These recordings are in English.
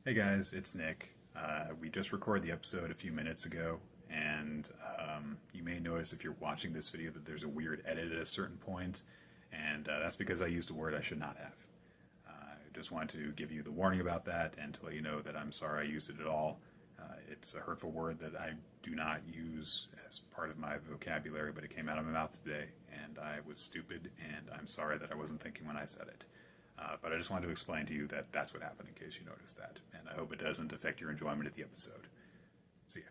Hey guys, it's Nick. We just recorded the episode a few minutes ago, and you may notice if you're watching this video that there's a weird edit at a certain point, and that's because I used a word I should not have. I just wanted to give you the warning about that and to let you know that I'm sorry I used it at all. It's a hurtful word that I do not use as part of my vocabulary, but it came out of my mouth today, and I was stupid, and I'm sorry that I wasn't thinking when I said it. But I just wanted to explain to you that that's what happened in case you noticed that. And I hope it doesn't affect your enjoyment of the episode. See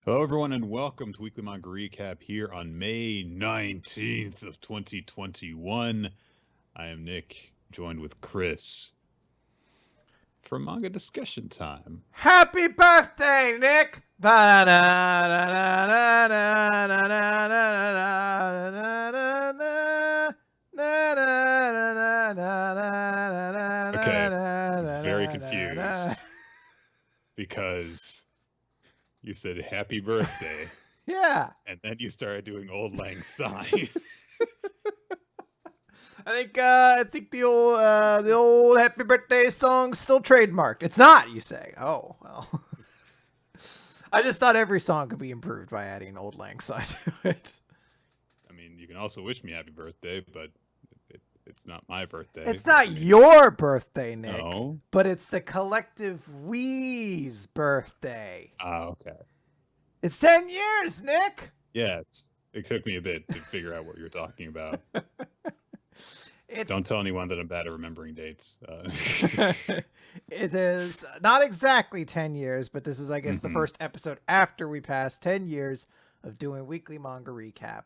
Hello, everyone, and welcome to Weekly Manga Recap here on May 19th of 2021. I am Nick, joined with Chris for manga discussion time. Happy birthday, Nick! Okay, very confused because you said happy birthday. Yeah. And then you started doing Old Lang Syne. I think the old happy birthday song's still trademarked. It's not, you say. Oh, well. I just thought every song could be improved by adding Old Lang Syne to it. I mean, you can also wish me happy birthday, but it's not my birthday. It's not your birthday, Nick. No. But it's the collective we's birthday. Oh, okay. It's 10 years, Nick! Yeah, it took me a bit to figure out what you're talking about. Don't tell anyone that I'm bad at remembering dates. It is not exactly 10 years, but this is, I guess, the first episode after we passed 10 years of doing weekly manga recap.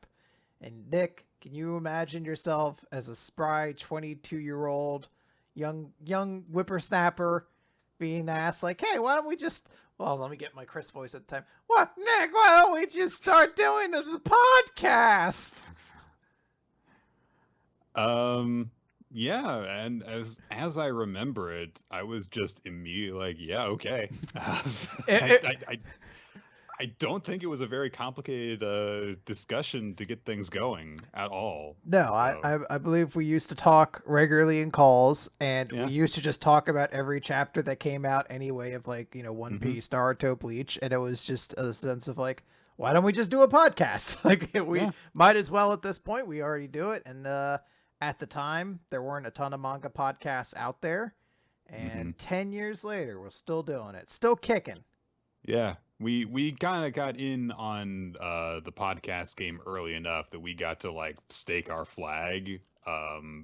And Nick, can you imagine yourself as a spry 22-year-old young whippersnapper being asked, like, hey, why don't we just... Well, let me get my Chris voice at the time. What, Nick? Why don't we just start doing the podcast? Yeah, and as I remember it, I was just immediately like, yeah, okay. I don't think it was a very complicated discussion to get things going at all. No, so. I believe we used to talk regularly in calls, and we used to just talk about every chapter that came out anyway of, like, you know, One Piece, Naruto, Bleach, and it was just a sense of, like, why don't we just do a podcast? Like, we might as well at this point. We already do it, and at the time, there weren't a ton of manga podcasts out there, and 10 years later, we're still doing it, still kicking. Yeah. We kind of got in on the podcast game early enough that we got to, like, stake our flag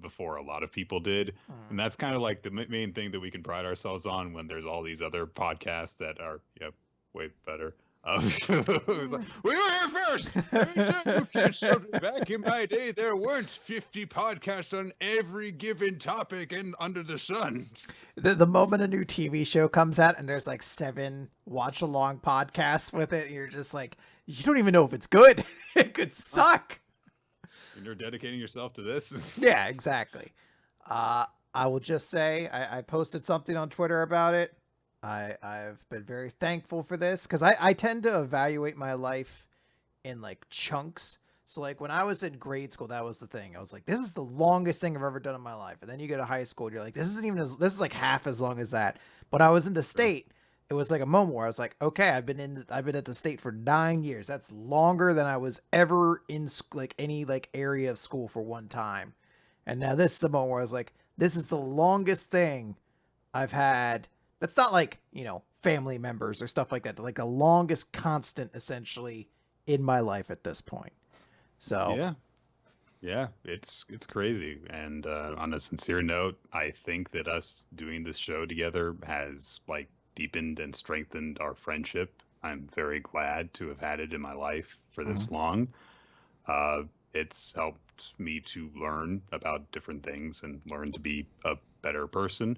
before a lot of people did. And that's kind of like the main thing that we can pride ourselves on when there's all these other podcasts that are way better. It was like, we were here first. Back in my day, there weren't 50 podcasts on every given topic and under the sun. The moment a new TV show comes out and there's like 7 watch-along podcasts with it, you're just like, you don't even know if it's good. It could suck. And you're dedicating yourself to this? Yeah, exactly. I will just say, I posted something on Twitter about it. I've been very thankful for this because I tend to evaluate my life in, like, chunks. So, like, when I was in grade school, that was the thing. I was like, this is the longest thing I've ever done in my life. And then you go to high school and you're like, this is like half as long as that. But I was in the state. It was like a moment where I was like, okay, I've been at the state for 9 years. That's longer than I was ever in, like, any, like, area of school for one time. And now this is the moment where I was like, this is the longest thing I've had. That's not like, you know, family members or stuff like that. Like the longest constant, essentially, in my life at this point. So yeah, it's crazy. And on a sincere note, I think that us doing this show together has, like, deepened and strengthened our friendship. I'm very glad to have had it in my life for this long. It's helped me to learn about different things and learn to be a better person.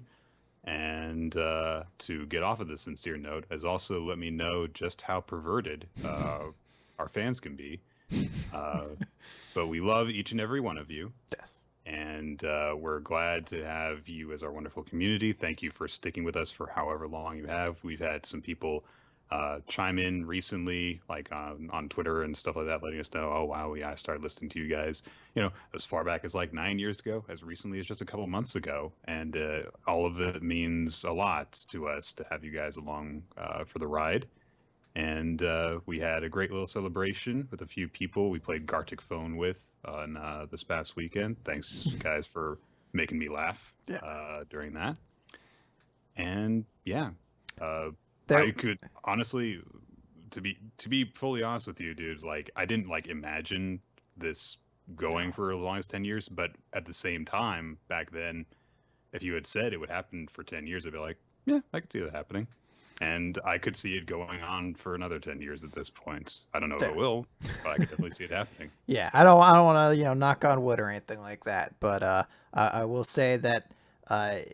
And to get off of the sincere note has also let me know just how perverted our fans can be. But we love each and every one of you. Yes. And we're glad to have you as our wonderful community. Thank you for sticking with us for however long you have. We've had some people chime in recently, like on Twitter and stuff like that, letting us know, oh, wow, yeah, I started listening to you guys, as far back as like 9 years ago, as recently as just a couple months ago. And all of it means a lot to us to have you guys along for the ride. And we had a great little celebration with a few people we played Gartic Phone with on this past weekend. Thanks, guys, for making me laugh during that. And yeah, I could honestly, to be fully honest with you, dude, like I didn't like imagine this going for as long as 10 years, but at the same time, back then, if you had said it would happen for 10 years, I'd be like, yeah, I could see that happening. And I could see it going on for another 10 years at this point. I don't know if it will, but I could definitely see it happening. Yeah, I don't want to, knock on wood or anything like that. But I will say that I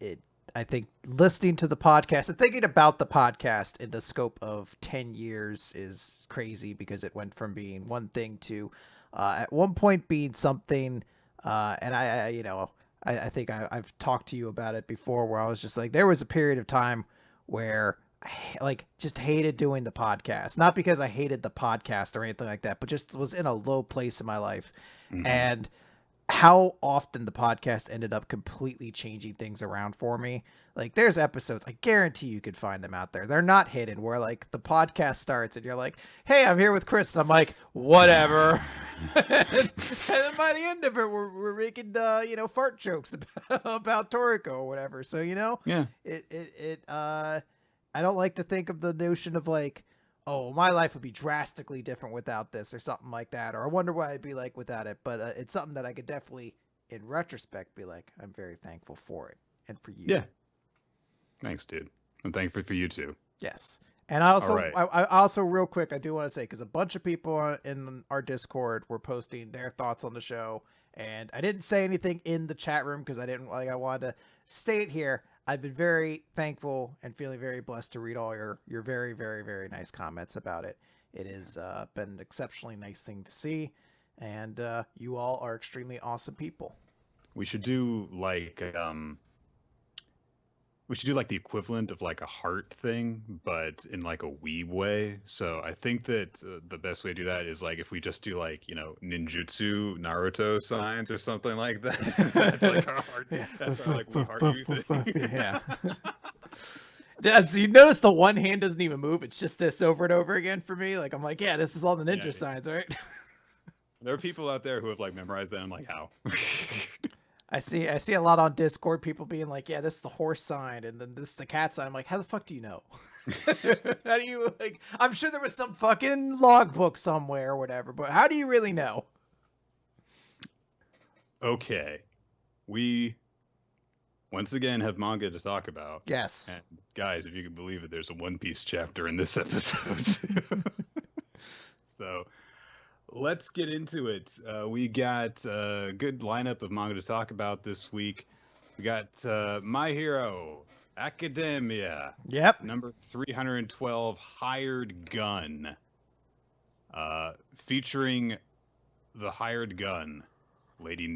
think listening to the podcast and thinking about the podcast in the scope of 10 years is crazy because it went from being one thing to at one point being something. And I think I've talked to you about it before where I was just like, there was a period of time where just hated doing the podcast, not because I hated the podcast or anything like that, but just was in a low place in my life. Mm-hmm. And how often the podcast ended up completely changing things around for me. Like there's episodes, I guarantee you could find them out there. They're not hidden where like the podcast starts and you're like, hey, I'm here with Chris. And I'm like, whatever. and then by the end of it, we're making, fart jokes about Toriko or whatever. So, yeah, I don't like to think of the notion of like, oh, my life would be drastically different without this or something like that. Or I wonder what I'd be like without it. But it's something that I could definitely, in retrospect, be like, I'm very thankful for it and for you. Yeah. Thanks, dude. I'm thankful for you too. Yes. And I also, right. I also real quick, I do want to say, because a bunch of people in our Discord were posting their thoughts on the show. And I didn't say anything in the chat room because I wanted to state here. I've been very thankful and feeling very blessed to read all your very, very, very nice comments about it. It has been an exceptionally nice thing to see, and you all are extremely awesome people. We should do like the equivalent of like a heart thing, but in like a weeb way. So I think that the best way to do that is like if we just do like ninjutsu Naruto signs or something like that. That's like our heart. Yeah. That's our like we heart you thing. Yeah. So you notice the one hand doesn't even move. It's just this over and over again for me. Like I'm like, yeah, this is all the ninja signs, right? There are people out there who have like memorized that. I'm like, how? I see a lot on Discord, people being like, yeah, this is the horse sign, and then this is the cat sign. I'm like, how the fuck do you know? How do you, like, I'm sure there was some fucking logbook somewhere or whatever, but how do you really know? Okay. We, once again, have manga to talk about. Yes. And guys, if you can believe it, there's a One Piece chapter in this episode. So... let's get into it. We got a good lineup of manga to talk about this week. We got My Hero Academia. Yep. Number 312, Hired Gun. Featuring the hired gun, Lady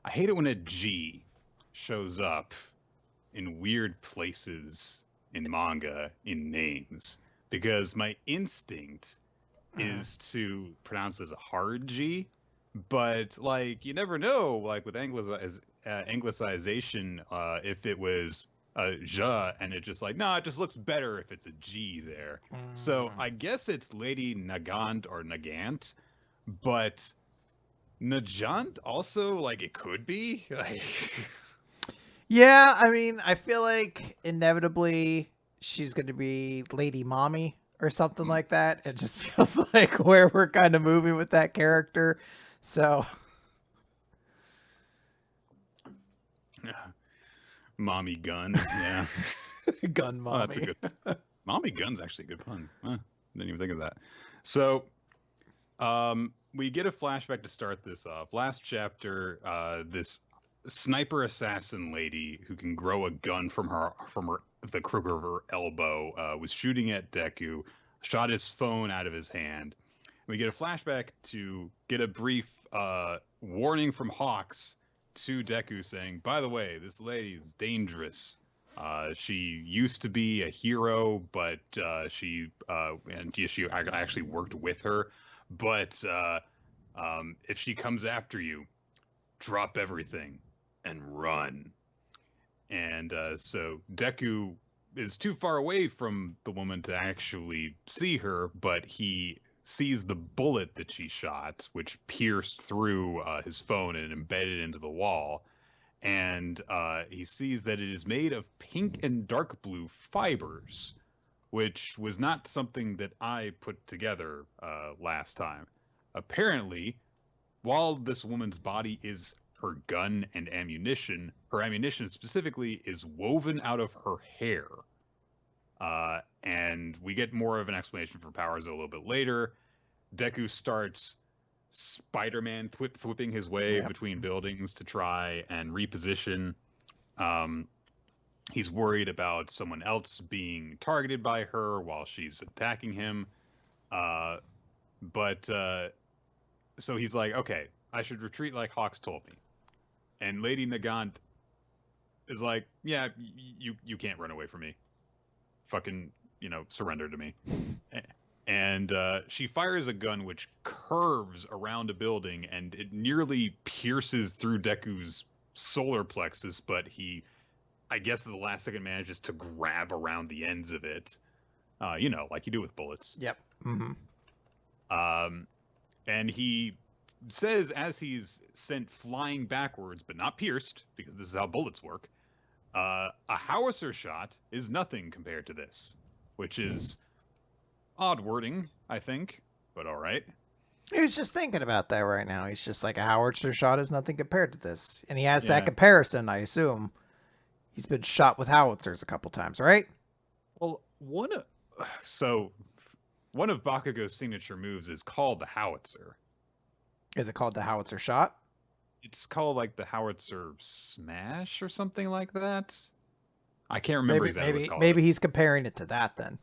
I hate it when a G shows up in weird places in manga in names, because my instinct is to pronounce as a hard G, but like you never know, like with anglicization, if it was a ja, and it just like, it just looks better if it's a G there. So I guess it's Lady Nagant or Nagant, but Najant also, like, it could be. Yeah, I mean, I feel like inevitably she's going to be Lady Mommy or something like that. It just feels like where we're kind of moving with that character. So Mommy Gun, yeah. Gun Mommy. Oh, that's a good. Mommy Gun's actually a good pun. Didn't even think of that. So, we get a flashback to start this off. Last chapter, this sniper assassin lady who can grow a gun from the crook of her elbow was shooting at Deku, shot his phone out of his hand, We get a flashback to get a brief warning from Hawks to Deku saying, by the way, this lady is dangerous. She used to be a hero, but she actually worked with her. But if she comes after you, drop everything and run. And so Deku is too far away from the woman to actually see her, but he sees the bullet that she shot, which pierced through his phone and embedded into the wall. And he sees that it is made of pink and dark blue fibers, which was not something that I put together last time. Apparently, while this woman's body is her gun and ammunition, her ammunition specifically is woven out of her hair. And we get more of an explanation for powers a little bit later. Deku starts Spider-Man whipping his way between buildings to try and reposition. He's worried about someone else being targeted by her while she's attacking him. So he's like, okay, I should retreat like Hawks told me. And Lady Nagant is like, yeah, you can't run away from me. Fucking, surrender to me. And she fires a gun which curves around a building, and it nearly pierces through Deku's solar plexus, but he, I guess at the last second, manages to grab around the ends of it. Like you do with bullets. Yep. Mm-hmm. And he says, as he's sent flying backwards, but not pierced, because this is how bullets work, a howitzer shot is nothing compared to this, which is odd wording, I think, but all right. He was just thinking about that right now. He's just like, a howitzer shot is nothing compared to this. And he has that comparison, I assume. He's been shot with howitzers a couple times, right? Well, one of Bakugo's signature moves is called the howitzer. Is it called the howitzer shot? It's called like the howitzer smash or something like that. I can't remember exactly what it's called. Maybe he's comparing it to that then.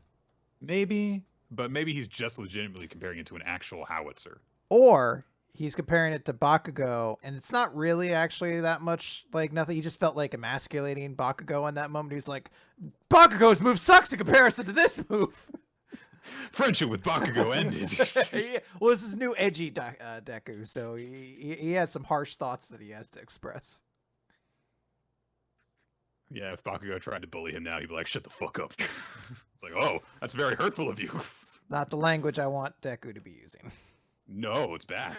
Maybe, but maybe he's just legitimately comparing it to an actual howitzer. Or he's comparing it to Bakugo, and it's not really actually that much like nothing. He just felt like emasculating Bakugo in that moment. He's like, Bakugo's move sucks in comparison to this move. Friendship with Bakugo ended. Well, this is new edgy Deku, so he has some harsh thoughts that he has to express. Yeah, if Bakugo tried to bully him now, he'd be like, shut the fuck up. It's like, oh, that's very hurtful of you. Not the language I want Deku to be using. No, it's bad.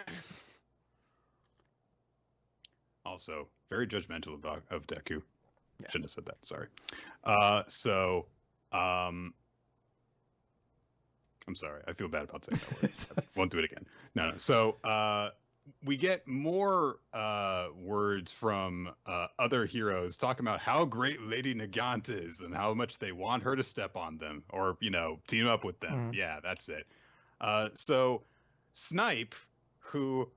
Also, very judgmental of Deku. Yeah. Shouldn't have said that, sorry. I'm sorry. I feel bad about saying that word. I won't do it again. No. So we get more words from other heroes talking about how great Lady Nagant is and how much they want her to step on them or, team up with them. Mm-hmm. Yeah, that's it. So Snipe, who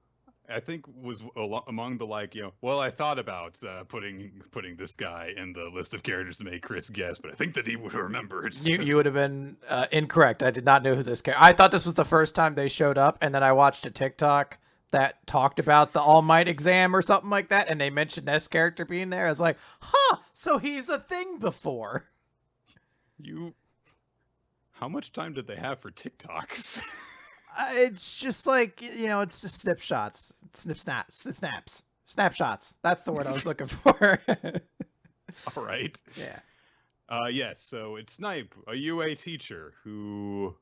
I think was among the I thought about putting this guy in the list of characters to make Chris guess, but I think that he would have remembered. You would have been incorrect. I did not know who this character. I thought this was the first time they showed up, and then I watched a TikTok that talked about the All Might exam or something like that, and they mentioned this character being there. I was like, so he's a thing before. How much time did they have for TikToks? It's just like, it's just snapshots. Snapshots. That's the word I was looking for. All right. Yeah. Yes, so it's Snipe, a UA teacher who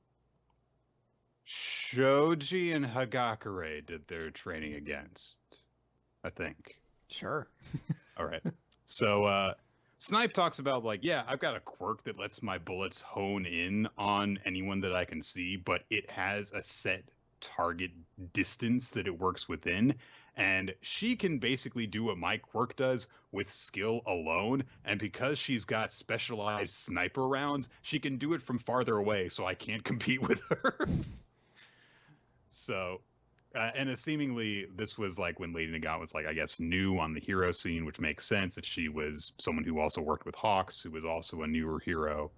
Shoji and Hagakure did their training against, I think. Sure. All right. So Snipe talks about I've got a quirk that lets my bullets hone in on anyone that I can see, but it has a set target distance that it works within. And she can basically do what my quirk does with skill alone. And because she's got specialized sniper rounds, she can do it from farther away, so I can't compete with her. So, and seemingly this was when Lady Nagant was I guess new on the hero scene, which makes sense if she was someone who also worked with Hawks, who was also a newer hero.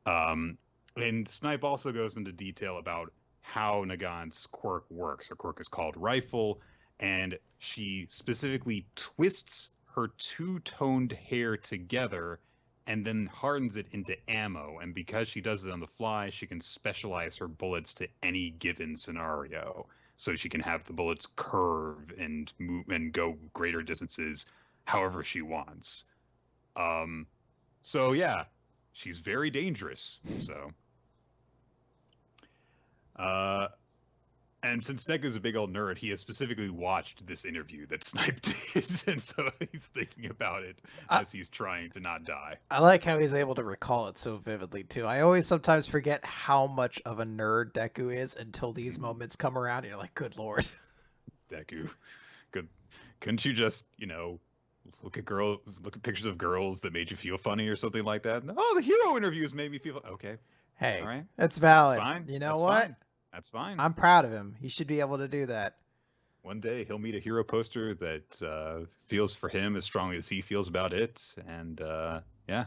And Snipe also goes into detail about how Nagant's quirk works. Her quirk is called Rifle, and she specifically twists her two-toned hair together and then hardens it into ammo. And because she does it on the fly, she can specialize her bullets to any given scenario. So she can have the bullets curve and move and go greater distances however she wants. So yeah, she's very dangerous. So, and since Deku's a big old nerd, he has specifically watched this interview that Snipe did, and so he's thinking about it as he's trying to not die. I like how he's able to recall it so vividly too. I always sometimes forget how much of a nerd Deku is until these moments come around, and you're like, "Good lord, Deku, couldn't you just, look at pictures of girls that made you feel funny or something like that? Oh, the hero interviews made me feel okay. Hey, all right, that's valid. That's fine. You know That's what? Fine. That's fine. I'm proud of him. He should be able to do that. One day he'll meet a hero poster that feels for him as strongly as he feels about it, and yeah.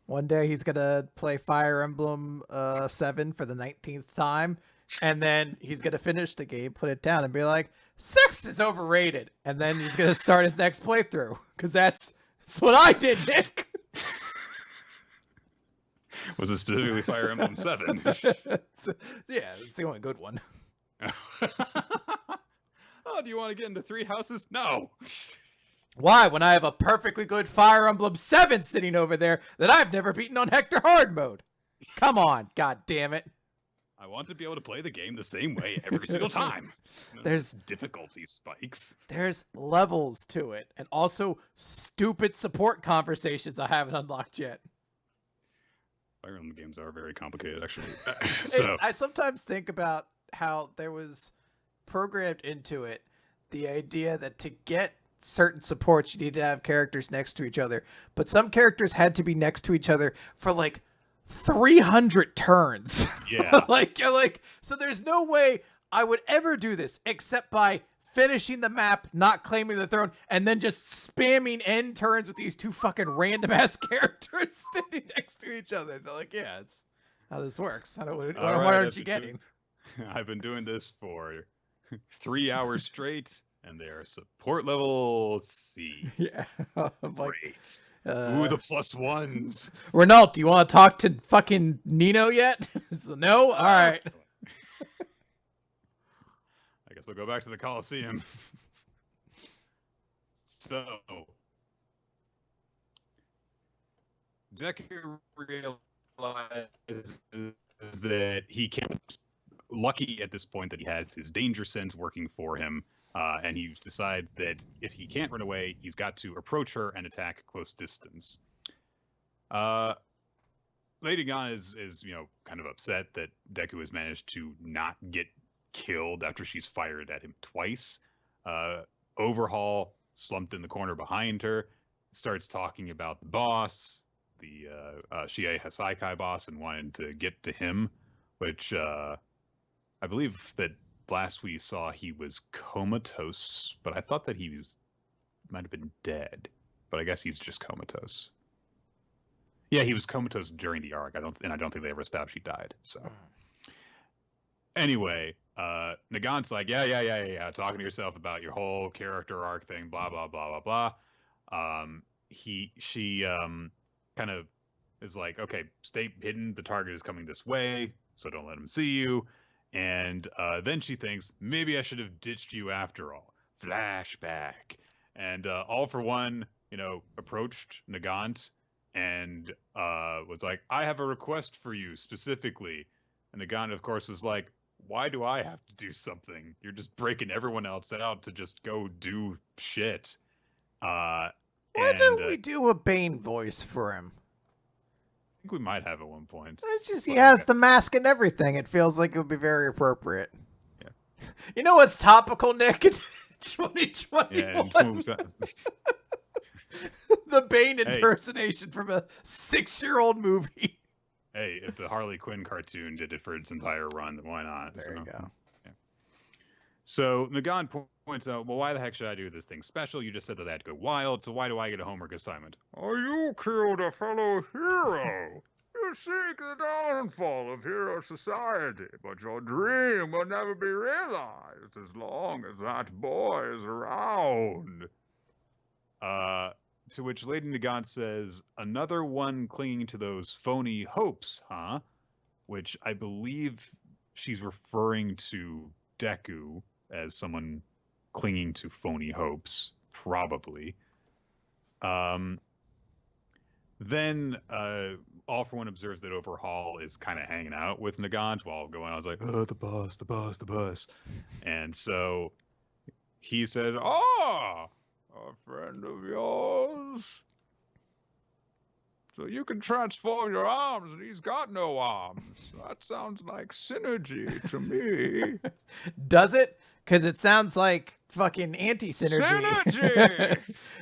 One day he's gonna play Fire Emblem 7 for the 19th time, and then he's gonna finish the game, put it down, and be like, "Sex is overrated," and then he's gonna start his next playthrough because that's what I did, Nick. Was it specifically Fire Emblem 7? Yeah, it's the only good one. Oh, do you want to get into 3 houses? No. Why, when I have a perfectly good Fire Emblem 7 sitting over there that I've never beaten on Hector Hard mode? Come on, god damn it. I want to be able to play the game the same way every single time. There's difficulty spikes. There's levels to it, and also stupid support conversations I haven't unlocked yet. Fire Emblem games are very complicated, actually. So I sometimes think about how there was programmed into it the idea that to get certain supports you need to have characters next to each other, but some characters had to be next to each other for like 300 turns. Yeah. You're like, so there's no way I would ever do this except by finishing the map, not claiming the throne, and then just spamming end turns with these two fucking random ass characters standing next to each other. They're like, yeah, it's how this works. What aren't you getting? I've been doing this for 3 hours straight, and they're support level C. Yeah. Great. Ooh, the +1s. Renault, do you want to talk to fucking Nino yet? No? All right. I guess I'll go back to the Coliseum. So, Deku realizes that he can't. Lucky at this point that he has his danger sense working for him, and he decides that if he can't run away, he's got to approach her and attack close distance. Lady Gon is kind of upset that Deku has managed to not get killed after she's fired at him twice. Overhaul, slumped in the corner behind her, starts talking about the boss, the Shie Hasaikai boss, and wanted to get to him, which I believe that last we saw he was comatose, but I thought that he might have been dead, but I guess he's just comatose. Yeah, he was comatose during the arc. I don't think they ever established he died. So anyway, Nagant's like, yeah, talking to yourself about your whole character arc thing, blah blah blah blah blah. She kind of is like, okay, stay hidden. The target is coming this way, so don't let him see you. And then she thinks, maybe I should have ditched you after all. Flashback. And All For One, approached Nagant and was like, I have a request for you specifically. And Nagant, of course, was like, why do I have to do something? You're just breaking everyone else out to just go do shit. Why don't we do a Bane voice for him? I think we might have at one point. It's just he has the mask and everything. It feels like it would be very appropriate. Yeah. You know what's topical, Nick? In 2021. Yeah, the Bane impersonation from a 6-year-old movie. Hey, if the Harley Quinn cartoon did it for its entire run, then why not? There you go. Yeah. So Nagant points out, well, why the heck should I do this thing special? You just said that I had to go wild, so why do I get a homework assignment? Oh, you killed a fellow hero. to seek the downfall of hero society, but your dream will never be realized as long as that boy is around. To which Lady Nagant says, another one clinging to those phony hopes, huh? Which I believe she's referring to Deku as someone clinging to phony hopes, probably. Then All For One observes that Overhaul is kind of hanging out with Nagant while going on. I was like, oh, the boss. And so he said, a friend of yours? So you can transform your arms and he's got no arms. That sounds like synergy to me. Does it? Because it sounds like fucking anti-synergy. Synergy!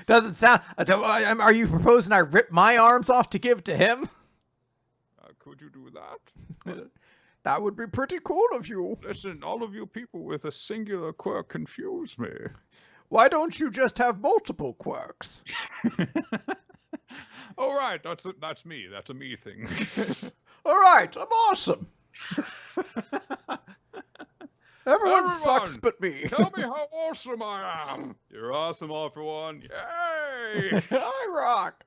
Doesn't sound... Are you proposing I rip my arms off to give to him? Could you do that? That would be pretty cool of you. Listen, all of you people with a singular quirk confuse me. Why don't you just have multiple quirks? All right, that's me. That's a me thing. All right, I'm awesome. Everyone sucks but me. Tell me how awesome I am. You're awesome, All For One. Yay! I rock.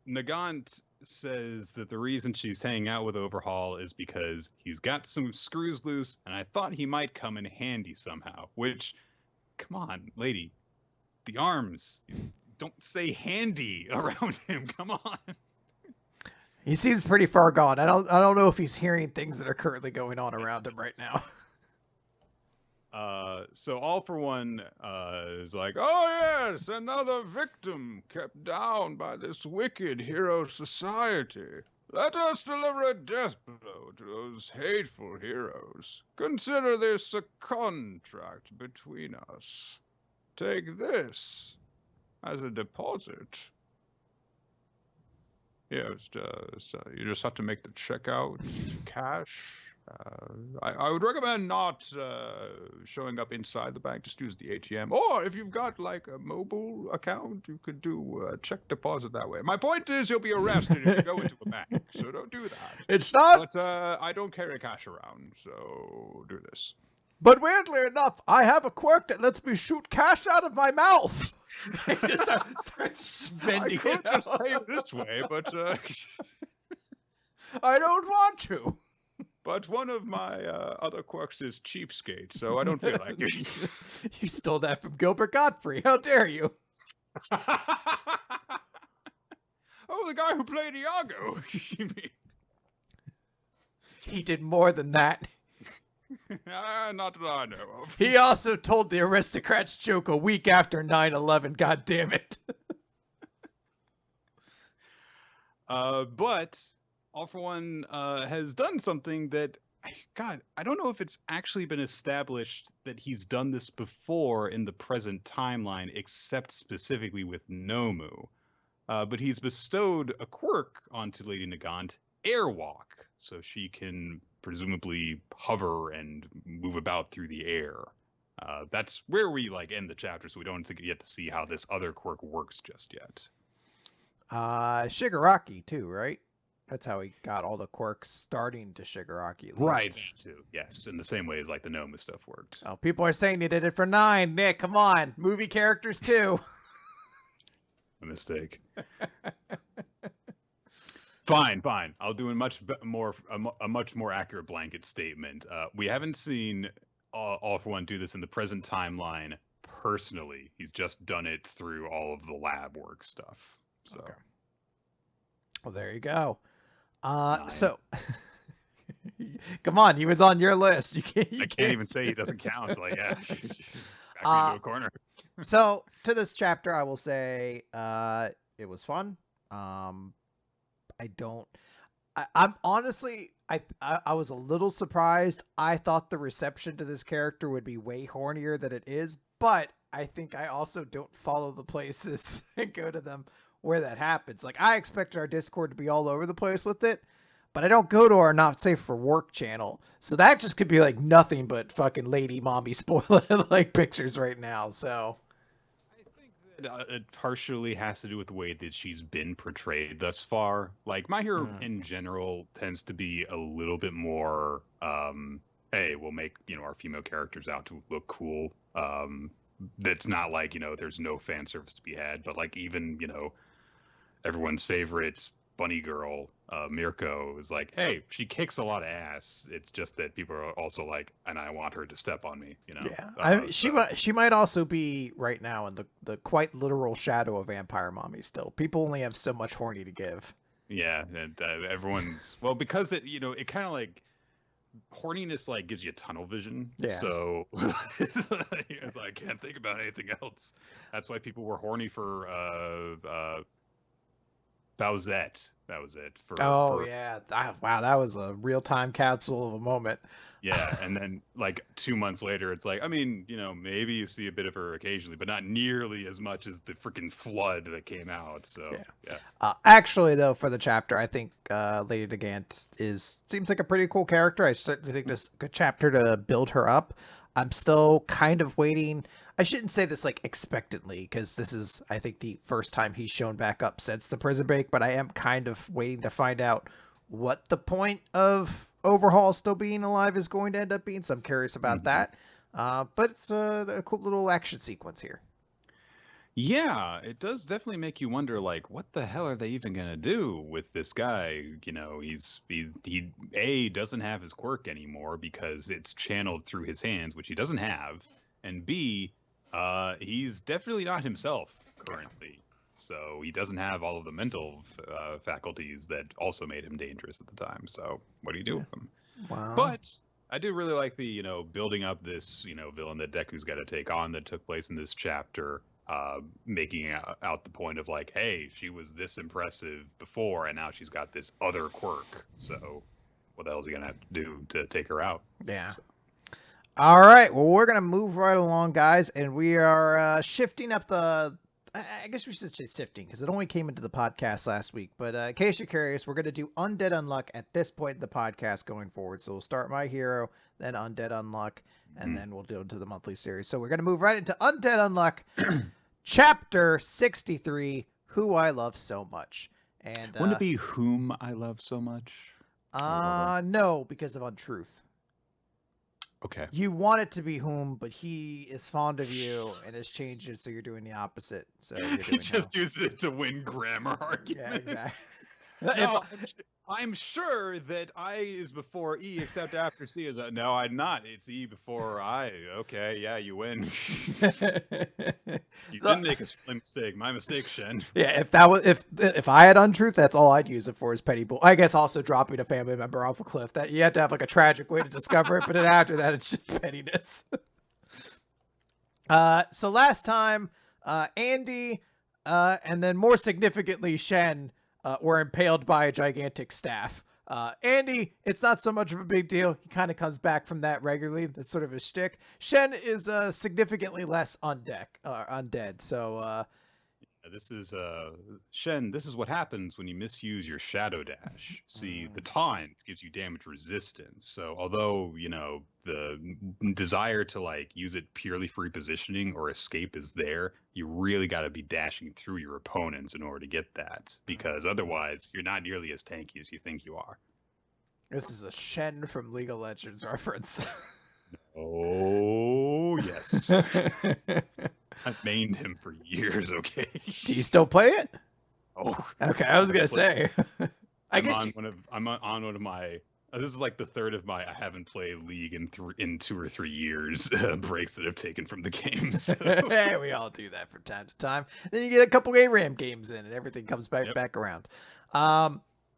Nagant says that the reason she's hanging out with Overhaul is because he's got some screws loose, and I thought he might come in handy somehow. Which, come on, lady, the arms. Don't say handy around him. Come on. He seems pretty far gone. I don't know if he's hearing things that are currently going on around him right now. So All For One is like, Oh yes, another victim kept down by this wicked hero society. Let us deliver a death blow to those hateful heroes. Consider this a contract between us. Take this as a deposit. Yes, you just have to make the check out cash. I would recommend not showing up inside the bank. Just use the ATM. Or if you've got like a mobile account, you could do a check deposit that way. My point is you'll be arrested if you go into a bank, so don't do that. It's not... But I don't carry cash around, so do this. But weirdly enough, I have a quirk that lets me shoot cash out of my mouth. Start spending I could it just out. pay it this way, but I don't want to. but one of my other quirks is cheapskate, so I don't feel like it. You stole that from Gilbert Gottfried. How dare you? Oh, the guy who played Iago. You mean? He did more than that. Not that I know of. He also told the aristocrats joke a week after 9/11. God damn it. But All For One has done something that, God, I don't know if it's actually been established that he's done this before in the present timeline, except specifically with Nomu. But he's bestowed a quirk onto Lady Nagant, Airwalk, so she can presumably hover and move about through the air. That's where we end the chapter, so we don't get to see how this other quirk works just yet. Shigaraki too, right? That's how he got all the quirks starting to Shigaraki. Right, too. Yes, in the same way as the Nomu stuff worked. Oh, people are saying they did it for 9. Nick, come on. Movie characters too. A mistake. Fine. I'll do a much more accurate blanket statement. We haven't seen All For One do this in the present timeline personally. He's just done it through all of the lab work stuff. So, okay. Well, there you go. 9. So, come on, he was on your list. I can't even say he doesn't count. Back into a corner. So, to this chapter, I will say it was fun. I'm honestly, I was a little surprised. I thought the reception to this character would be way hornier than it is, but I think I also don't follow the places and go to them where that happens. I expected our Discord to be all over the place with it, but I don't go to our Not Safe for Work channel. So that just could be nothing but fucking lady mommy spoiler pictures right now. So I think it partially has to do with the way that she's been portrayed thus far. Like, My Hero in general tends to be a little bit more, hey, we'll make, our female characters out to look cool. That's not like, there's no fan service to be had, but like even, everyone's favorite bunny girl, Mirko, is like, hey, she kicks a lot of ass. It's just that people are also like, and I want her to step on me, Yeah, she might also be right now in the quite literal shadow of Vampire Mommy still. People only have so much horny to give. Yeah, and everyone's because it kind of like horniness like gives you tunnel vision. Yeah. So it's like, I can't think about anything else. That's why people were horny for Bowsette. That was it. Yeah. Wow, that was a real time capsule of a moment. Yeah, and then like 2 months later, it's like, I mean, maybe you see a bit of her occasionally, but not nearly as much as the freaking flood that came out. So yeah. Actually, though, for the chapter, I think Lady Dagant seems like a pretty cool character. I certainly think this is a good chapter to build her up. I'm still kind of waiting. I shouldn't say this like expectantly, because this is, I think, the first time he's shown back up since the prison break, but I am kind of waiting to find out what the point of Overhaul still being alive is going to end up being, so I'm curious about that. But it's a cool little action sequence here. Yeah, it does definitely make you wonder, like, what the hell are they even gonna do with this guy? He doesn't have his quirk anymore because it's channeled through his hands, which he doesn't have, and B, he's definitely not himself currently. So he doesn't have all of the mental faculties that also made him dangerous at the time. So what do you do with him? Wow. But I do really like the, building up this, villain that Deku's got to take on that took place in this chapter, making out the point of like, hey, she was this impressive before, and now she's got this other quirk. So what the hell is he going to have to do to take her out? Yeah. So. All right. Well, we're going to move right along, guys, and we are shifting up the... I guess we should say sifting, because it only came into the podcast last week. But in case you're curious, we're going to do Undead Unluck at this point in the podcast going forward. So we'll start My Hero, then Undead Unluck, and then we'll do into the monthly series. So we're going to move right into Undead Unluck, Chapter 63, Who I Love So Much. And wouldn't it be Whom I Love So Much? No, because of Untruth. Okay. You want it to be Whom, but he is fond of you and has changed it, so you're doing the opposite. So he just uses it to win grammar argument. Yeah, exactly. No, I'm sure that I is before E, except after C is no, I'm not. It's E before I. Okay, yeah, you win. You didn't make a mistake. My mistake, Shen. Yeah, if I had Untruth, that's all I'd use it for is petty bull. I guess also dropping a family member off a cliff. That you have to have like a tragic way to discover it, but then after that, it's just pettiness. So last time, Andy, and then more significantly, Shen, were impaled by a gigantic staff. Andy, it's not so much of a big deal. He kind of comes back from that regularly. That's sort of his shtick. Shen is significantly less undead. So this is Shen. This is what happens when you misuse your shadow dash. See, the taunt gives you damage resistance. So although the desire to like use it purely for repositioning or escape is there, you really got to be dashing through your opponents in order to get that, because otherwise you're not nearly as tanky as you think you are. This is a Shen from League of Legends reference. Oh yes. I've mained him for years, okay? Do you still play it? Oh. Okay, I was gonna say. I'm on one of my. This is like the third of my I haven't played League in 2 or 3 years breaks that I've taken from the game. So. Hey, we all do that from time to time. Then you get a couple ARAM games in, and everything comes back around.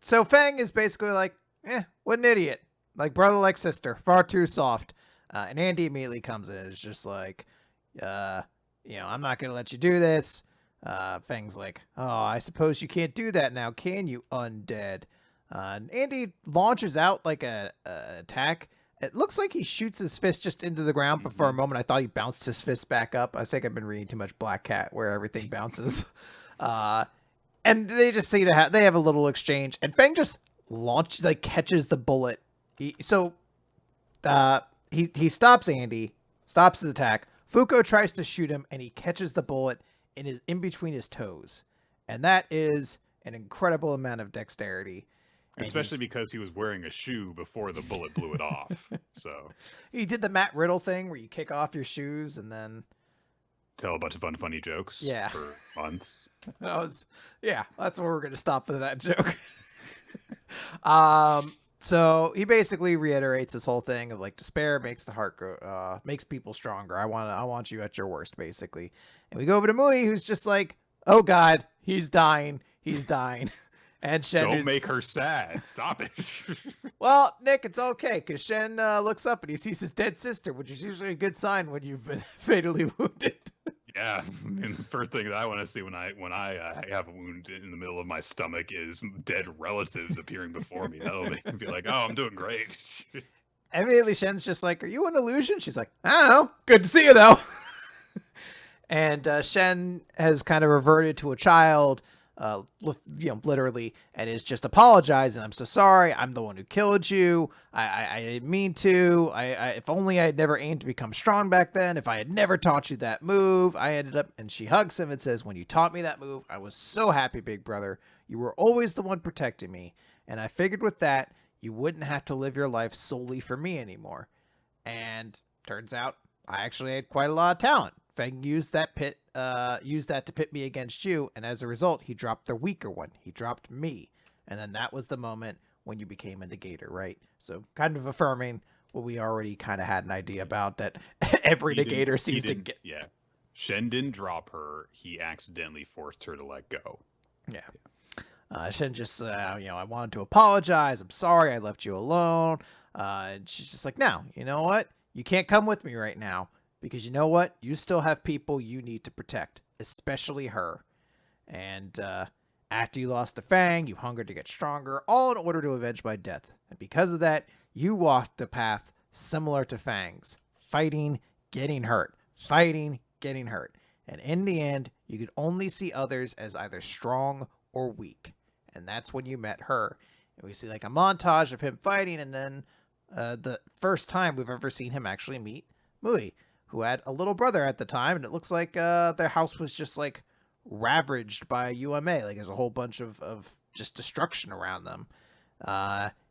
So Fang is basically like, what an idiot. Like brother, like sister, far too soft. And Andy immediately comes in and is just like, I'm not going to let you do this. Fang's like, oh, I suppose you can't do that now, can you, undead? And Andy launches out like a attack. It looks like he shoots his fist just into the ground, but for a moment I thought he bounced his fist back up. I think I've been reading too much Black Cat where everything bounces. And they just seem to they have a little exchange, and Fang just catches the bullet. He stops Andy, stops his attack. Fuko tries to shoot him, and he catches the bullet in between his toes, and that is an incredible amount of dexterity. And Especially because he was wearing a shoe before the bullet blew it off. So he did the Matt Riddle thing where you kick off your shoes and then tell a bunch of funny jokes Yeah. for months. that's where we're gonna stop for that joke. So he basically reiterates this whole thing of like despair makes the heart grow, makes people stronger. I want you at your worst, basically. And we go over to Mui, who's just like, oh God, he's dying. And Shen Don't make her sad. Stop it. Well, Nick, it's okay, because Shen looks up and he sees his dead sister, which is usually a good sign when you've been fatally wounded. Yeah, I mean, the first thing that I want to see when I have a wound in the middle of my stomach is dead relatives appearing before me. That'll make me be like, oh, I'm doing great. Immediately, Shen's just like, are you an illusion? She's like, I don't know. Good to see you, though. And Shen has kind of reverted to a child, literally, and is just apologizing. I'm so sorry. I'm the one who killed you. I didn't mean to. If only I had never aimed to become strong back then. If I had never taught you that move, I ended up. And she hugs him and says, when you taught me that move, I was so happy, big brother. You were always the one protecting me. And I figured with that, you wouldn't have to live your life solely for me anymore. And turns out I actually had quite a lot of talent. Feng used that to pit me against you, and as a result, he dropped the weaker one. He dropped me. And then that was the moment when you became a negator, right? So kind of affirming what we already kind of had an idea about, that every negator seems to get... Yeah. Shen didn't drop her. He accidentally forced her to let go. Yeah. Shen just, I wanted to apologize. I'm sorry I left you alone. And she's just like, no, you know what? You can't come with me right now. Because you know what? You still have people you need to protect, especially her. And after you lost to Fang, you hungered to get stronger, all in order to avenge my death. And because of that, you walked a path similar to Fang's. Fighting, getting hurt. Fighting, getting hurt. And in the end, you could only see others as either strong or weak. And that's when you met her. And we see like a montage of him fighting, and then the first time we've ever seen him actually meet Mui, who had a little brother at the time, and it looks like their house was just like ravaged by UMA. Like there's a whole bunch of just destruction around them.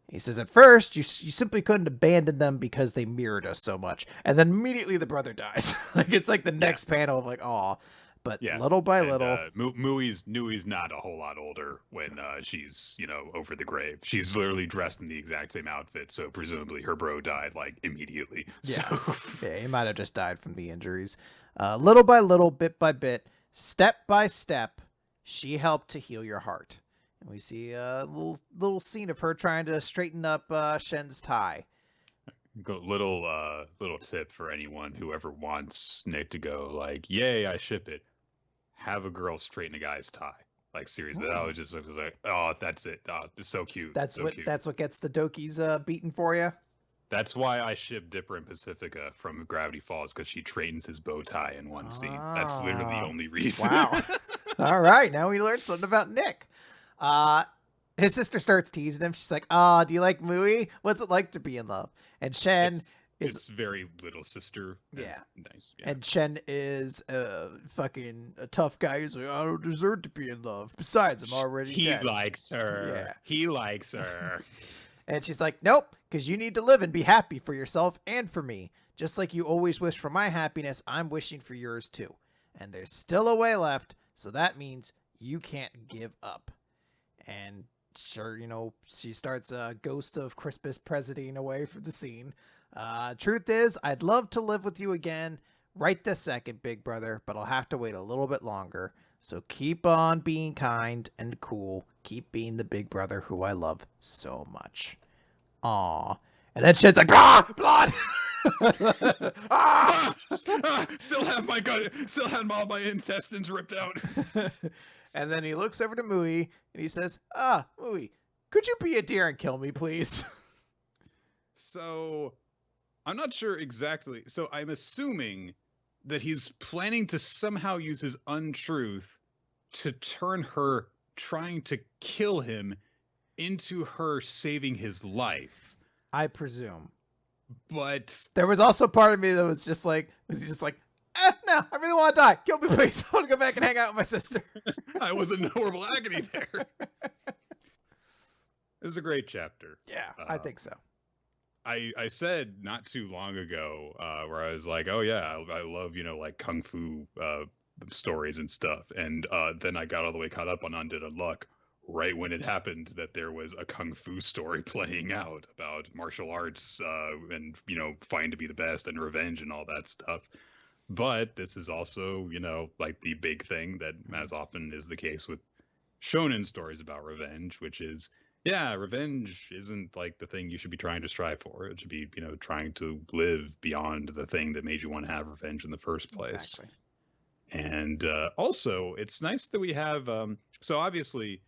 He says at first you simply couldn't abandon them because they mirrored us so much, and then immediately the brother dies. Like it's like the next panel of like, aw. But little by little, Mui's not a whole lot older when she's over the grave. She's literally dressed in the exact same outfit, so presumably her bro died like immediately. Yeah, So. Yeah, he might have just died from the injuries. Little by little, bit by bit, step by step, she helped to heal your heart. And we see a little scene of her trying to straighten up Shen's tie. Little tip for anyone who ever wants Nick to go like, yay, I ship it. Have a girl straighten a guy's tie. Like seriously, I was like, oh, that's it. Oh, it's so cute. That's cute. That's what gets the Dokis beaten for you. That's why I ship Dipper and Pacifica from Gravity Falls, because she straightens his bow tie in one scene. That's literally the only reason. Wow. All right, now we learned something about Nick. His sister starts teasing him. She's like, do you like Mui? What's it like to be in love? And Shen... It's very little sister. That's Nice. Yeah. And Shen is fucking a tough guy. He's like, I don't deserve to be in love. Besides, I'm already dead. He likes her. Yeah. He likes her. And she's like, nope, because you need to live and be happy for yourself and for me. Just like you always wish for my happiness, I'm wishing for yours too. And there's still a way left, so that means you can't give up. And sure, she starts a ghost of Crispus Presiding away from the scene. Truth is, I'd love to live with you again right this second, big brother, but I'll have to wait a little bit longer. So keep on being kind and cool. Keep being the big brother who I love so much. Aw. And then Shen's like, blood! Still have my gut. Still have all my intestines ripped out. And then he looks over to Mui and he says, Mui, could you be a deer and kill me, please? So, I'm not sure exactly. So, I'm assuming that he's planning to somehow use his untruth to turn her trying to kill him into her saving his life. I presume. But there was also part of me that was just like, No, I really want to die. Kill me, please. I want to go back and hang out with my sister. I was in horrible agony there. This is a great chapter. Yeah, I think so. I said not too long ago where I was like, oh yeah, I love, like kung fu stories and stuff. And then I got all the way caught up on Undead Unluck right when it happened that there was a kung fu story playing out about martial arts and, fighting to be the best and revenge and all that stuff. But this is also, like the big thing that as often is the case with shonen stories about revenge, which is, yeah, revenge isn't like the thing you should be trying to strive for. It should be, trying to live beyond the thing that made you want to have revenge in the first place. Exactly. And also, it's nice that we have. So obviously,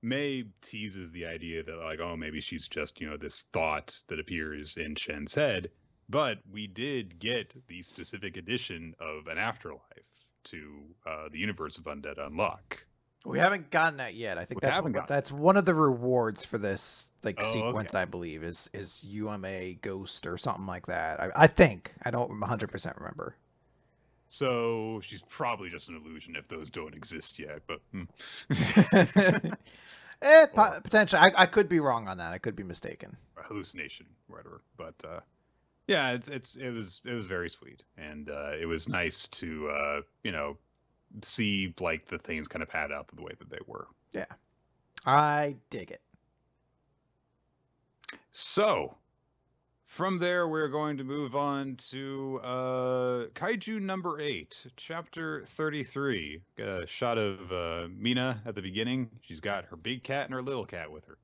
May teases the idea that, like, oh, maybe she's just, this thought that appears in Shen's head. But we did get the specific addition of an afterlife to the universe of Undead Unluck. We haven't gotten that yet. I think We haven't that's one of the rewards for this Oh, sequence, okay. I believe, is UMA Ghost or something like that. I think. I don't 100% remember. So she's probably just an illusion if those don't exist yet. But Potentially. I could be wrong on that. I could be mistaken. a hallucination, whatever. But yeah, it was very sweet, and it was nice to see like the things kind of pad out the way that they were. Yeah. I dig it. So from there, we're going to move on to Kaiju number 8, chapter 33. Got a shot of Mina at the beginning. She's got her big cat and her little cat with her.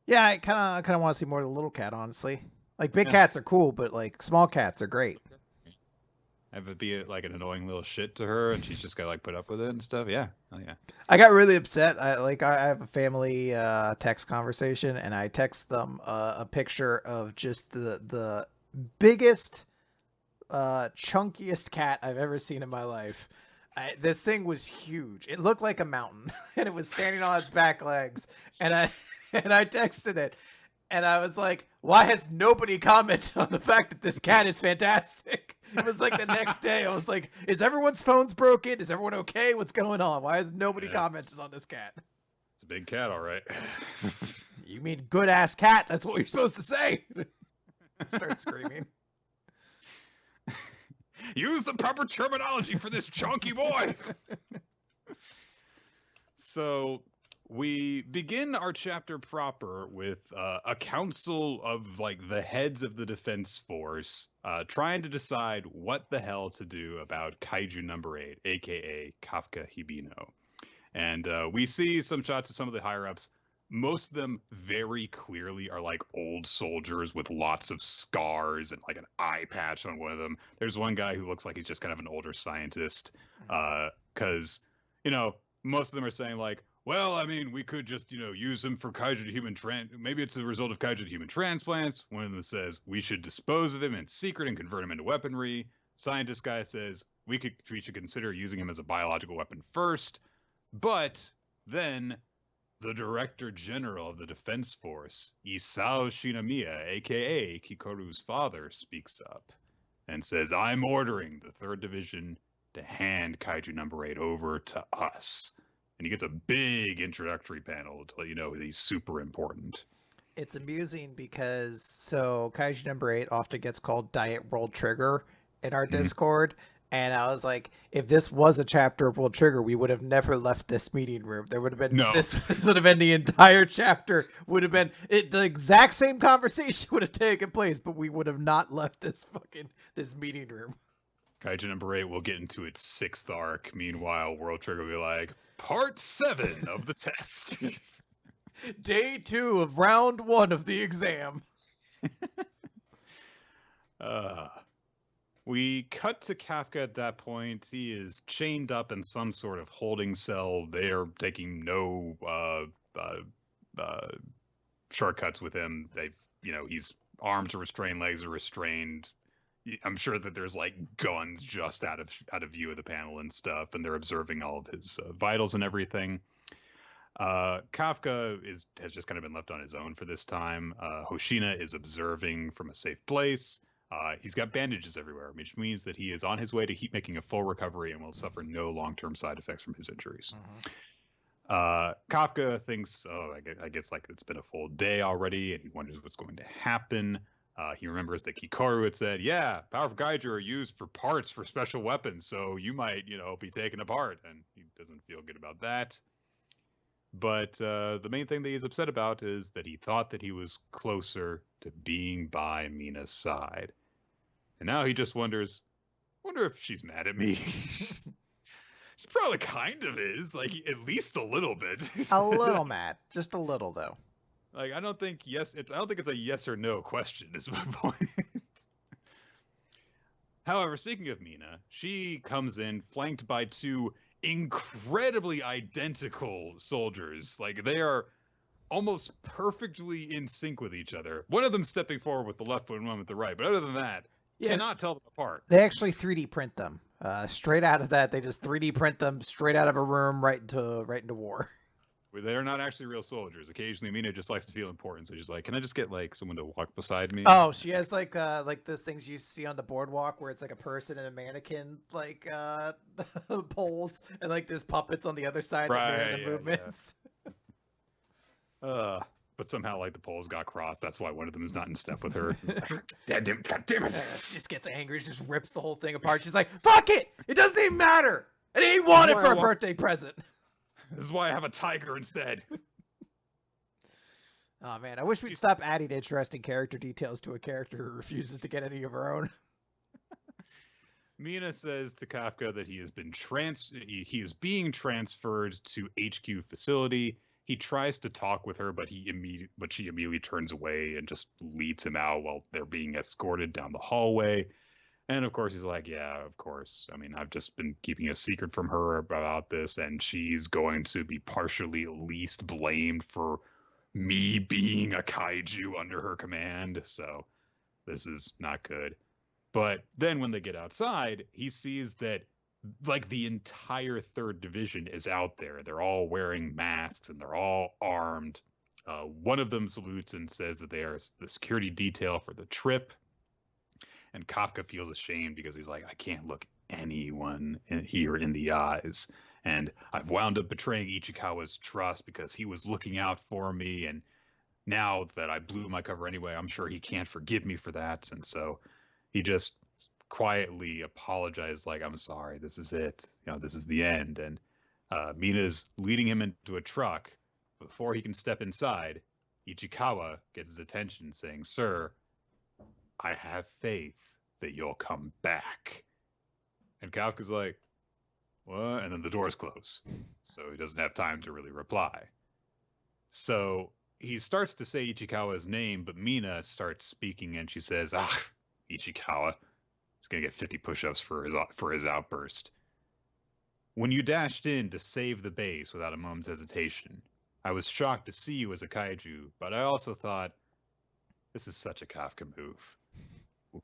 Yeah, I kind of want to see more of the little cat, honestly. Like, big Yeah. cats are cool, but, like, small cats are great. Have it be like an annoying little shit to her, and she's just got to like put up with it and stuff. Yeah, oh yeah. I got really upset. I have a family text conversation, and I text them a picture of just the biggest, chunkiest cat I've ever seen in my life. This thing was huge. It looked like a mountain, and it was standing on its back legs. And I texted it, and I was like, "Why has nobody commented on the fact that this cat is fantastic?" It was like the next day. I was like, "Is everyone's phones broken? Is everyone okay? What's going on? Why has nobody commented on this cat?" It's a big cat, all right. You mean good ass cat? That's what you're supposed to say. Start screaming. Use the proper terminology for this chunky boy. So we begin our chapter proper with a council of like the heads of the defense force trying to decide what the hell to do about Kaiju number 8, aka Kafka Hibino. And we see some shots of some of the higher ups. Most of them very clearly are like old soldiers with lots of scars and like an eye patch on one of them. There's one guy who looks like he's just kind of an older scientist because, most of them are saying like, well, I mean, we could just, use them for Kaiju to human maybe it's a result of Kaiju to human transplants. One of them says we should dispose of him in secret and convert him into weaponry. Scientist guy says we should consider using him as a biological weapon first. But then the Director General of the Defense Force, Isao Shinamiya, aka Kikoru's father, speaks up and says, I'm ordering the 3rd Division to hand Kaiju number 8 over to us. And he gets a big introductory panel to let you know he's super important. It's amusing because Kaiju number 8 often gets called Diet World Trigger in our Discord. And I was like, if this was a chapter of World Trigger, we would have never left this meeting room. There would have been this would have been the entire chapter. Would have been the exact same conversation would have taken place, but we would have not left this meeting room. Kaiju number 8 will get into its 6th arc. Meanwhile, World Trigger will be like, Part 7 of the test. Day 2 of round 1 of the exam. We cut to Kafka at that point. He is chained up in some sort of holding cell. They are taking no shortcuts with him. He's arms are restrained, legs are restrained. I'm sure that there's like guns just out of view of the panel and stuff, and they're observing all of his vitals and everything. Kafka has just kind of been left on his own for this time. Hoshina is observing from a safe place. He's got bandages everywhere, which means that he is on his way to making a full recovery and will suffer no long-term side effects from his injuries. Kafka thinks, I guess like it's been a full day already, and he wonders what's going to happen. He remembers that Kikoru had said, yeah, powerful kaiju are used for parts for special weapons, so you might, be taken apart, and he doesn't feel good about that. But the main thing that he's upset about is that he thought that he was closer to being by Mina's side. And now he just wonder if she's mad at me. She probably kind of is, like, at least a little bit. A little mad, just a little though. Like, I don't think it's a yes or no question, is my point. However, speaking of Mina, she comes in flanked by two incredibly identical soldiers. Like, they are almost perfectly in sync with each other. One of them stepping forward with the left foot and one with the right. But other than that, cannot tell them apart. They actually 3D print them. Straight out of that, they just 3D print them straight out of a room right into war. They're not actually real soldiers. Occasionally, Mina just likes to feel important, so she's like, "Can I just get like someone to walk beside me?" Oh, she has like those things you see on the boardwalk where it's like a person and a mannequin like poles, and like there's puppets on the other side that mirror the movements. Yeah. But somehow like the poles got crossed. That's why one of them is not in step with her. God damn it! She just gets angry. She just rips the whole thing apart. She's like, "Fuck it! It doesn't even matter. I didn't want it for a birthday present." This is why I have a tiger instead. Oh man, I wish we'd stop adding interesting character details to a character who refuses to get any of her own. Mina says to Kafka that he is being transferred to HQ facility. He tries to talk with her, but she immediately turns away and just leads him out while they're being escorted down the hallway. And of course, he's like, yeah, of course. I mean, I've just been keeping a secret from her about this, and she's going to be partially at least blamed for me being a kaiju under her command. So this is not good. But then when they get outside, he sees that like the entire 3rd Division is out there. They're all wearing masks and they're all armed. One of them salutes and says that they are the security detail for the trip. And Kafka feels ashamed because he's like, I can't look anyone here in the eyes. And I've wound up betraying Ichikawa's trust because he was looking out for me. And now that I blew my cover anyway, I'm sure he can't forgive me for that. And so he just quietly apologized, like, I'm sorry, this is it. This is the end. And Mina's leading him into a truck. Before he can step inside, Ichikawa gets his attention saying, "Sir, I have faith that you'll come back." And Kafka's like, what? And then the doors close. So he doesn't have time to really reply. So he starts to say Ichikawa's name, but Mina starts speaking and she says, Ichikawa. He's going to get 50 push-ups for his outburst. When you dashed in to save the base without a moment's hesitation, I was shocked to see you as a kaiju, but I also thought, this is such a Kafka move.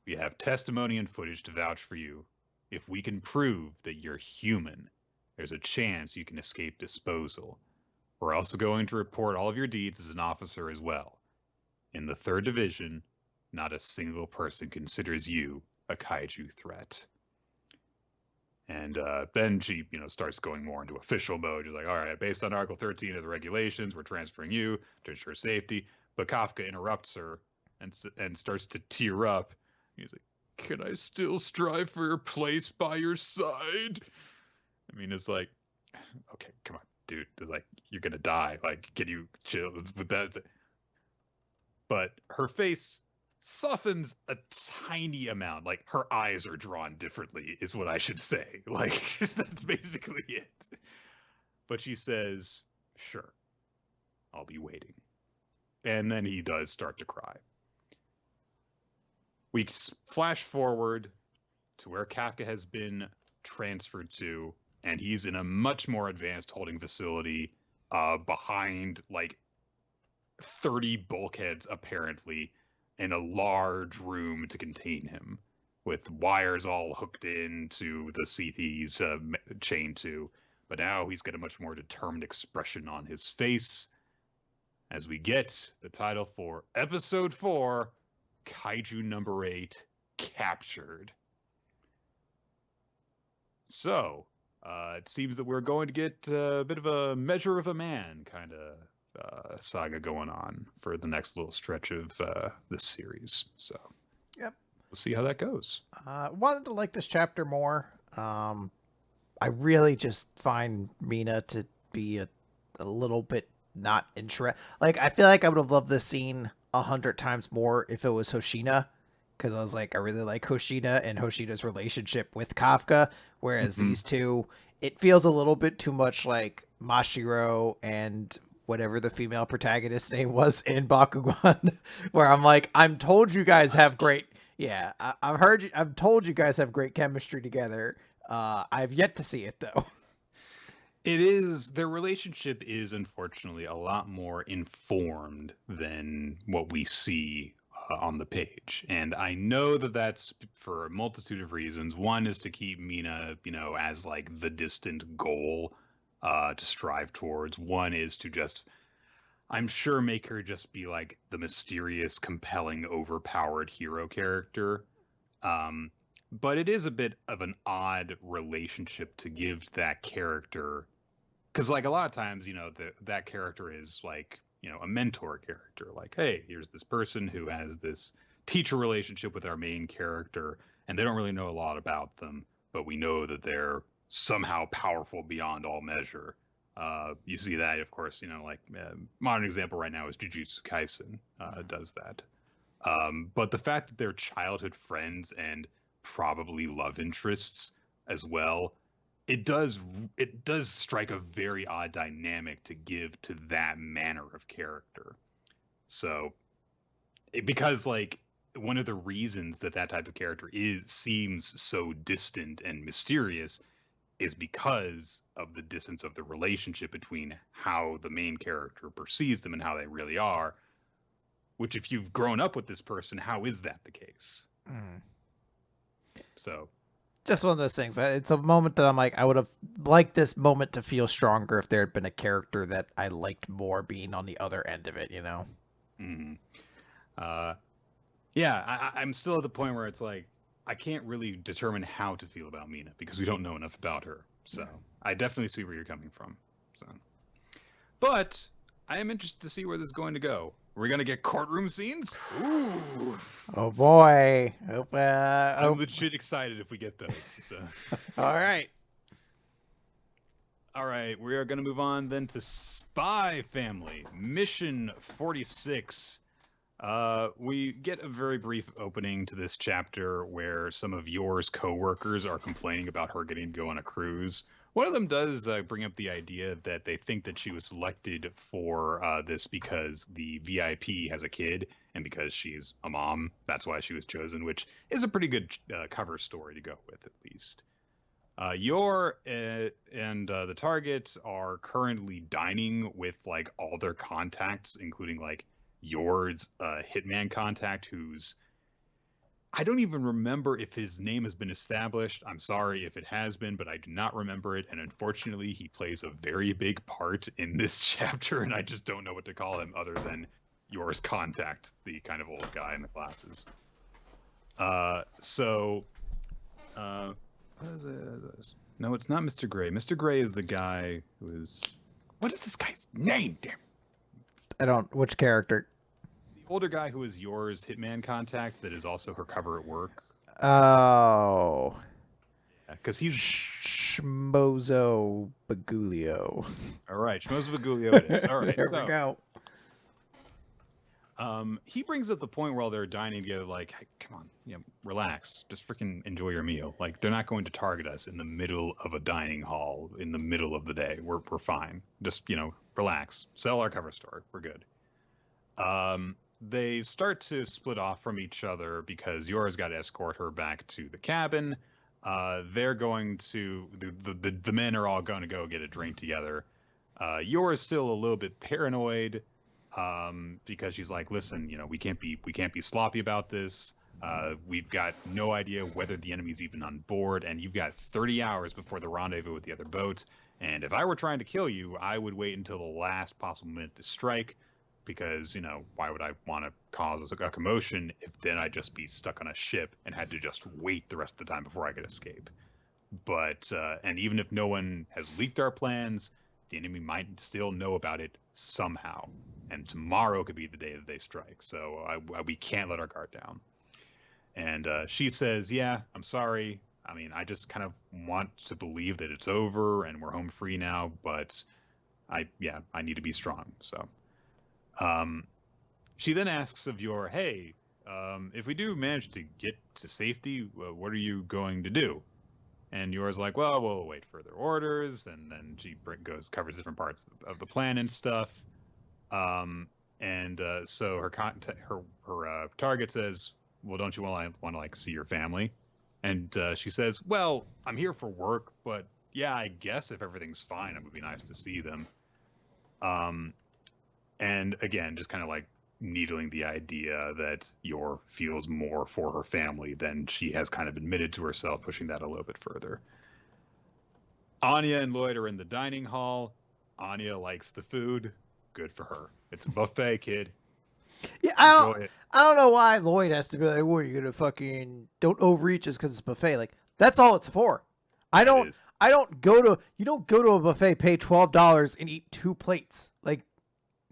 We have testimony and footage to vouch for you. If we can prove that you're human, there's a chance you can escape disposal. We're also going to report all of your deeds as an officer as well. In the 3rd Division, not a single person considers you a kaiju threat. And then she, starts going more into official mode. She's like, all right, based on Article 13 of the regulations, we're transferring you to ensure safety. But Kafka interrupts her and starts to tear up. He's like, can I still strive for your place by your side? I mean, it's like, okay, come on, dude. Like, you're going to die. Like, can you chill with that? But her face softens a tiny amount. Like, her eyes are drawn differently, is what I should say. Like, that's basically it. But she says, sure, I'll be waiting. And then he does start to cry. We flash forward to where Kafka has been transferred to, and he's in a much more advanced holding facility behind like 30 bulkheads, apparently, in a large room to contain him, with wires all hooked into the seat he's chained to. But now he's got a much more determined expression on his face as we get the title for Episode 4, Kaiju number 8, captured. So, it seems that we're going to get a bit of a Measure of a Man kind of saga going on for the next little stretch of this series. So, Yep. we'll see how that goes. Wanted to like this chapter more. I really just find Mina to be a little bit not interesting. Like, I feel like I would have loved this scene 100 times more if it was Hoshina, because I was like, I really like Hoshina and Hoshina's relationship with Kafka, whereas these two, it feels a little bit too much like Mashiro and whatever the female protagonist's name was in Bakugan, where I'm like, I'm told you guys have great, yeah, I've told you guys have great chemistry together. I've yet to see it though. It is, their relationship is unfortunately a lot more informed than what we see on the page. And I know that that's for a multitude of reasons. One is to keep Mina, as like the distant goal to strive towards. One is to just, I'm sure, make her just be like the mysterious, compelling, overpowered hero character. But it is a bit of an odd relationship to give that character, because like a lot of times, that character is like, a mentor character. Like, hey, here's this person who has this teacher relationship with our main character, and they don't really know a lot about them, but we know that they're somehow powerful beyond all measure. You see that, of course, like modern example right now is Jujutsu Kaisen does that. But the fact that they're childhood friends and probably love interests as well, it does strike a very odd dynamic to give to that manner of character. So because like one of the reasons that type of character seems so distant and mysterious is because of the distance of the relationship between how the main character perceives them and how they really are, which if you've grown up with this person, how is that the case? So, just one of those things. It's a moment that I'm like, I would have liked this moment to feel stronger if there had been a character that I liked more being on the other end of it, Yeah, I'm still at the point where it's like, I can't really determine how to feel about Mina because we don't know enough about her. So I definitely see where you're coming from. So, but I am interested to see where this is going to go. We're going to get courtroom scenes? Ooh. Oh boy. I'm legit excited if we get those. So. All right. All right, we are going to move on then to Spy Family, Mission 46. We get a very brief opening to this chapter where some of Yor's co-workers are complaining about her getting to go on a cruise. One of them does bring up the idea that they think that she was selected for this because the VIP has a kid, and because she's a mom, that's why she was chosen, which is a pretty good cover story to go with, at least. Yor and the target are currently dining with like all their contacts, including like Yor's hitman contact, who's, I don't even remember if his name has been established. I'm sorry if it has been, but I do not remember it. And unfortunately, he plays a very big part in this chapter, and I just don't know what to call him other than Yor's contact, the kind of old guy in the glasses. What is it? No, it's not Mr. Gray. Mr. Gray is the guy who is... What is this guy's name? Damn. I don't... Which character? Older guy who is Yor's hitman contact that is also her cover at work. Oh. Yeah, because he's... Shmozo Bagulio. All right, Shmozo Bagulio it is. All right, there we go. He brings up the point while they're dining together, like, hey, come on, relax. Just freaking enjoy your meal. Like, they're not going to target us in the middle of a dining hall in the middle of the day. We're fine. Just, relax. Sell our cover story. We're good. They start to split off from each other because Yora's got to escort her back to the cabin. They're going to, the men are all going to go get a drink together. Yora's still a little bit paranoid because she's like, listen, we can't be sloppy about this. We've got no idea whether the enemy's even on board, and you've got 30 hours before the rendezvous with the other boat. And if I were trying to kill you, I would wait until the last possible minute to strike, because, you know, why would I want to cause a commotion if then I'd just be stuck on a ship and had to just wait the rest of the time before I could escape? But, and even if no one has leaked our plans, the enemy might still know about it somehow. And tomorrow could be the day that they strike. So we can't let our guard down. And she says, yeah, I'm sorry. I mean, I just kind of want to believe that it's over and we're home free now, but I need to be strong. So she then asks of Yor, hey, if we do manage to get to safety, what are you going to do? And Yor's like, well, we'll await further orders. And then she covers different parts of the plan and stuff. So her target says, well, don't you want to like see your family? And she says, well, I'm here for work, but yeah, I guess if everything's fine, it would be nice to see them. And again, just kind of like needling the idea that Yor feels more for her family than she has kind of admitted to herself, pushing that a little bit further. Anya and Lloyd are in the dining hall. Anya likes the food. Good for her. It's a buffet, kid. Yeah, I don't know why Lloyd has to be like, "Well, you're gonna fucking don't overreach just because it's buffet." Like that's all it's for. You don't go to a buffet, pay $12 and eat 2 plates. Like,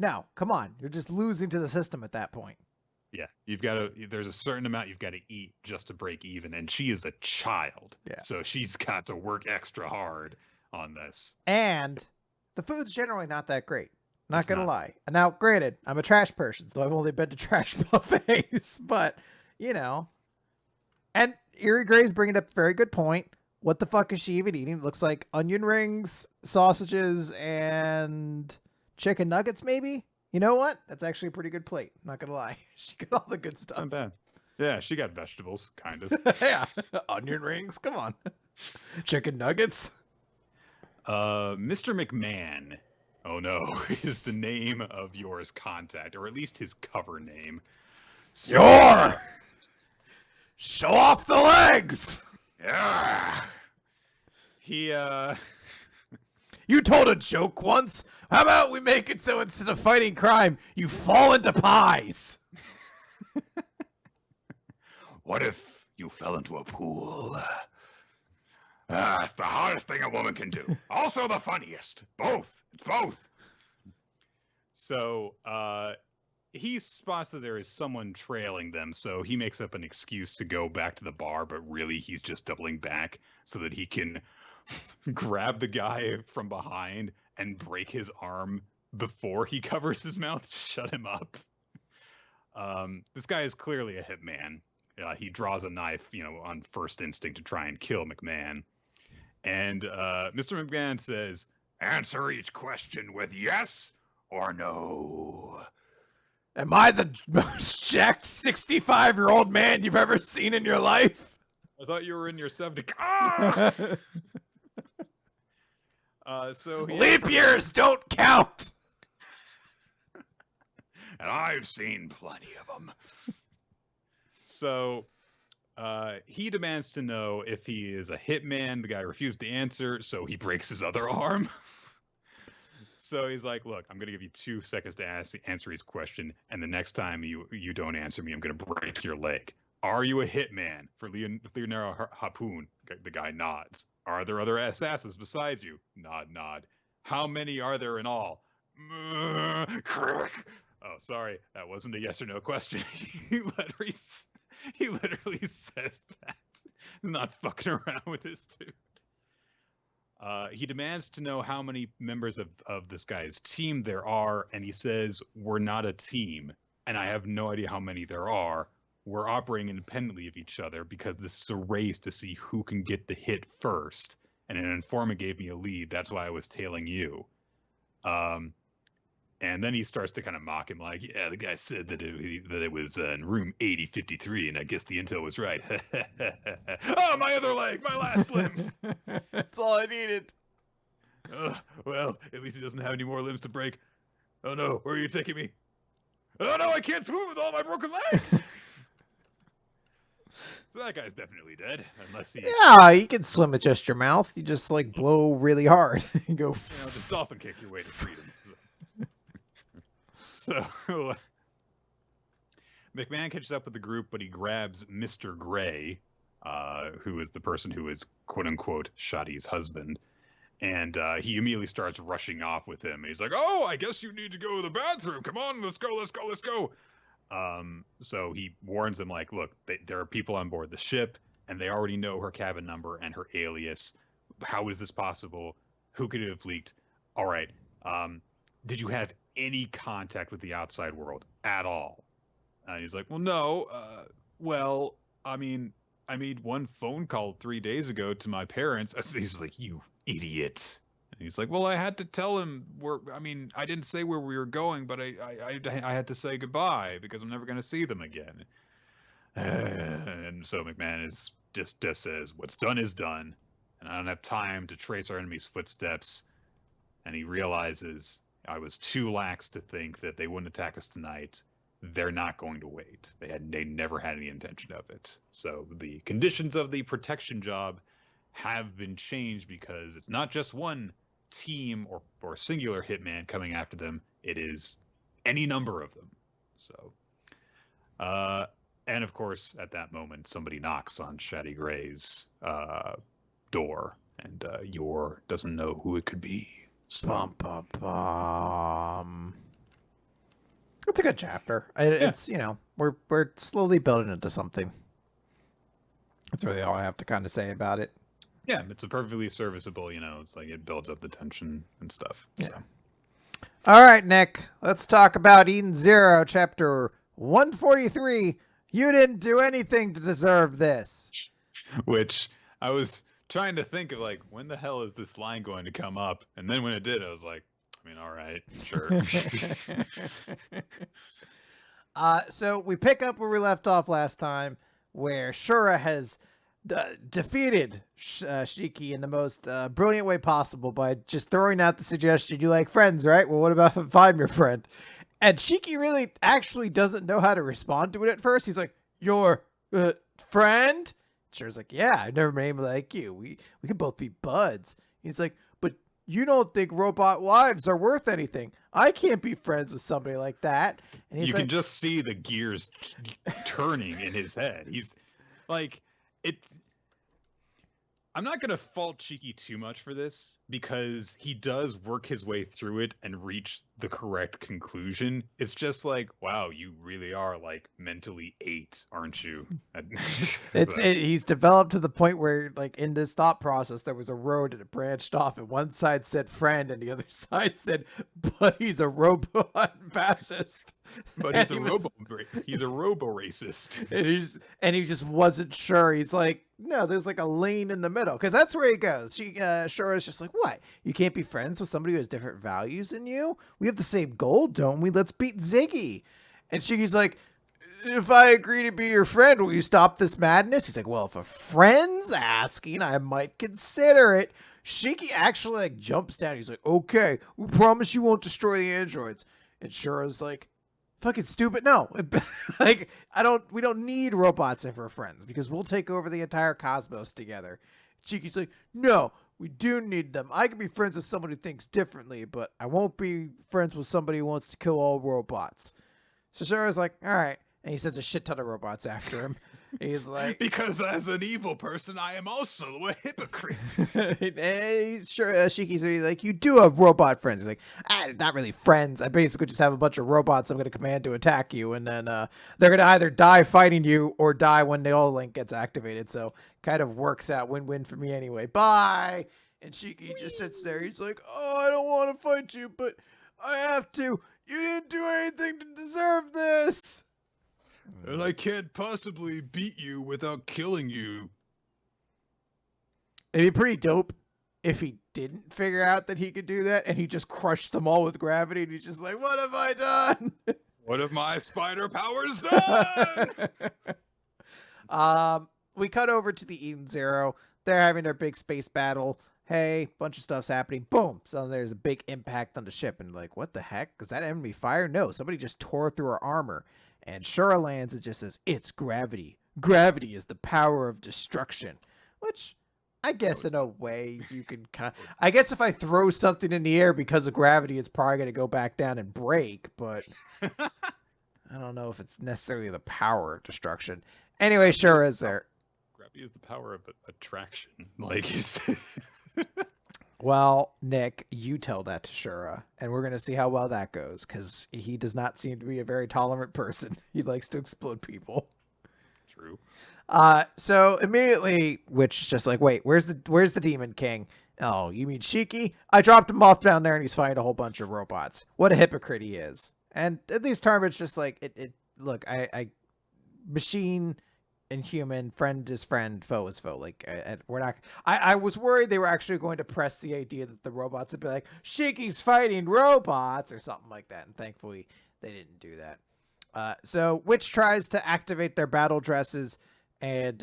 no, come on, you're just losing to the system at that point. Yeah, there's a certain amount you've got to eat just to break even, and she is a child, so she's got to work extra hard on this. And the food's generally not that great. Not gonna lie. Now, granted, I'm a trash person, so I've only been to trash buffets, but, you know. And Erie Gray's bringing up a very good point. What the fuck is she even eating? It looks like onion rings, sausages, and chicken nuggets, maybe? You know what? That's actually a pretty good plate. Not gonna lie. She got all the good stuff. Not bad. Yeah, she got vegetables, kind of. Yeah. Onion rings, come on. Chicken nuggets. Mr. McMahon. Oh no, is the name of Yor's contact, or at least his cover name. So, Yor! Show off the legs! Yeah. He, You told a joke once. How about we make it so instead of fighting crime, you fall into pies? What if you fell into a pool? It's the hardest thing a woman can do. Also the funniest. Both. It's both. So, he spots that there is someone trailing them, so he makes up an excuse to go back to the bar, but really he's just doubling back so that he can grab the guy from behind and break his arm before he covers his mouth to shut him up. This guy is clearly a hitman. He draws a knife, on first instinct to try and kill McMahon. And Mr. McMahon says, answer each question with yes or no. Am I the most jacked 65-year-old man you've ever seen in your life? I thought you were in your 70s. Ah! Leap years don't count! And I've seen plenty of them. So he demands to know if he is a hitman. The guy refused to answer, so he breaks his other arm. So he's like, look, I'm going to give you 2 seconds to answer his question, and the next time you don't answer me, I'm going to break your leg. Are you a hitman? For Leonardo Harpoon, the guy nods. Are there other assassins besides you? Nod. How many are there in all? Oh, sorry, that wasn't a yes or no question. He literally says that. He's not fucking around with this dude. He demands to know how many members of this guy's team there are, and he says, we're not a team, and I have no idea how many there are. We're operating independently of each other because this is a race to see who can get the hit first, and an informant gave me a lead. That's why I was tailing you. And then he starts to kind of mock him, like, yeah, the guy said that it was in room 8053, and I guess the intel was right. Oh, my other leg, my last limb. That's all I needed. Well, at least he doesn't have any more limbs to break. Oh, no, where are you taking me? Oh, no, I can't swim with all my broken legs. So that guy's definitely dead, unless he... Yeah, you can swim with just your mouth. You just, blow really hard and go... just dolphin kick your way to freedom. So McMahon catches up with the group, but he grabs Mr. Gray, who is the person who is quote unquote Shotty's husband. And he immediately starts rushing off with him. And he's like, "Oh, I guess you need to go to the bathroom. Come on, let's go. So he warns them, like, look, there are people on board the ship, and they already know her cabin number and her alias. How is this possible? Who could it have leaked? All right. Did you have any contact with the outside world at all?" And he's like, "Well, no. I made one phone call 3 days ago to my parents." He's like, "You idiot." And he's like, "Well, I had to tell him I didn't say where we were going, but I had to say goodbye because I'm never going to see them again." And so McMahon just says, "What's done is done, and I don't have time to trace our enemy's footsteps." And he realizes, I was too lax to think that they wouldn't attack us tonight. They're not going to wait. They never had any intention of it. So the conditions of the protection job have been changed because it's not just one team or singular hitman coming after them. It is any number of them. So, and of course, at that moment, somebody knocks on Shady Gray's door, and Yor doesn't know who it could be. So. Bum, bum, bum. It's a good chapter. It's, we're slowly building into something. That's really all I have to kind of say about it. Yeah, it's a perfectly serviceable, it's like it builds up the tension and stuff. Yeah. So. All right, Nick, let's talk about Eden Zero, chapter 143. You didn't do anything to deserve this. Which I was trying to think of, like, when the hell is this line going to come up? And then when it did, I was like, all right, sure. So we pick up where we left off last time, where Shura has defeated Shiki in the most brilliant way possible by just throwing out the suggestion, you like friends, right? Well, what about if I'm your friend? And Shiki really actually doesn't know how to respond to it at first. He's like, "Your friend?" Shura's like, "Yeah, I've never made him like you. We could both be buds." He's like, "But you don't think robot lives are worth anything. I can't be friends with somebody like that." And he's can just see the gears turning in his head. He's like, I'm not going to fault Shiki too much for this because he does work his way through it and reach the correct conclusion. It's just like, wow, you really are like mentally 8, aren't you? He's developed to the point where, like, in this thought process, there was a road and it branched off, and one side said friend and the other side said, but he's a robot fascist. But he's a robo-racist. And he just wasn't sure. He's like, no, there's like a lane in the middle, because that's where he goes. Shura's just like, what? You can't be friends with somebody who has different values than you? We have the same goal, don't we? Let's beat Ziggy. And Shiki's like, if I agree to be your friend, will you stop this madness? He's like, well, if a friend's asking, I might consider it. Shiki actually like jumps down. He's like, okay, we promise you won't destroy the androids. And Shura's like, fucking stupid. No, like, we don't need robots if we're friends because we'll take over the entire cosmos together. Shiki's like, no, we do need them. I can be friends with someone who thinks differently, but I won't be friends with somebody who wants to kill all robots. So Shura's like, all right. And he sends a shit ton of robots after him. He's like, because as an evil person, I am also a hypocrite. Shiki's like, you do have robot friends. He's like, not really friends. I basically just have a bunch of robots I'm going to command to attack you. And then they're going to either die fighting you or die when the All Link gets activated. So kind of works out win-win for me anyway. Bye. And Shiki just sits there. He's like, oh, I don't want to fight you, but I have to. You didn't do anything to deserve this. And I can't possibly beat you without killing you. It'd be pretty dope if he didn't figure out that he could do that and he just crushed them all with gravity and he's just like, what have I done? What have my spider powers done? We cut over to the Eden Zero. They're having their big space battle. Hey, bunch of stuff's happening. Boom. So there's a big impact on the ship. And like, what the heck? Is that enemy fire? No, somebody just tore through our armor. And Shura lands and just says, it's gravity. Gravity is the power of destruction. Which, I guess in a way you could I guess if I throw something in the air because of gravity, it's probably going to go back down and break, but I don't know if it's necessarily the power of destruction. Anyway, sure is there. Gravity is the power of attraction. Like he's Well, Nick, you tell that to Shura, and we're going to see how well that goes, because he does not seem to be a very tolerant person. He likes to explode people. True. So immediately, Witch is just like, wait, where's the Demon King? Oh, you mean Shiki? I dropped him off down there, and he's fighting a whole bunch of robots. What a hypocrite he is. And at least Tarmit's just like, look, I machine and human, friend is friend, foe is foe. Like, we're not. I was worried they were actually going to press the idea that the robots would be like, Shiki's fighting robots or something like that. And thankfully, they didn't do that. So Witch tries to activate their battle dresses, and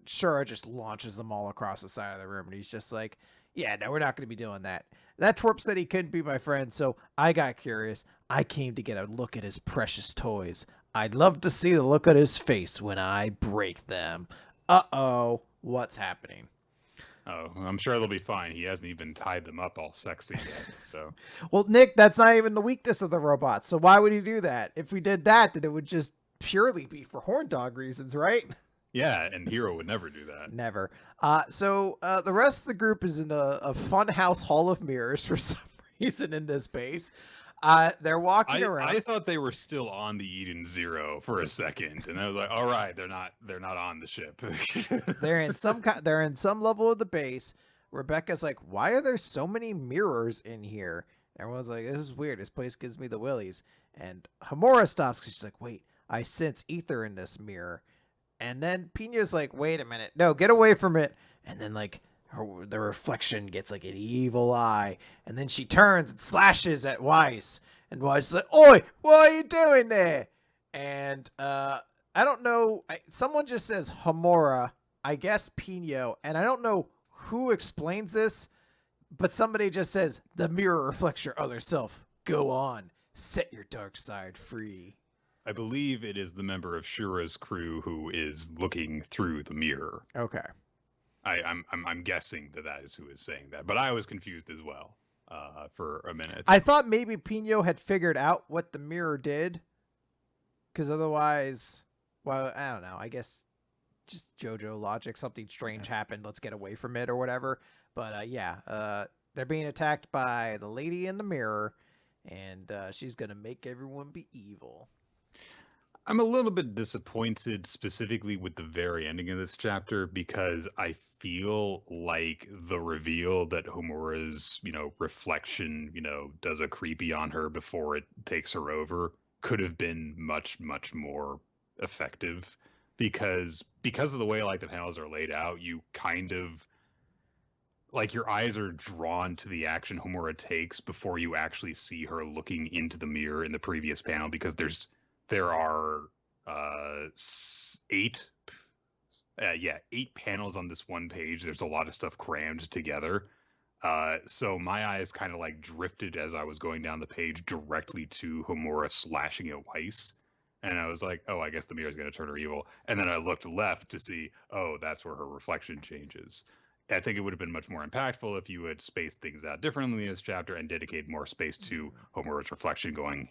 Shura just launches them all across the side of the room. And he's just like, yeah, no, we're not going to be doing that. That twerp said he couldn't be my friend, so I got curious. I came to get a look at his precious toys. I'd love to see the look on his face when I break them. Uh-oh, what's happening? Oh, I'm sure they'll be fine. He hasn't even tied them up all sexy yet, so. Well, Nick, that's not even the weakness of the robots, so why would he do that? If we did that, then it would just purely be for horn dog reasons, right? Yeah, and Hero would never do that. Never. So the rest of the group is in a funhouse hall of mirrors for some reason in this base. They're walking around. I thought they were still on the Eden Zero for a second, and I was like, "All right, they're not on the ship." They're in some level of the base. Rebecca's like, "Why are there so many mirrors in here?" Everyone's like, "This is weird. This place gives me the willies." And Homura stops because she's like, "Wait, I sense ether in this mirror." And then Pina's like, "Wait a minute, no, get away from it." And then like the reflection gets like an evil eye, and then she turns and slashes at Weiss, and Weiss is like, "Oi, what are you doing there?" And I don't know, someone just says Homura, I guess Pino, and I don't know who explains this, but somebody just says, "The mirror reflects your other self. Go on, set your dark side free." I believe it is the member of Shura's crew who is looking through the mirror. Okay. I'm guessing that is who is saying that, but I was confused as well for a minute. I thought maybe Pino had figured out what the mirror did, because otherwise, well, I don't know. I guess just JoJo logic. Something strange happened. Let's get away from it or whatever. But they're being attacked by the lady in the mirror, and she's gonna make everyone be evil. I'm a little bit disappointed specifically with the very ending of this chapter, because I feel like the reveal that Homura's, reflection, does a creepy on her before it takes her over could have been much, much more effective, because of the way like the panels are laid out, you kind of like your eyes are drawn to the action Homura takes before you actually see her looking into the mirror in the previous panel, because there are 8 panels on this one page. There's a lot of stuff crammed together. So my eyes kind of like drifted as I was going down the page directly to Homura slashing at Weiss. And I was like, oh, I guess the mirror is going to turn her evil. And then I looked left to see, oh, that's where her reflection changes. I think it would have been much more impactful if you had spaced things out differently in this chapter and dedicated more space to Homura's reflection going,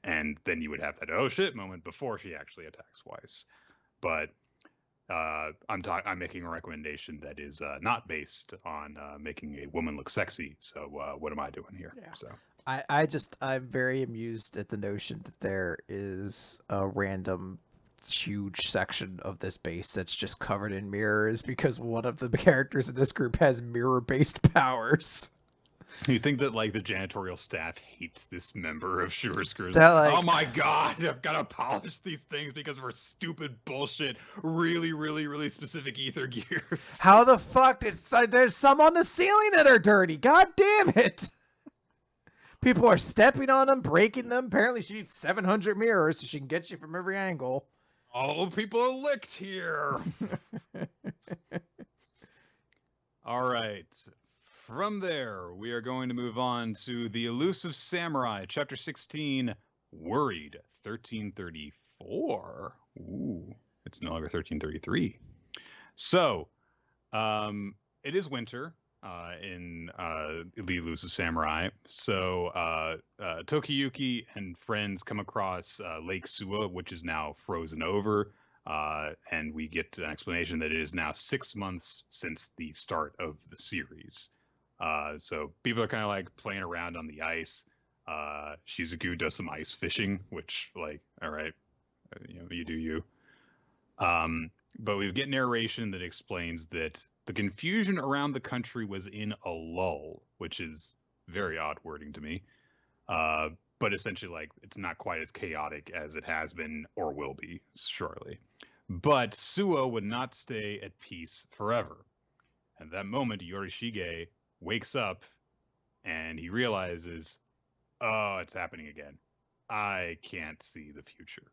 and then you would have that oh shit moment before she actually attacks Weiss. But I'm making a recommendation that is not based on making a woman look sexy. So what am I doing here? Yeah. So I'm very amused at the notion that there is a random huge section of this base that's just covered in mirrors because one of the characters in this group has mirror-based powers. You think that like the janitorial staff hates this member of Shura's crew? Like, oh my god, I've got to polish these things because of our stupid bullshit, really, really, really specific ether gear. How the fuck there's some on the ceiling that are dirty? God damn it! People are stepping on them, breaking them. Apparently she needs 700 mirrors so she can get you from every angle. All people are licked here. All right. From there, we are going to move on to the Elusive Samurai, Chapter 16, Worried, 1334. Ooh, it's no longer 1333. So, It is winter in the Elusive Samurai. So Tokiyuki and friends come across Lake Suwa, which is now frozen over. And we get an explanation that it is now 6 months since the start of the series. So people are kind of like playing around on the ice. Shizuku does some ice fishing, which, like, all right, you do you. But we get narration that explains that the confusion around the country was in a lull, which is very odd wording to me. But essentially, like, it's not quite as chaotic as it has been or will be shortly. But Suo would not stay at peace forever. At that moment, Yorishige wakes up and he realizes, oh, it's happening again. I can't see the future.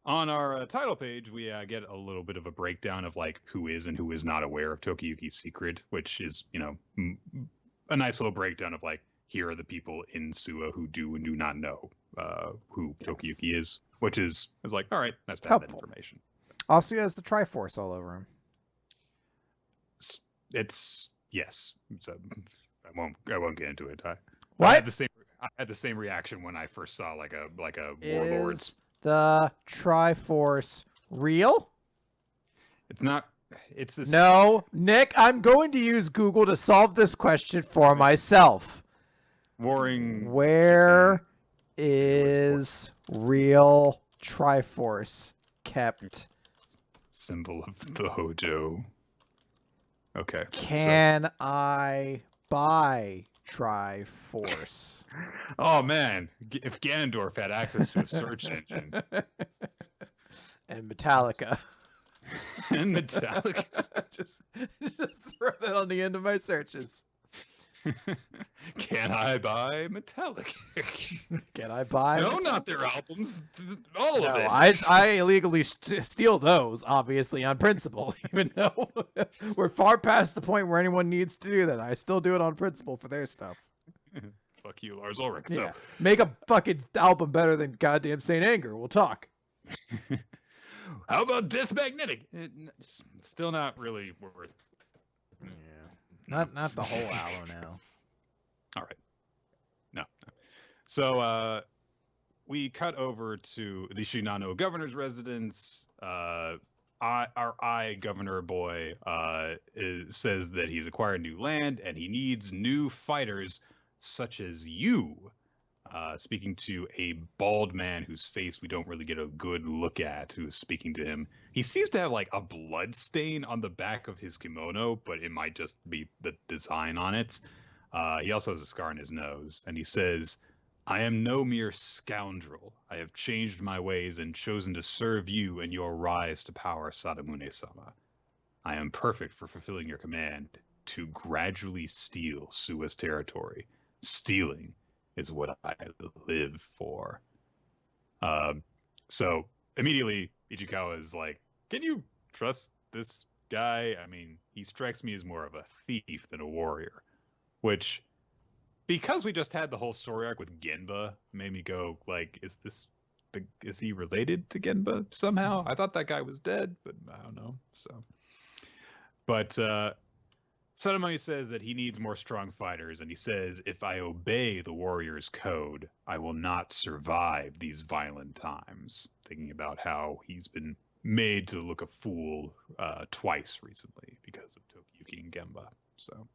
On our title page, we get a little bit of a breakdown of like who is and who is not aware of Tokiyuki's secret, which is, a nice little breakdown of like, here are the people in Suwa who do and do not know who Tokiyuki is, which is like, all right, that's that information. Also, he has the Triforce all over him. It's yes. So I won't get into it. What? I had the same reaction when I first saw like a Warlords. Is the Triforce real? It's not. It's this. No, Nick. I'm going to use Google to solve this question for myself. Warring. Where is real Triforce kept? Symbol of the Hojo. Okay. Can I buy Triforce? Oh man, if Ganondorf had access to a search engine. And Metallica. And Metallica. just throw that on the end of my searches. Can I buy Metallica? Can I buy? No, not their albums. All of it. I illegally steal those, obviously, on principle. Even though we're far past the point where anyone needs to do that, I still do it on principle for their stuff. Fuck you, Lars Ulrich. Yeah. So Make a fucking album better than goddamn Saint Anger. We'll talk. How about Death Magnetic? It's still not really worth. Yeah. Not the whole album now. All right. No. So we cut over to the Shinano governor's residence. Our governor boy says that he's acquired new land and he needs new fighters such as you. Speaking to a bald man whose face we don't really get a good look at, who is speaking to him. He seems to have like a blood stain on the back of his kimono, but it might just be the design on it. He also has a scar on his nose, and he says, I am no mere scoundrel. I have changed my ways and chosen to serve you in your rise to power, Sadamune-sama. I am perfect for fulfilling your command to gradually steal Suwa's territory. Stealing is what I live for. So immediately Ichikawa is like, can you trust this guy? I mean, he strikes me as more of a thief than a warrior, which, because we just had the whole story arc with Genba, made me go like, is he related to Genba somehow? I thought that guy was dead, but I don't know. So, but Sadamune says that he needs more strong fighters, and he says, if I obey the warrior's code, I will not survive these violent times. Thinking about how he's been made to look a fool twice recently because of Tokiyuki and Genba. So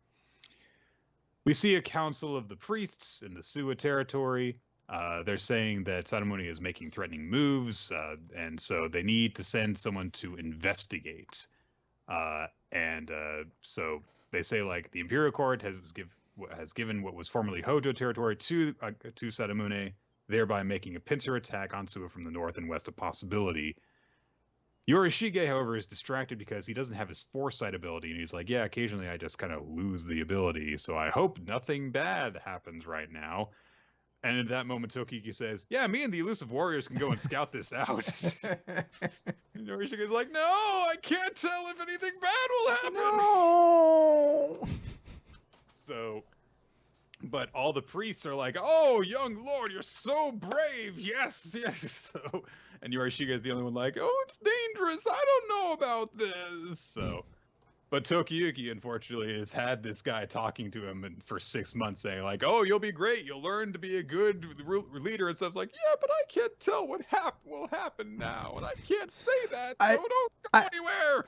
we see a council of the priests in the Suwa territory. They're saying that Sadamune is making threatening moves, and so they need to send someone to investigate. So they say like the Imperial Court has given what was formerly Hojo territory to Sadamune, thereby making a pincer attack on Suwa from the north and west a possibility. Yorishige, however, is distracted because he doesn't have his foresight ability, and he's like, yeah, occasionally I just kind of lose the ability, so I hope nothing bad happens right now. And at that moment, Tokiyuki says, yeah, me and the elusive warriors can go and scout this out. And Yorishige's like, no, I can't tell if anything bad will happen. No. So, but all the priests are like, oh, young lord, you're so brave. Yes, yes. So, and Yorishige is the only one like, oh, it's dangerous. I don't know about this. So But Tokiyuki, unfortunately, has had this guy talking to him for 6 months, saying like, "Oh, you'll be great. You'll learn to be a good leader and stuff." It's like, yeah, but I can't tell what will happen now, and I can't say that, so don't go anywhere.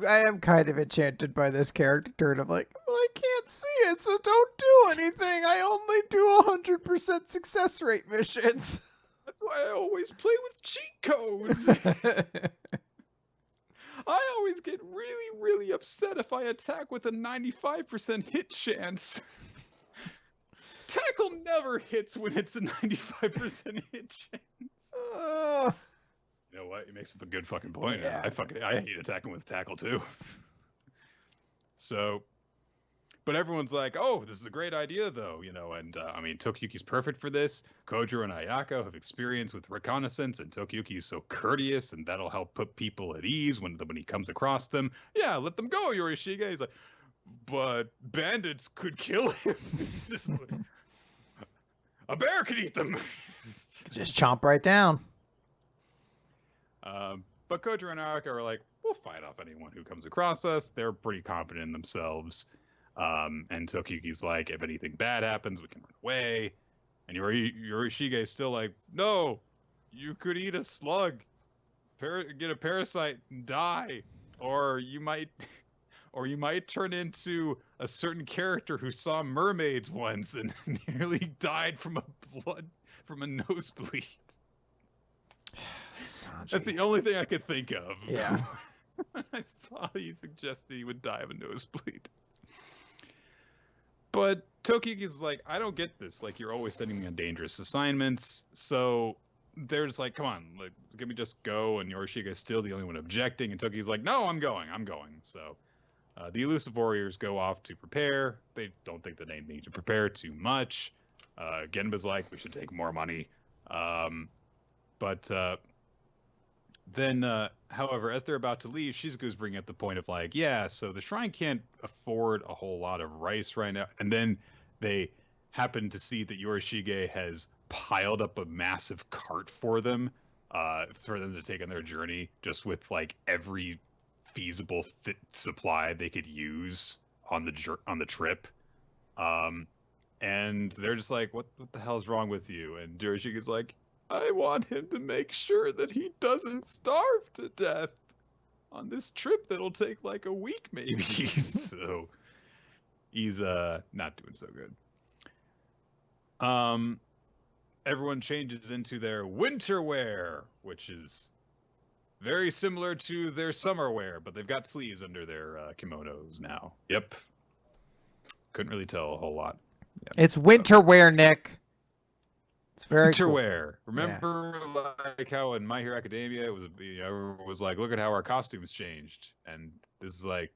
I am kind of enchanted by this character, and I'm like, well, I can't see it, so don't do anything. I only do 100% success rate missions. That's why I always play with cheat codes. I always get really, really upset if I attack with a 95% hit chance. Tackle never hits when it's a 95% hit chance. You know what? He makes up a good fucking point. Yeah. I hate attacking with tackle too. So, but everyone's like, "Oh, this is a great idea, though," you know. And I mean, Tokiyuki's perfect for this. Kojiro and Ayako have experience with reconnaissance, and Tokiyuki's so courteous, and that'll help put people at ease when he comes across them. Yeah, let them go, Yorishige. He's like, but bandits could kill him. It's just like, a bear could eat them. Just chomp right down. But Kojiro and Ayako are like, we'll fight off anyone who comes across us. They're pretty confident in themselves. And Tokiyuki's like, if anything bad happens, we can run away. And Yorishige's still like, no, you could eat a slug, get a parasite and die, or you might turn into a certain character who saw mermaids once and nearly died from a nosebleed. Sanji. That's the only thing I could think of. Yeah. I saw he suggested he would die of a nosebleed. But Tokiyuki's like, I don't get this. Like, you're always sending me on dangerous assignments. So they're just like, come on, like, can we just go? And Yorishige's still the only one objecting. And Tokiyuki's like, no, I'm going. So the elusive warriors go off to prepare. They don't think that they need to prepare too much. Genba's like, we should take more money. Then, however, as they're about to leave, Shizuku's bringing up the point of like, yeah, so the shrine can't afford a whole lot of rice right now. And then they happen to see that Yorishige has piled up a massive cart for them to take on their journey, just with like every feasible supply they could use on the trip. And they're just like, what the hell's wrong with you? And Yorishige's like, I want him to make sure that he doesn't starve to death on this trip that'll take like a week maybe. So he's not doing so good. Everyone changes into their winter wear, which is very similar to their summer wear, but they've got sleeves under their kimonos now. Yep. Couldn't really tell a whole lot. Yep. It's winter wear, Nick. It's very winter cool. wear. Remember, like how in My Hero Academia, it was everyone was like, "Look at how our costumes changed," and this is like,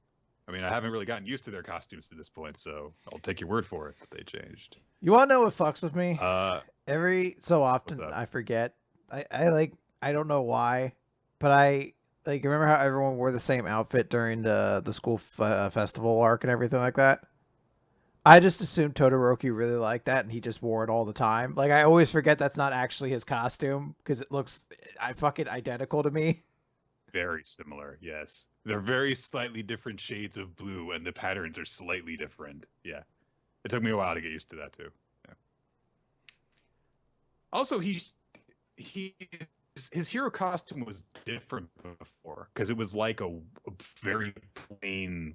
I mean, I haven't really gotten used to their costumes to this point, so I'll take your word for it that they changed. You want to know what fucks with me? Every so often, what's up? I forget. I don't know why, but I like remember how everyone wore the same outfit during the school festival arc and everything like that. I just assumed Todoroki really liked that, and he just wore it all the time. Like, I always forget that's not actually his costume, because it looks fucking identical to me. Very similar, yes. They're very slightly different shades of blue, and the patterns are slightly different. Yeah. It took me a while to get used to that, too. Yeah. Also, his hero costume was different before, because it was like a very plain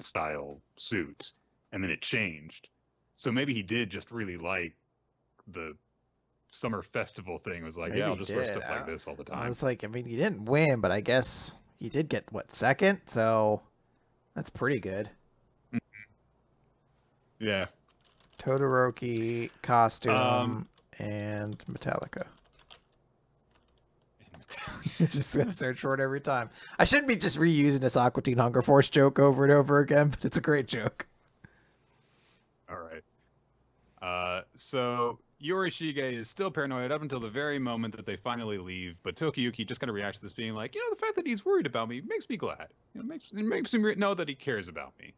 style suit. And then it changed. So maybe he did just really like the summer festival thing. It was like, maybe yeah, I'll just wear stuff like this all the time. I was like, I mean, he didn't win, but I guess he did get, second? So that's pretty good. Mm-hmm. Yeah. Todoroki costume and Metallica. Just gonna search for it every time. I shouldn't be just reusing this Aqua Teen Hunger Force joke over and over again, but it's a great joke. All right. So Yorishige is still paranoid up until the very moment that they finally leave, but Tokiyuki just kind of reacts to this being like, the fact that he's worried about me makes me glad. It makes him know that he cares about me.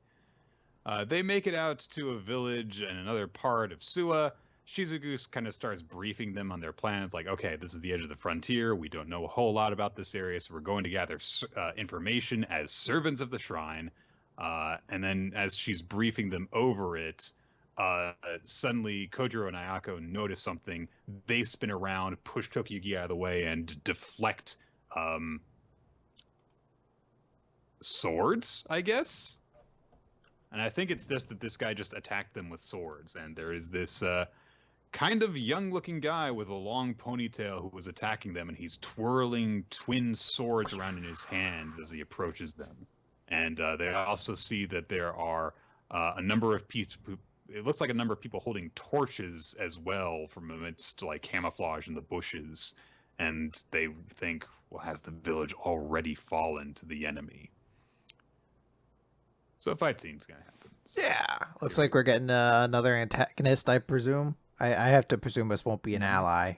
They make it out to a village in another part of Suwa. Shizuku kind of starts briefing them on their plans, like, okay, this is the edge of the frontier. We don't know a whole lot about this area, so we're going to gather information as servants of the shrine. And then as she's briefing them over it, suddenly Kojiro and Ayako notice something. They spin around, push Tokiyuki out of the way, and deflect swords, I guess. And I think it's just that this guy just attacked them with swords. And there is this kind of young-looking guy with a long ponytail who was attacking them, and he's twirling twin swords around in his hands as he approaches them. And they also see that there are a number of people. It looks like a number of people holding torches as well from amidst like camouflage in the bushes. And they think, well, has the village already fallen to the enemy? So a fight scene's gonna happen. So, Yeah, looks like we're getting another antagonist, I presume. I have to presume this won't be an ally,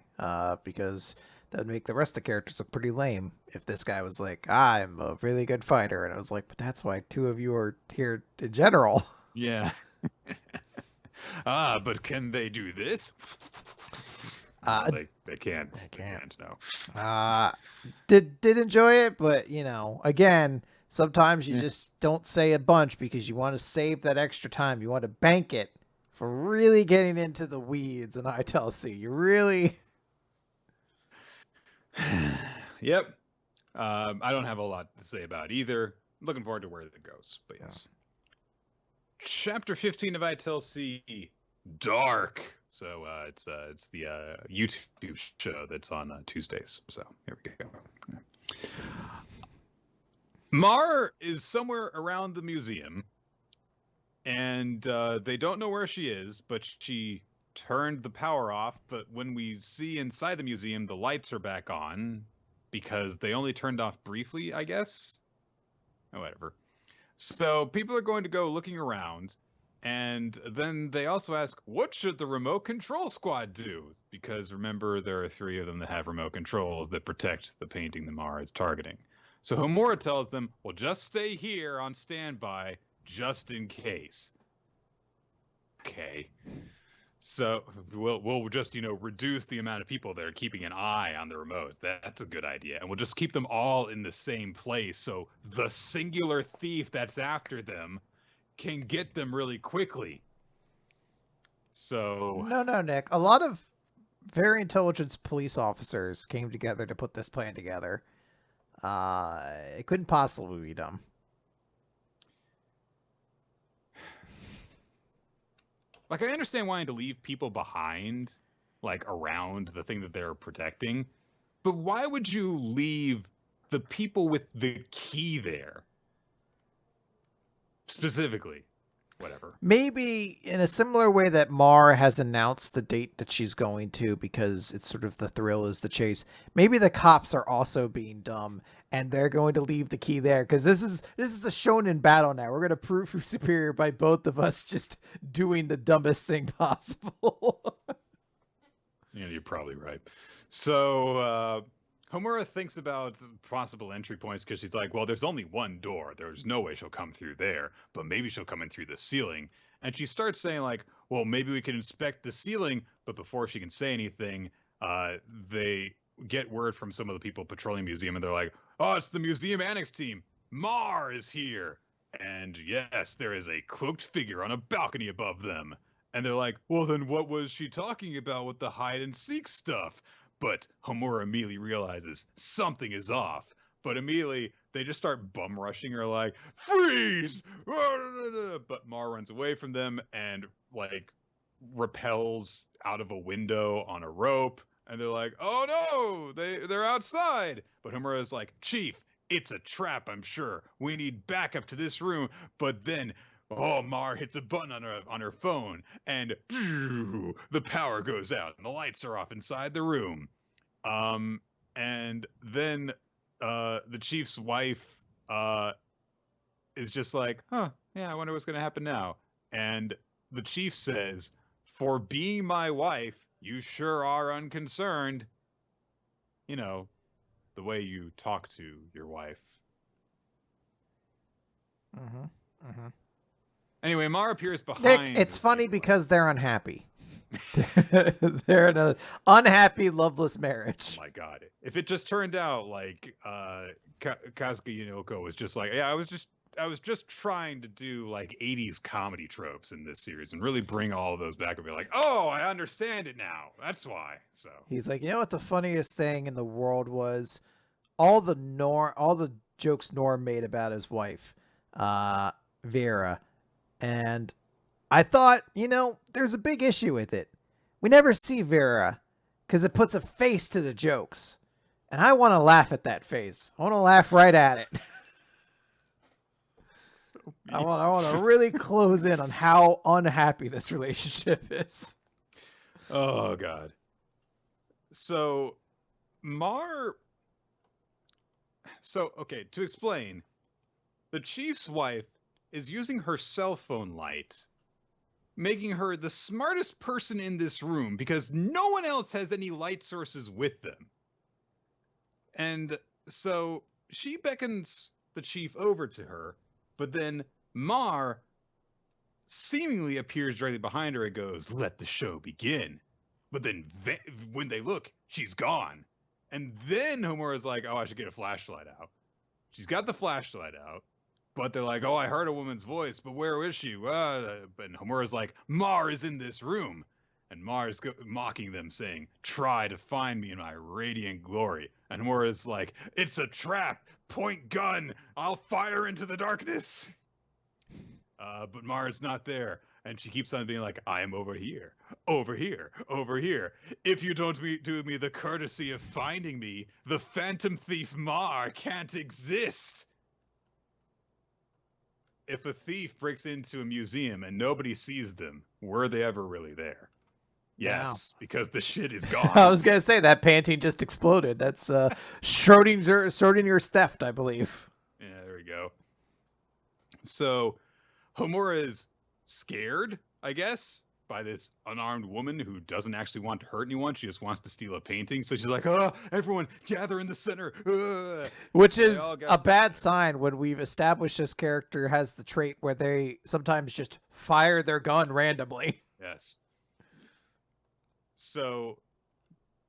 because that would make the rest of the characters look pretty lame if this guy was like, I'm a really good fighter. And I was like, but that's why two of you are here in general. yeah. But can they do this? They can't. They can't. No. Did enjoy it, but again, sometimes you just don't say a bunch because you want to save that extra time. You want to bank it for really getting into the weeds in ITLC. You really. Yep. I don't have a lot to say about it either. Looking forward to where it goes. But yes. Chapter 15 of ITLC, Dark. So it's the YouTube show that's on Tuesdays. So here we go. Mar is somewhere around the museum, and they don't know where she is, but she turned the power off. But when we see inside the museum, the lights are back on because they only turned off briefly, I guess. Oh, whatever. So people are going to go looking around, and then they also ask, what should the remote control squad do? Because remember, there are 3 of them that have remote controls that protect the painting the Mar is targeting. So Homura tells them, well, just stay here on standby, just in case. Okay. So we'll just, reduce the amount of people that are keeping an eye on the remotes. That's a good idea. And we'll just keep them all in the same place so the singular thief that's after them can get them really quickly. So... No, Nick. A lot of very intelligent police officers came together to put this plan together. It couldn't possibly be dumb. Like, I understand wanting to leave people behind, like, around the thing that they're protecting, but why would you leave the people with the key there? Specifically. Whatever. Maybe in a similar way that Mar has announced the date that she's going to, because it's sort of the thrill is the chase. Maybe the cops are also being dumb and they're going to leave the key there because this is a shonen battle now. We're going to prove who's superior by both of us just doing the dumbest thing possible. Yeah, you're probably right. So Homura thinks about possible entry points because she's like, well, there's only one door. There's no way she'll come through there, but maybe she'll come in through the ceiling. And she starts saying like, well, maybe we can inspect the ceiling. But before she can say anything, they get word from some of the people patrolling the museum, and they're like, oh, it's the museum annex team. Mar is here. And yes, there is a cloaked figure on a balcony above them. And they're like, well, then what was she talking about with the hide and seek stuff? But Homura immediately realizes something is off. But immediately, they just start bum rushing her like, freeze! But Mar runs away from them and, like, rappels out of a window on a rope. And they're like, oh no, they're outside. But Homura is like, Chief, it's a trap, I'm sure. We need backup to this room. But then... oh, Mar hits a button on her phone, and phew, the power goes out, and the lights are off inside the room. And then the chief's wife is just like, huh, yeah, I wonder what's going to happen now. And the chief says, for being my wife, you sure are unconcerned. You know, the way you talk to your wife. Anyway, Mar appears behind. Nick, it's funny because they're unhappy. They're in an unhappy, loveless marriage. Oh my god. If it just turned out like Kazuki Yonoko was just like, yeah, was just trying to do like 80s comedy tropes in this series and really bring all of those back and be like, oh, I understand it now. That's why. So He's like, you know what the funniest thing in the world was? All the jokes Norm made about his wife, Vera. And I thought, there's a big issue with it. We never see Vera because it puts a face to the jokes. And I want to laugh at that face. I want to laugh right at it. so I want to really close in on how unhappy this relationship is. Oh God. So okay, to explain, the chief's wife is using her cell phone light, making her the smartest person in this room because no one else has any light sources with them. And so she beckons the chief over to her, but then Mar seemingly appears directly behind her and goes, "Let the show begin." But then when they look, she's gone. And then Homura's like, "Oh, I should get a flashlight out." She's got the flashlight out, but they're like, "Oh, I heard a woman's voice, but where is she?" And Homura's like, "Mar is in this room." And Mar's mocking them, saying, "Try to find me in my radiant glory." And Homura's like, "It's a trap. Point gun. I'll fire into the darkness." But Mar's not there. And she keeps on being like, "I am over here, over here, over here. If you don't do me the courtesy of finding me, the phantom thief Mar can't exist." If a thief breaks into a museum and nobody sees them, were they ever really there? Yes, because the shit is gone. I was going to say that Pantene just exploded. That's Schrodinger's theft, I believe. Yeah, there we go. So Homura is scared, I guess, by this unarmed woman who doesn't actually want to hurt anyone. She just wants to steal a painting. So she's like, "Oh, everyone gather in the center." Which is a bad sign when we've established this character has the trait where they sometimes just fire their gun randomly. Yes. So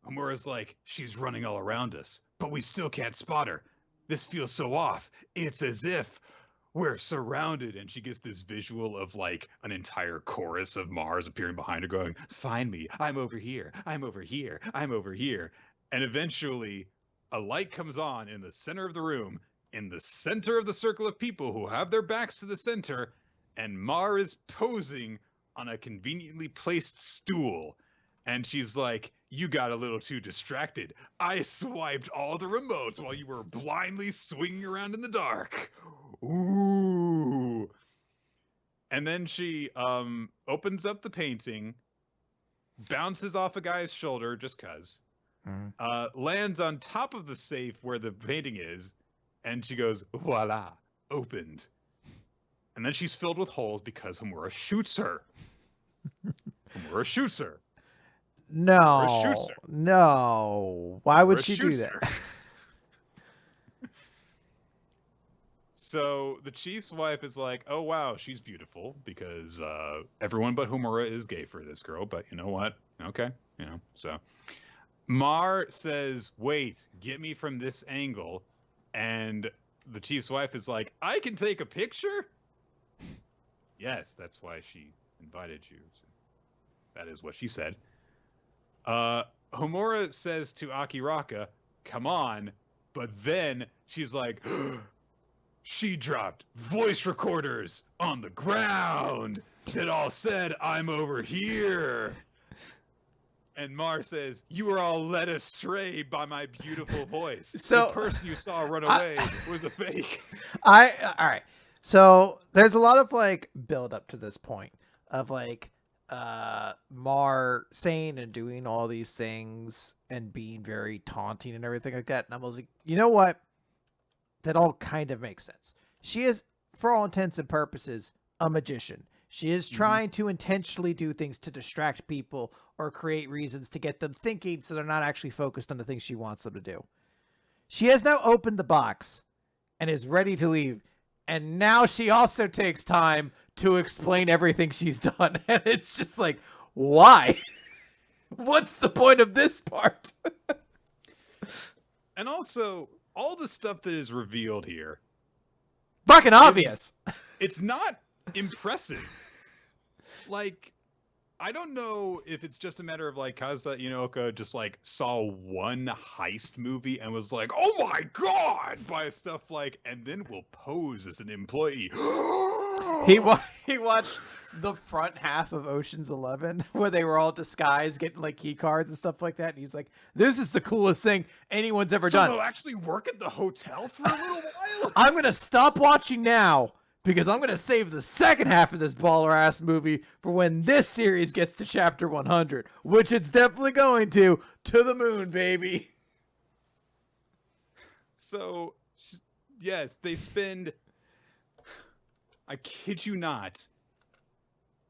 Homura's like, "She's running all around us, but we still can't spot her. This feels so off. It's as if we're surrounded." And she gets this visual of like an entire chorus of Mars appearing behind her going, "Find me. I'm over here. I'm over here. I'm over here." And eventually a light comes on in the center of the room, in the center of the circle of people who have their backs to the center. And Mar is posing on a conveniently placed stool. And she's like, "You got a little too distracted. I swiped all the remotes while you were blindly swinging around in the dark." Ooh. And then she opens up the painting, bounces off a guy's shoulder just cuz, lands on top of the safe where the painting is, and she goes, "Voila, opened." And then she's filled with holes because Homura shoots her. Homura shoots her. No. No. Why would she do that? So the chief's wife is like, "Oh wow, she's beautiful," because everyone but Homura is gay for this girl. But you know what? Okay, So Mar says, "Wait, get me from this angle," and the chief's wife is like, "I can take a picture." Yes, that's why she invited you. That is what she said. Homura says to Akiraka, "Come on," but then she's like, "She dropped voice recorders on the ground that all said, 'I'm over here.'" And Mar says, "You were all led astray by my beautiful voice. So the person you saw run away was a fake." All right. So there's a lot of like build up to this point of like Mar saying and doing all these things and being very taunting and everything like that. And I was like, you know what? That all kind of makes sense. She is, for all intents and purposes, a magician. She is trying to intentionally do things to distract people or create reasons to get them thinking so they're not actually focused on the things she wants them to do. She has now opened the box and is ready to leave. And now she also takes time to explain everything she's done. And it's just like, why? What's the point of this part? And also, all the stuff that is revealed here fucking obvious. It's not impressive. Like, I don't know if it's just a matter of like Kazuya Inoka just like saw one heist movie and was like, oh my god, by stuff like, and then will pose as an employee. He watched the front half of Ocean's 11 where they were all disguised, getting like key cards and stuff like that, and he's like, "This is the coolest thing anyone's ever done." They'll actually work at the hotel for a little while. I'm gonna stop watching now because I'm gonna save the second half of this baller ass movie for when this series gets to chapter 100, which it's definitely going to the moon, baby. So, yes, they spend, I kid you not,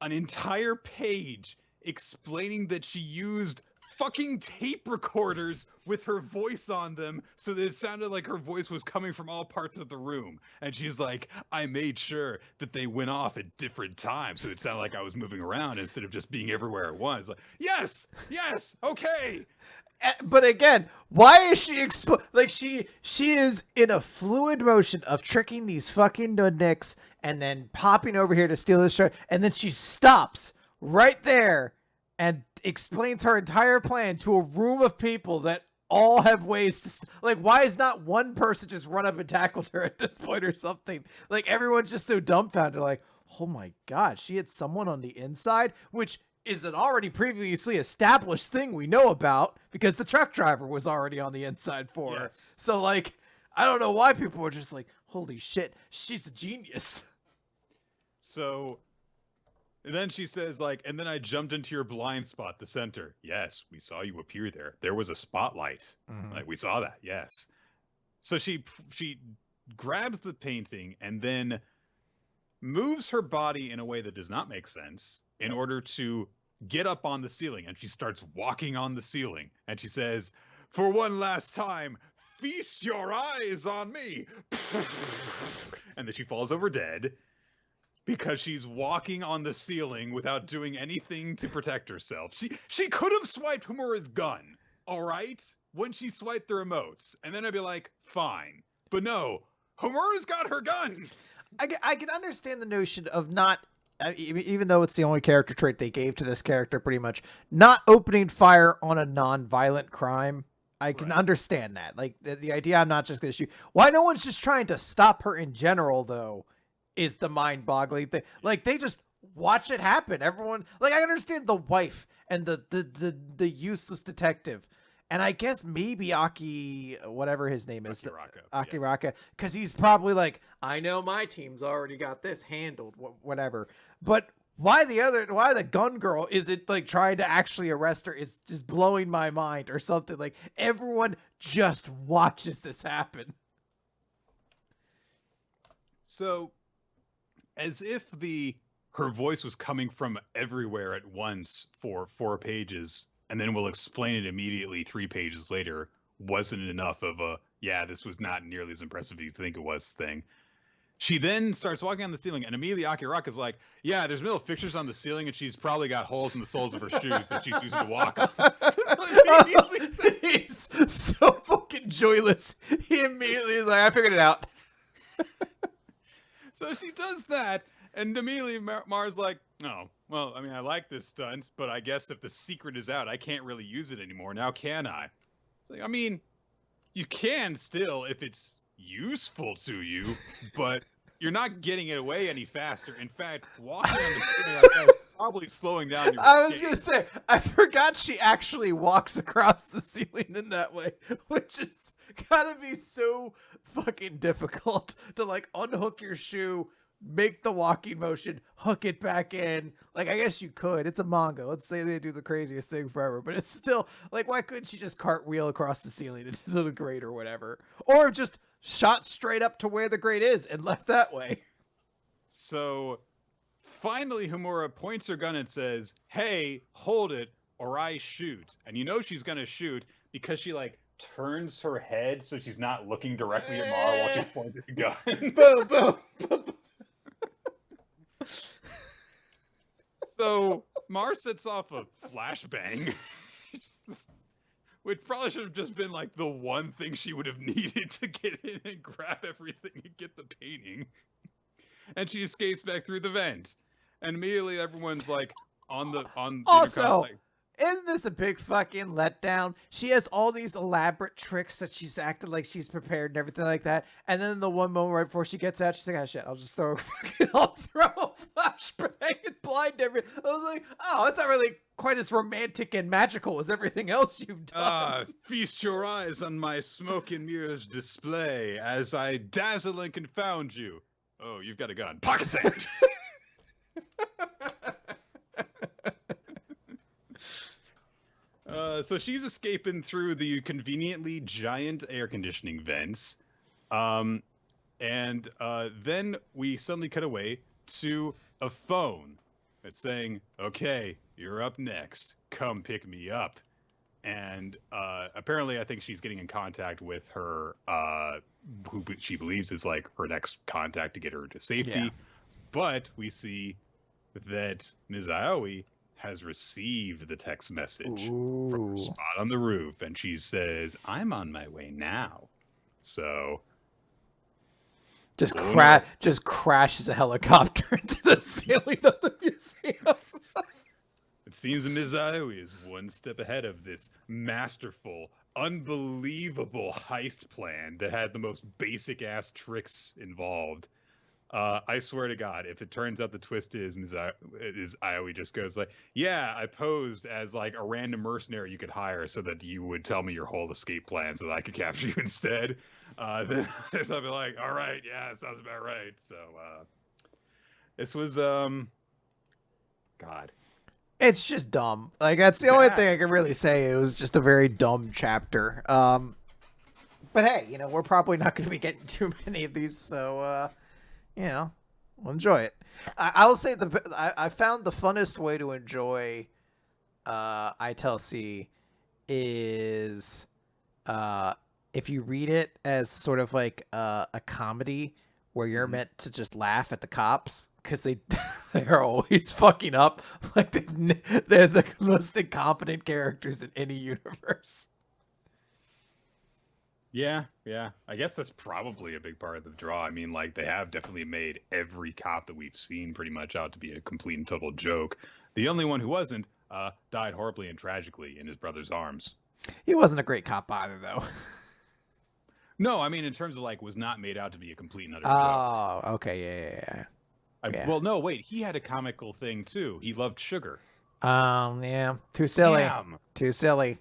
an entire page explaining that she used fucking tape recorders with her voice on them so that it sounded like her voice was coming from all parts of the room. And she's like, I made sure that they went off at different times so it sounded like I was moving around instead of just being everywhere at once. Like, yes, okay. But again, why is she she is in a fluid motion of tricking these fucking nudniks and then popping over here to steal the show, and then she stops right there and explains her entire plan to a room of people that all have ways to like, why is not one person just run up and tackled her at this point or something? Like, everyone's just so dumbfounded, like, oh my god, she had someone on the inside, which is an already previously established thing we know about because the truck driver was already on the inside for her. So like, I don't know why people were just like, holy shit, she's a genius. So and then she says like, and then I jumped into your blind spot, the center. Yes, we saw you appear there. There was a spotlight. Like, we saw that. Yes. So she grabs the painting and then moves her body in a way that does not make sense in order to get up on the ceiling, and she starts walking on the ceiling, and she says, for one last time, feast your eyes on me. And then she falls over dead because she's walking on the ceiling without doing anything to protect herself. She could have swiped Homura's gun, all right, when she swiped the remotes, and then I'd be like, fine. But no, Homura's got her gun. I can understand the notion of not, even though it's the only character trait they gave to this character, pretty much, not opening fire on a non-violent crime. I can understand that. Like, the idea I'm not just going to shoot. Why no one's just trying to stop her in general, though, is the mind-boggling thing. Like, they just watch it happen. Everyone, like, I understand the wife and the useless detective. And I guess maybe Aki, whatever his name is, Akiraka, because he's probably like, I know my team's already got this handled, whatever. But why the gun girl isn't like trying to actually arrest her is just blowing my mind or something. Like, everyone just watches this happen. So, as if her voice was coming from everywhere at once for 4 pages, and then we'll explain it immediately 3 pages later, wasn't enough of a, yeah, this was not nearly as impressive as you think it was thing. She then starts walking on the ceiling, and immediately Akiraka's like, yeah, there's metal fixtures on the ceiling, and she's probably got holes in the soles of her shoes that she's using to walk on. He's so fucking joyless. He immediately is like, I figured it out. So she does that, and immediately Mars like, oh, well, I mean, I like this stunt, but I guess if the secret is out, I can't really use it anymore. Now can I? It's like, I mean, you can still if it's useful to you, but you're not getting it away any faster. In fact, walking on the ceiling like that is probably slowing down your I was going to say, I forgot she actually walks across the ceiling in that way, which is gotta be so fucking difficult to like unhook your shoe, make the walking motion, hook it back in. Like, I guess you could. It's a manga. Let's say they do the craziest thing forever, but it's still like, why couldn't she just cartwheel across the ceiling into the grate or whatever? Or just shot straight up to where the grate is and left that way. So finally, Homura points her gun and says, hey, hold it or I shoot. And you know she's going to shoot because she like turns her head so she's not looking directly at Mara while she's pointing the gun. Boom, boom, boom. So Mar sets off a flashbang, which probably should have just been like the one thing she would have needed to get in and grab everything and get the painting. And she escapes back through the vent. And immediately everyone's like on the Also, like, isn't this a big fucking letdown? She has all these elaborate tricks that she's acted like she's prepared and everything like that. And then the one moment right before she gets out, she's like, "Oh shit, I'll just throw a flashbang and blind everyone." I was like, "Oh, it's not really quite as romantic and magical as everything else you've done." Feast your eyes on my smoke and mirrors display as I dazzle and confound you. Oh, you've got a gun. Pocket sandwich. So she's escaping through the conveniently giant air conditioning vents. And then we suddenly cut away to a phone that's saying, "Okay, you're up next. Come pick me up." And apparently I think she's getting in contact with her, who she believes is like her next contact to get her to safety. Yeah. But we see that Ms. Aoi has received the text message from her spot on the roof, and she says, "I'm on my way now." So just crashes a helicopter into the ceiling of the museum. it seems that Ms. Aoi is one step ahead of this masterful, unbelievable heist plan that had the most basic ass tricks involved. I swear to God, if it turns out the twist is Aoi just goes like, "Yeah, I posed as like a random mercenary you could hire so that you would tell me your whole escape plan so that I could capture you instead," then I'll be like, "All right, yeah, sounds about right." So this was God. It's just dumb. Like, that's the only thing I can really say. It was just a very dumb chapter. But hey, we're probably not going to be getting too many of these, so we'll enjoy it. I will say I found the funnest way to enjoy ITLC is if you read it as sort of like a comedy where you're meant to just laugh at the cops because they're always fucking up. Like they're the most incompetent characters in any universe. Yeah. I guess that's probably a big part of the draw. I mean, like, they have definitely made every cop that we've seen pretty much out to be a complete and total joke. The only one who wasn't died horribly and tragically in his brother's arms. He wasn't a great cop either, though. No, I mean, in terms of, like, was not made out to be a complete and utter joke. Oh, okay, yeah. Well, no, wait, he had a comical thing, too. He loved sugar. Yeah, too silly. Damn. Too silly.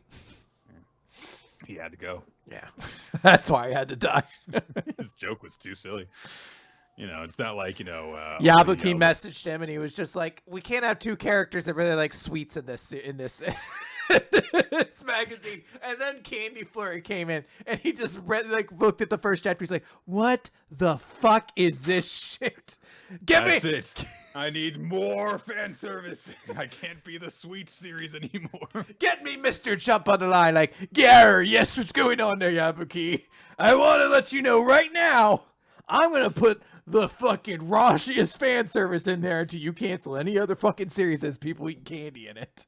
He had to go. Yeah, that's why I had to die. His joke was too silly. It's not like, Yabuki messaged him and he was just like, "We can't have two characters that really like sweets in this this magazine." And then Candy Flurry came in and he just looked at the first chapter. He's like, "What the fuck is this shit? That's it. I need more fan service. I can't be the sweet series anymore. Get me Mr. Jump on the line." Like, "Gar, yes, what's going on there, Yabuki? I want to let you know right now, I'm going to put the fucking raunchiest fan service in there until you cancel any other fucking series that has people eating candy in it."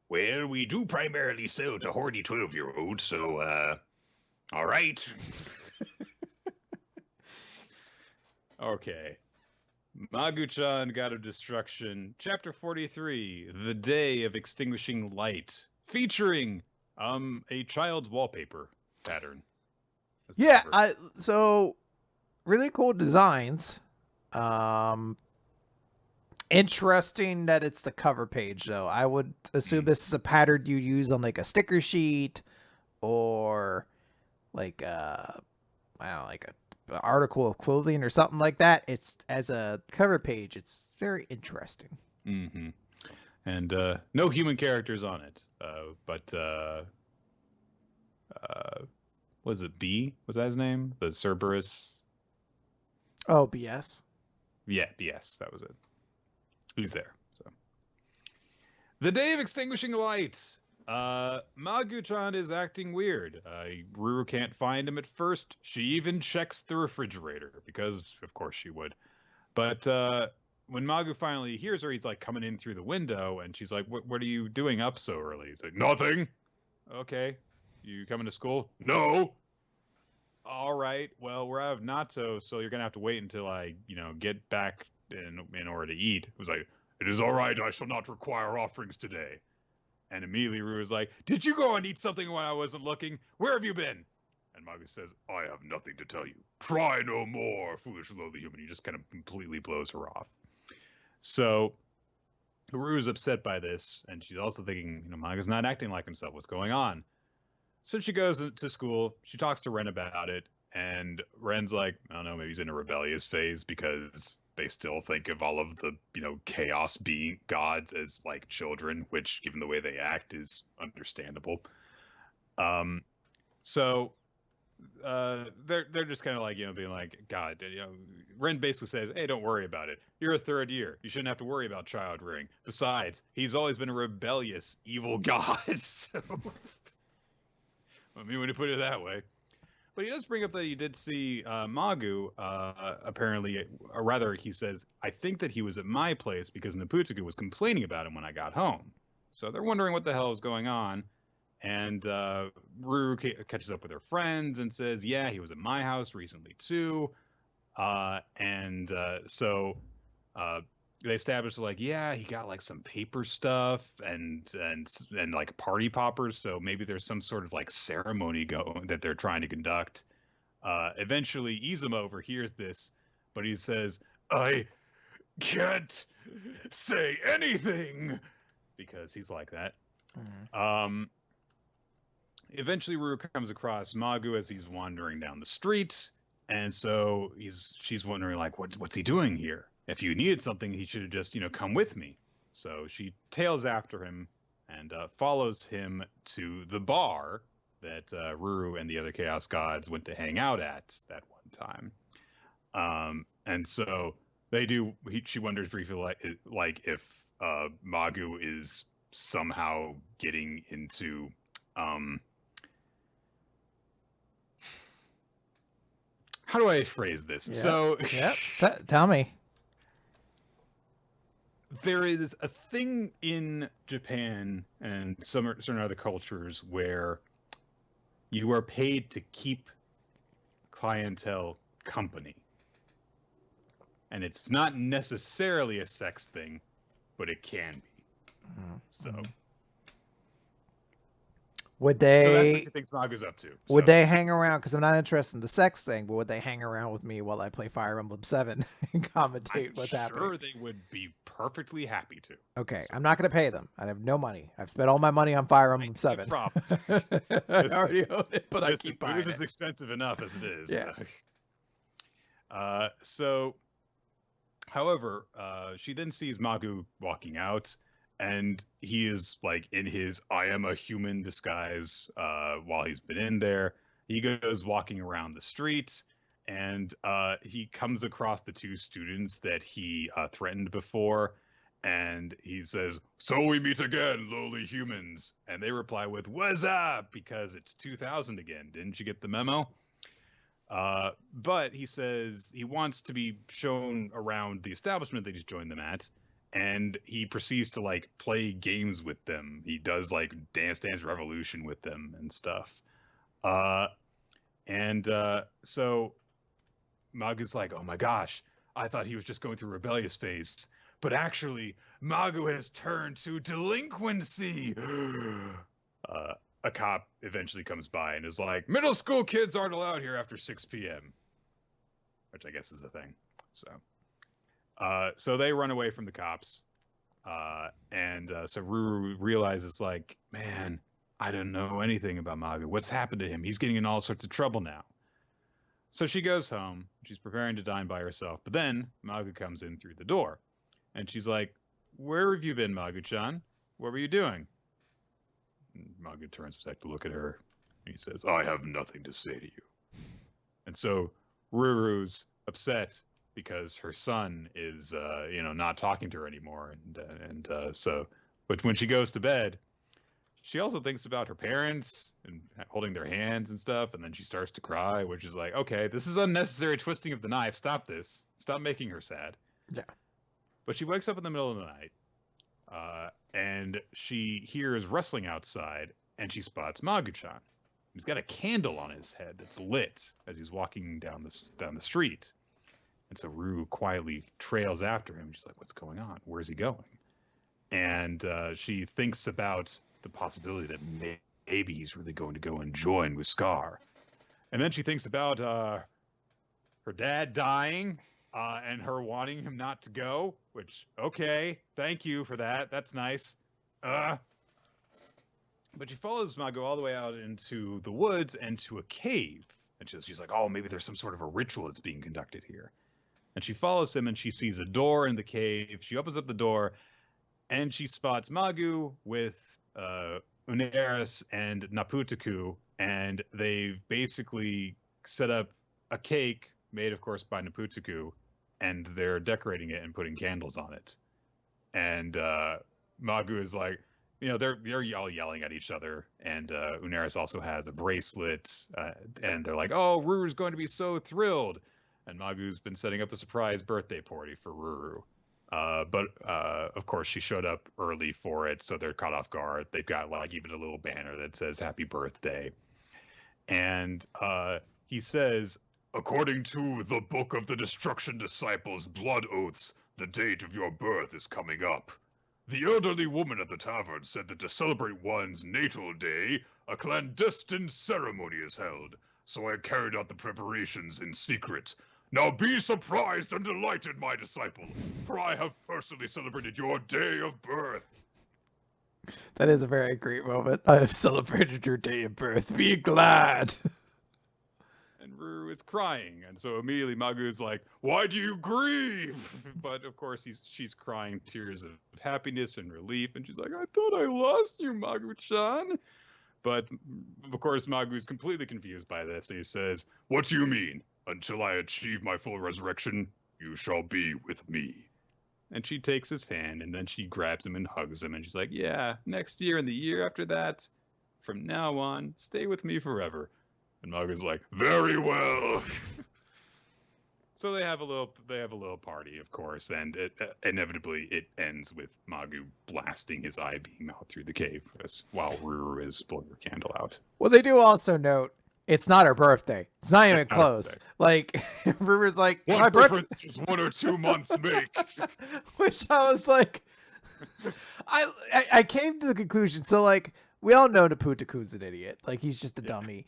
Well, we do primarily sell to horny 12-year-olds, so, all right. Okay. Magu-chan, God of Destruction, Chapter 43, The Day of Extinguishing Light, featuring a child's wallpaper pattern. Yeah, so really cool designs. Interesting that it's the cover page, though. I would assume this is a pattern you use on like a sticker sheet or like I don't know, like a article of clothing or something like that. It's as a cover page. It's very interesting. Mm-hmm. And no human characters on it, but was it B? Was that his name? The Cerberus? Oh, BS. Yeah, BS. That was it. He's there. So, The Day of Extinguishing Light. Magu-chan is acting weird. Ruru can't find him at first. She even checks the refrigerator because, of course, she would. But when Magu finally hears her, he's like coming in through the window, and she's like, what are you doing up so early? He's like, nothing. Okay. You coming to school? No. All right. Well, we're out of natto, so you're going to have to wait until I, get back in order to eat. It was like, it is all right. I shall not require offerings today. And immediately Ruru was like, did you go and eat something when I wasn't looking? Where have you been? And Magu says, I have nothing to tell you. Pry no more, foolish lowly human. He just kind of completely blows her off. So Ruru's upset by this, and she's also thinking, Magu's not acting like himself. What's going on? So she goes to school. She talks to Ren about it, and Ren's like, I don't know, maybe he's in a rebellious phase because they still think of all of the, chaos being gods as like children, which, given the way they act, is understandable. So they're just kind of like, being like, God, Ren basically says, hey, don't worry about it. You're a third year. You shouldn't have to worry about child rearing. Besides, he's always been a rebellious, evil god. So, I mean, when you put it that way. But he does bring up that he did see Magu, apparently, or rather, he says, I think that he was at my place because Neputsuku was complaining about him when I got home. So they're wondering what the hell is going on. And Ruru catches up with her friends and says, yeah, he was at my house recently too. So they established like, yeah, he got like some paper stuff and like party poppers. So maybe there's some sort of like ceremony that they're trying to conduct. Eventually Izuma overhears this, but he says, I can't say anything, because he's like that. Mm-hmm. Eventually Ruru comes across Magu as he's wandering down the street, and so she's wondering like, what's he doing here? If you needed something, he should have just, come with me. So she tails after him and follows him to the bar that Ruru and the other Chaos Gods went to hang out at that one time. And so they do. She wonders briefly, like if Magu is somehow getting into. How do I phrase this? Yep. So, tell me. There is a thing in Japan and certain other cultures where you are paid to keep clientele company. And it's not necessarily a sex thing, but it can be. So. Would they? So that's what she thinks Magu's up to. Would they hang around? Because I'm not interested in the sex thing, but would they hang around with me while I play Fire Emblem 7 and commentate what's happening? I'm sure they would be perfectly happy to. Okay, so. I'm not going to pay them. I have no money. I've spent all my money on Fire Emblem 7. I already own it, but I keep buying it. This is expensive enough as it is. Yeah. However, she then sees Magu walking out. And he is like in his I am a human disguise while he's been in there. He goes walking around the street, and he comes across the two students that he threatened before. And he says, so we meet again, lowly humans. And they reply with, what's up? Because it's 2000 again. Didn't you get the memo? But he says he wants to be shown around the establishment that he's joined them at. And he proceeds to like play games with them. He does like Dance Dance Revolution with them and stuff. So Magu's like, oh my gosh, I thought he was just going through a rebellious phase. But actually, Magu has turned to delinquency. A cop eventually comes by and is like, middle school kids aren't allowed here after 6 p.m. Which I guess is a thing. So they run away from the cops. So Ruru realizes, like, man, I don't know anything about Magu. What's happened to him? He's getting in all sorts of trouble now. So she goes home. She's preparing to dine by herself. But then Magu comes in through the door. And she's like, where have you been, Magu-chan? What were you doing? And Magu turns back to look at her. And he says, I have nothing to say to you. And so Ruru's upset because her son is, not talking to her anymore. But when she goes to bed, she also thinks about her parents and holding their hands and stuff. And then she starts to cry, which is like, okay, this is unnecessary twisting of the knife. Stop this. Stop making her sad. Yeah. But she wakes up in the middle of the night, and she hears rustling outside, and she spots Magu-chan. He's got a candle on his head that's lit as he's walking down the street. And so Ruru quietly trails after him. She's like, what's going on? Where's he going? And she thinks about the possibility that maybe he's really going to go and join with Scar. And then she thinks about her dad dying and her wanting him not to go, which, okay, thank you for that. That's nice. But she follows Mago all the way out into the woods and to a cave. And she's like, oh, maybe there's some sort of a ritual that's being conducted here. And she follows him and she sees a door in the cave. She opens up the door and she spots Magu with Uneris and Naputaku. And they've basically set up a cake made, of course, by Naputaku. And they're decorating it and putting candles on it. And Magu is like, they're all yelling at each other. And Uneris also has a bracelet. And they're like, oh, Ruru's going to be so thrilled. And Magu's been setting up a surprise birthday party for Ruru. But of course, she showed up early for it, so they're caught off guard. They've got even a little banner that says happy birthday. And he says, according to the Book of the Destruction Disciples' Blood Oaths, the date of your birth is coming up. The elderly woman at the tavern said that to celebrate one's natal day, a clandestine ceremony is held. So I carried out the preparations in secret. Now be surprised and delighted, my disciple, for I have personally celebrated your day of birth. That is a very great moment. I have celebrated your day of birth. Be glad. And Ruru is crying, and so immediately Magu is like, why do you grieve? But of course she's crying tears of happiness and relief, and she's like, I thought I lost you, Magu-chan. But of course Magu is completely confused by this, and he says, what do you mean? Until I achieve my full resurrection, you shall be with me. And she takes his hand, and then she grabs him and hugs him, and she's like, yeah, next year and the year after that, from now on, stay with me forever. And Magu's like, very well. So they have a little party, of course, and inevitably it ends with Magu blasting his eye beam out through the cave while Ruru is blowing her candle out. Well, they do also note it's not her birthday. It's not even close. Like, Ruru's like, what difference does 1 or 2 months make? Which I was like, I came to the conclusion. So, like, we all know Naputaku's an idiot. Like, he's just a dummy.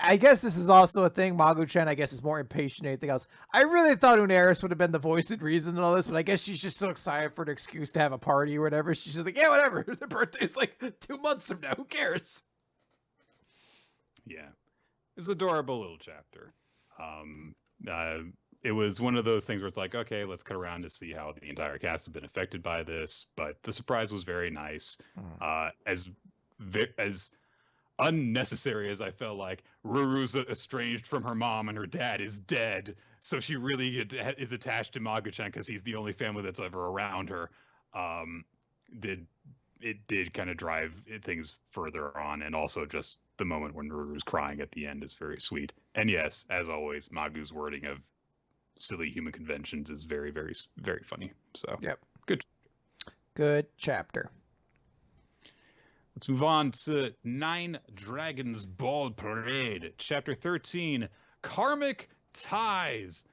I guess this is also a thing. Magu-chan, I guess, is more impatient than anything else. I really thought Uneris would have been the voice of reason and all this, but I guess she's just so excited for an excuse to have a party or whatever. She's just like, yeah, whatever. The birthday's like 2 months from now. Who cares? Yeah. It's an adorable little chapter. It was one of those things where it's like, okay, let's cut around to see how the entire cast has been affected by this. But the surprise was very nice. As unnecessary as I felt like, Ruru's estranged from her mom and her dad is dead. So she really is attached to Magu-chan because he's the only family that's ever around her. It did kind of drive things further on, and also just the moment when Ruru's crying at the end is very sweet. And yes, as always, Magu's wording of silly human conventions is very, very, very funny. So, yep, good chapter. Let's move on to 9 Dragons Ball Parade, Chapter 13, Karmic Ties,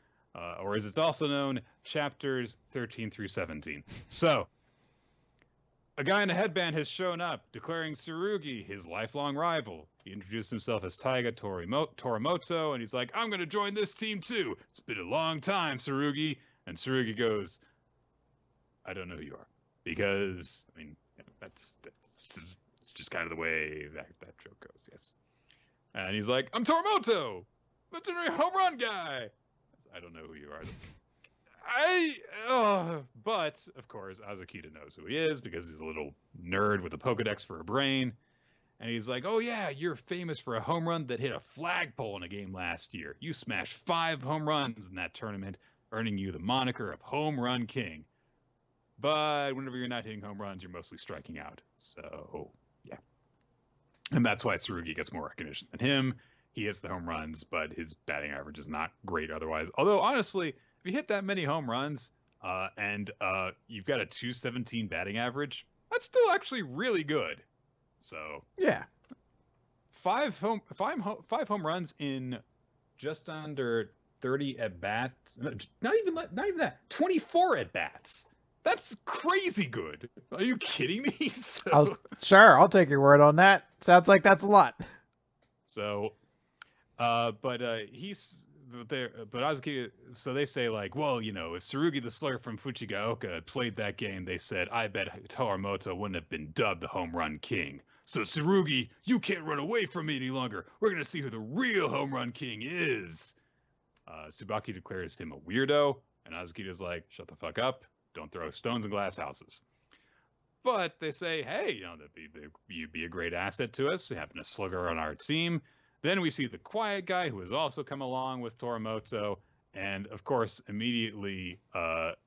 or as it's also known, Chapters 13 through 17. So, a guy in a headband has shown up, declaring Tsurugi his lifelong rival. He introduced himself as Taiga Torimoto, and he's like, I'm going to join this team too. It's been a long time, Tsurugi. And Tsurugi goes, I don't know who you are. Because, I mean, that's just kind of the way that joke goes, yes. And he's like, I'm Torimoto, legendary home run guy. I don't know who you are. But, of course, Azukita knows who he is because he's a little nerd with a Pokedex for a brain. And he's like, oh yeah, you're famous for a home run that hit a flagpole in a game last year. You smashed 5 home runs in that tournament, earning you the moniker of Home Run King. But whenever you're not hitting home runs, you're mostly striking out. So, yeah. And that's why Tsurugi gets more recognition than him. He hits the home runs, but his batting average is not great otherwise. Although, honestly, if you hit that many home runs, and you've got a 217 batting average. That's still actually really good. So Yeah. five home runs in just under 30 at bats. Not even that. 24 at bats. That's crazy good. Are you kidding me? I'll take your word on that. Sounds like that's a lot. So, but Azuki, so they say like, well, if Tsurugi the Slugger from Fujigaoka played that game, they said, I bet Toramoto wouldn't have been dubbed the home run king. So Tsurugi, you can't run away from me any longer. We're going to see who the real home run king is. Tsubaki declares him a weirdo, and Azuki like, shut the fuck up. Don't throw stones in glass houses. But they say, hey, you'd be a great asset to us, having a slugger on our team. Then we see the quiet guy who has also come along with Toramoto. And of course, immediately, not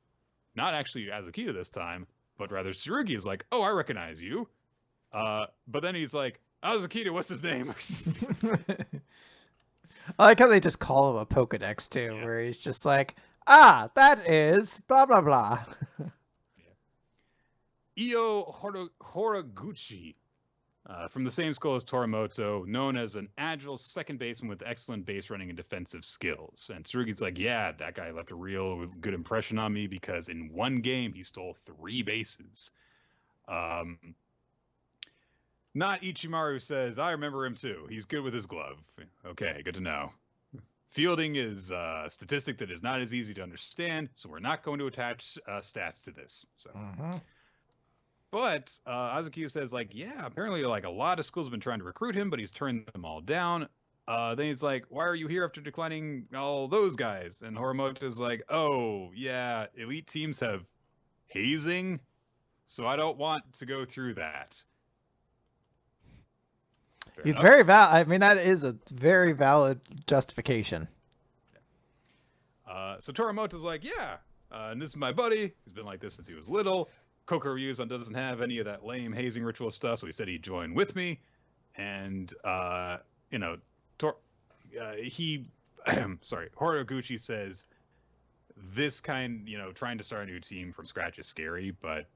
actually Azuki this time, but rather Tsurugi is like, oh, I recognize you. But then he's like, Azuki, what's his name? I like how they just call him a Pokedex too, where he's just like, that is blah blah blah. Io Horiguchi, from the same school as Toramoto, known as an agile second baseman with excellent base running and defensive skills. And Tsurugi's like, yeah, that guy left a real good impression on me because in one game he stole 3 bases. Not Ichimaru says, I remember him too. He's good with his glove. Okay, good to know. Fielding is a statistic that is not as easy to understand, so we're not going to attach stats to this. So, But Azuki says, like, yeah, apparently, like, a lot of schools have been trying to recruit him, but he's turned them all down. Then he's like, why are you here after declining all those guys? And Horimoto's like, oh, yeah, elite teams have hazing, so I don't want to go through that. He's very valid. I mean, that is a very valid justification. So Toramoto's like, yeah, and this is my buddy. He's been like this since he was little. Kokoryu's doesn't have any of that lame hazing ritual stuff, so he said he'd join with me. And, Horiguchi says this kind, trying to start a new team from scratch is scary, but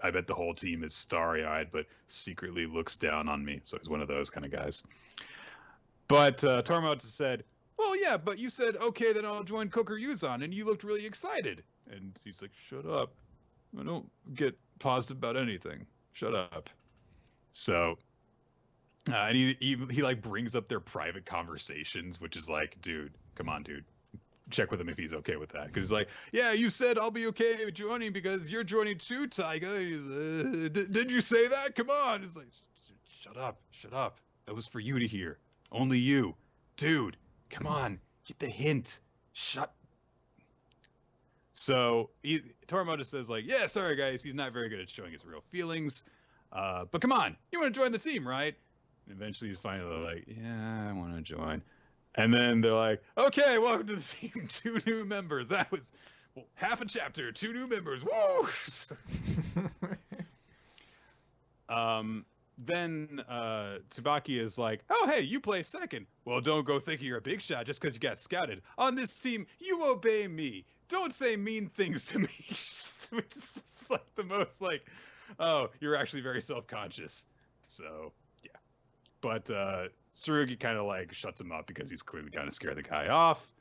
I bet the whole team is starry-eyed, but secretly looks down on me. So he's one of those kind of guys. But Toramoto said, well, yeah, but you said, okay, then I'll join Kokoryuzan, and you looked really excited. And he's like, shut up. I don't get positive about anything. Shut up. So, and he like brings up their private conversations, which is like, dude, come on, dude. Check with him if he's okay with that, because he's like, yeah, you said I'll be okay with joining because you're joining too, Taiga. Did you say that? Come on. It's like, shut up. That was for you to hear. Only you, dude. Come on, get the hint. Shut. So Toramoto says like, yeah, sorry guys, he's not very good at showing his real feelings. But come on, you want to join the team, right? And eventually he's finally like, yeah, I want to join. And then they're like, okay, welcome to the team. 2 new members. That was half a chapter. 2 new members. Woo! Then Tsubaki is like, oh, hey, you play second. Well, don't go thinking you're a big shot just because you got scouted. On this team, you obey me. Don't say mean things to me. Which is like the most like, oh, you're actually very self-conscious. So, yeah. But Tsurugi kind of like shuts him up because he's clearly kind of scared the guy off.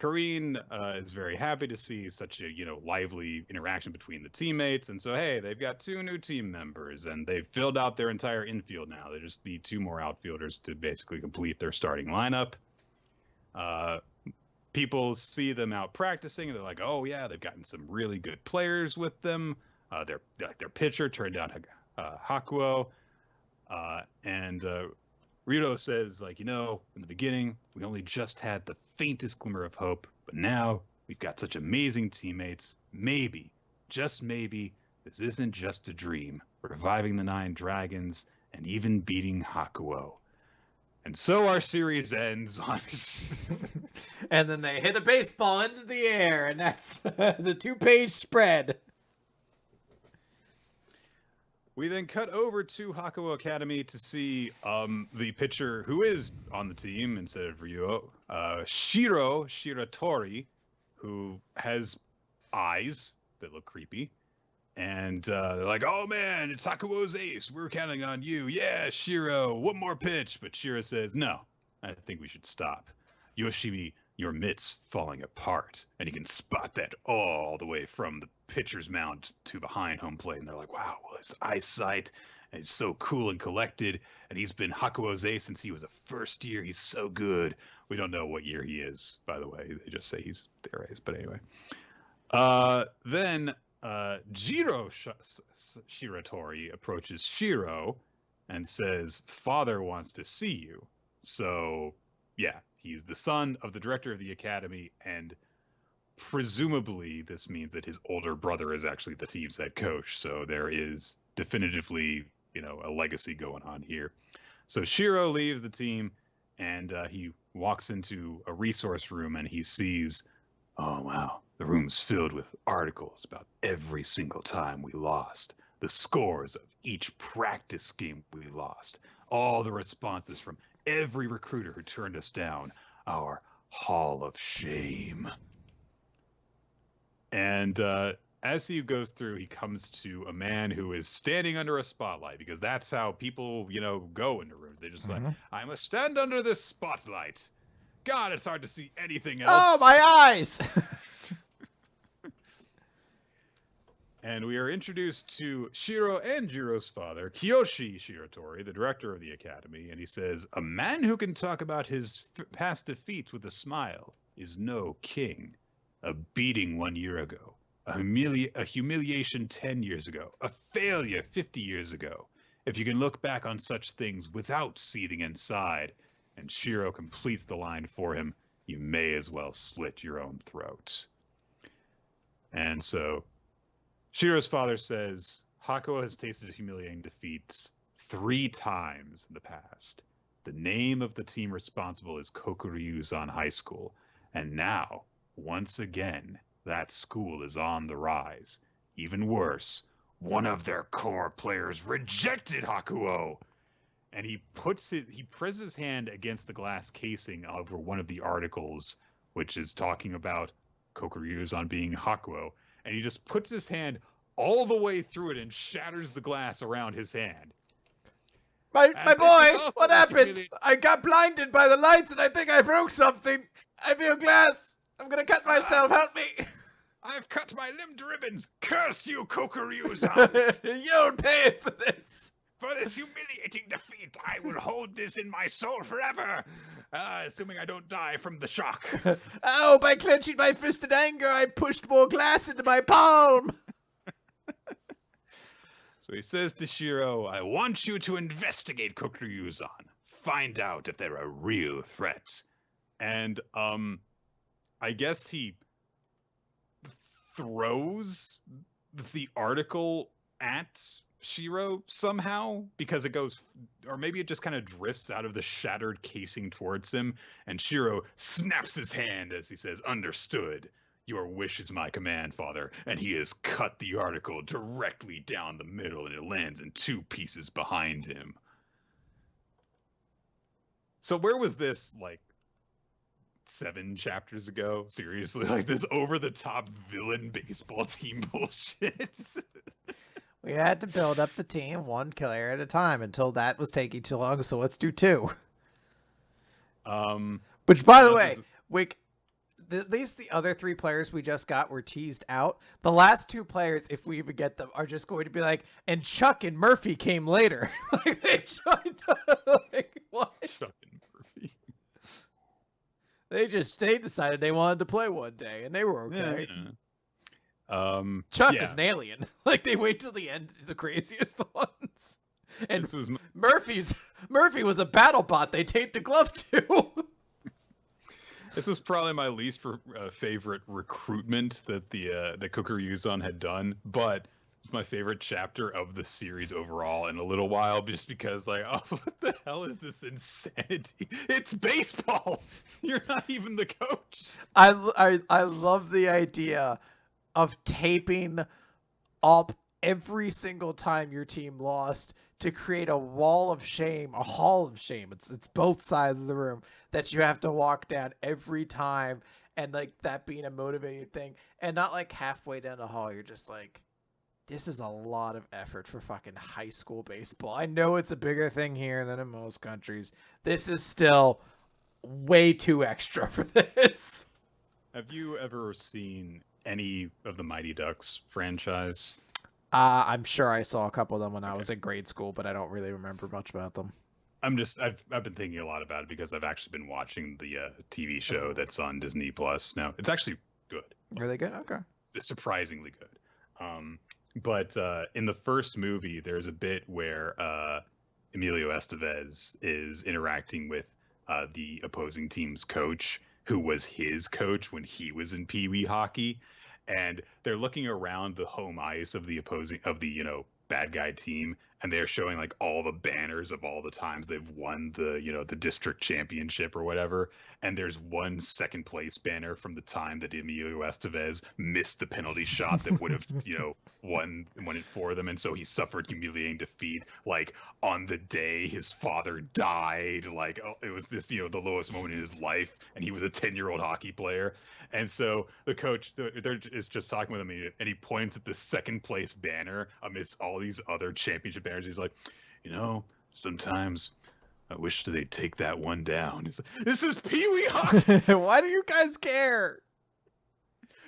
Kareen is very happy to see such a lively interaction between the teammates, and so hey, they've got 2 new team members, and they've filled out their entire infield now. They just need 2 more outfielders to basically complete their starting lineup. People see them out practicing, and they're like, oh yeah, they've gotten some really good players with them. Their pitcher turned out Hakuo, and Rito says, like, in the beginning, we only just had the faintest glimmer of hope, but now we've got such amazing teammates. Maybe, just maybe, this isn't just a dream. Reviving the 9 dragons and even beating Hakuo. And so our series ends on... And then they hit a baseball into the air, and that's the 2-page spread. We then cut over to Hakuo Academy to see the pitcher who is on the team instead of Ryuo, Shiratori, who has eyes that look creepy. And they're like, oh man, it's Hakuo's ace. We're counting on you. Yeah, Shiro, one more pitch. But Shiro says, no, I think we should stop. Yoshimi, your mitt's falling apart. And you can spot that all the way from the pitcher's mound to behind home plate. And they're like, wow, well, his eyesight is so cool and collected. And he's been Hakuo's ace since he was a first year. He's so good. We don't know what year he is, by the way. They just say he's their ace. But anyway. Then Jiro Shiratori approaches Shiro and says, father wants to see you. So, yeah, he's the son of the director of the academy, and presumably this means that his older brother is actually the team's head coach. So there is definitively, a legacy going on here. So Shiro leaves the team, and he walks into a resource room, and he sees, oh, wow. The room's filled with articles about every single time we lost, the scores of each practice game we lost, all the responses from every recruiter who turned us down, our hall of shame. And as he goes through, he comes to a man who is standing under a spotlight, because that's how people, go into rooms. They're just like, I must stand under this spotlight. God, it's hard to see anything else. Oh, my eyes! And we are introduced to Shiro and Jiro's father, Kiyoshi Shiratori, the director of the academy, and he says, a man who can talk about his past defeats with a smile is no king. A beating 1 year ago, a humiliation 10 years ago, a failure 50 years ago. If you can look back on such things without seething inside, and Shiro completes the line for him, you may as well slit your own throat. And so Shiro's father says, Hakuo has tasted humiliating defeats 3 times in the past. The name of the team responsible is Kokuryuzan High School. And now, once again, that school is on the rise. Even worse, one of their core players rejected Hakuo. And he presses his hand against the glass casing over one of the articles, which is talking about Kokuryuzan being Hakuo. And he just puts his hand all the way through it and shatters the glass around his hand. My boy, what happened? I got blinded by the lights and I think I broke something. I feel glass. I'm gonna cut myself. Help me. I've cut my limb to ribbons. Curse you, Kokuryuzan. You don't pay for this. For this humiliating defeat, I will hold this in my soul forever. Assuming I don't die from the shock. Oh, by clenching my fist in anger, I pushed more glass into my palm. So he says to Shiro, I want you to investigate Kokuryuzan. Find out if they're a real threat. And, I guess he throws the article at Shiro somehow, because it goes, or maybe it just kind of drifts out of the shattered casing towards him, and Shiro snaps his hand as he says, understood. Your wish is my command, father. And he has cut the article directly down the middle, and it lands in 2 pieces behind him. So where was this, 7 chapters ago? Seriously, this over-the-top villain baseball team bullshit? We had to build up the team 1 killer at a time until that was taking too long, so let's do 2. Which, by the way, at least the other 3 players we just got were teased out. The last 2 players, if we even get them, are just going to be like, and Chuck and Murphy came later. They tried to, what? Chuck and Murphy. They decided they wanted to play one day, and they were okay. Yeah. Chuck is an alien. They wait till the end to do the craziest ones. And Murphy was a battle bot they taped a glove to. This was probably my least favorite recruitment that that Kokuryuzan had done, but it's my favorite chapter of the series overall in a little while, just because oh, what the hell is this insanity? It's baseball. You're not even the coach. I love the idea of taping up every single time your team lost to create a wall of shame, a hall of shame. It's both sides of the room that you have to walk down every time. and like that being a motivating thing, and not like halfway down the hall you're just like, this is a lot of effort for fucking high school baseball. I know it's a bigger thing here than in most countries. This is still way too extra for this. Have you ever seen any of the Mighty Ducks franchise? I'm sure I saw a couple of them when I was in grade school, but I don't really remember much about them. I've been thinking a lot about it because I've actually been watching the TV show that's on Disney Plus now. It's actually good. Really good? Okay. It's surprisingly good. But in the first movie, there's a bit where Emilio Estevez is interacting with the opposing team's coach, who was his coach when he was in Pee Wee hockey, and they're looking around the home ice of the bad guy team, and they're showing like all the banners of all the times they've won the district championship or whatever, and there's one second place banner from the time that Emilio Estevez missed the penalty shot that would have won it for them, and so he suffered humiliating defeat like on the day his father died. Like, it was this the lowest moment in his life, and he was a 10-year-old hockey player. And so the coach is just talking with him, and he points at the second place banner amidst all these other championship banners. He's like, sometimes I wish they'd take that one down. He's like, this is Pee Wee hockey. Why do you guys care?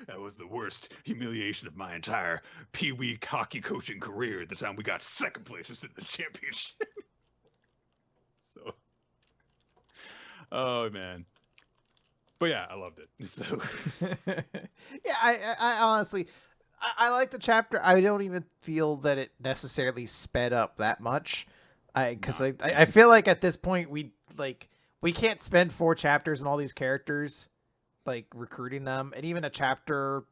That was the worst humiliation of my entire Pee Wee hockey coaching career. At the time we got second place in the championship. So, oh man. But yeah, I loved it. So yeah, I honestly, I like the chapter. I don't even feel that it necessarily sped up that much. I feel like at this point we can't spend 4 chapters on all these characters, like recruiting them, and even a character,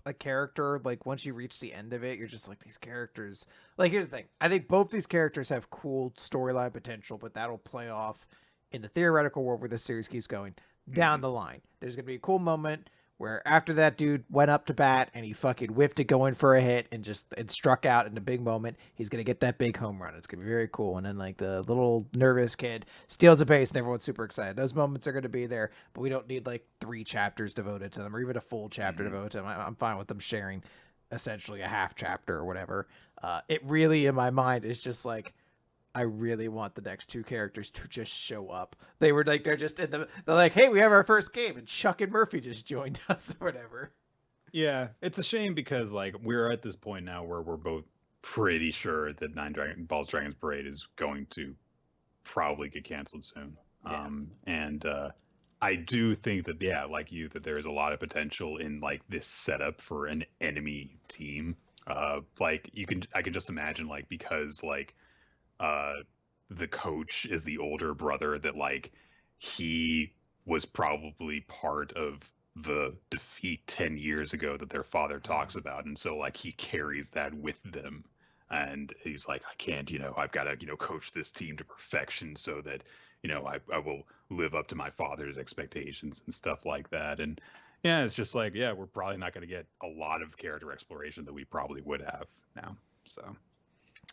like once you reach the end of it, you're just like, these characters. Like, here's the thing: I think both these characters have cool storyline potential, but that'll play off in the theoretical world where the series keeps going. Down the line, there's gonna be a cool moment where after that dude went up to bat and he fucking whiffed it going for a hit and struck out in a big moment, he's gonna get that big home run. It's gonna be very cool. And then like the little nervous kid steals a base and everyone's super excited. Those moments are gonna be there, but we don't need like 3 chapters devoted to them or even a full chapter devoted to them. I'm fine with them sharing essentially a half chapter or whatever. It really, in my mind, is just like, I really want the next 2 characters to just show up. They're just they're like, hey, we have our first game, and Chuck and Murphy just joined us or whatever. Yeah, it's a shame because like we're at this point now where we're both pretty sure that Nine Balls Dragons Parade is going to probably get canceled soon. Yeah. And I do think that, yeah, like you, that there is a lot of potential in like this setup for an enemy team. Like I can just imagine, like, because like the coach is the older brother, that like he was probably part of the defeat 10 years ago that their father talks about, and so like he carries that with them, and he's like, I can't, I've got to coach this team to perfection so that I will live up to my father's expectations and stuff like that. And yeah, it's just like, yeah, we're probably not going to get a lot of character exploration that we probably would have now, so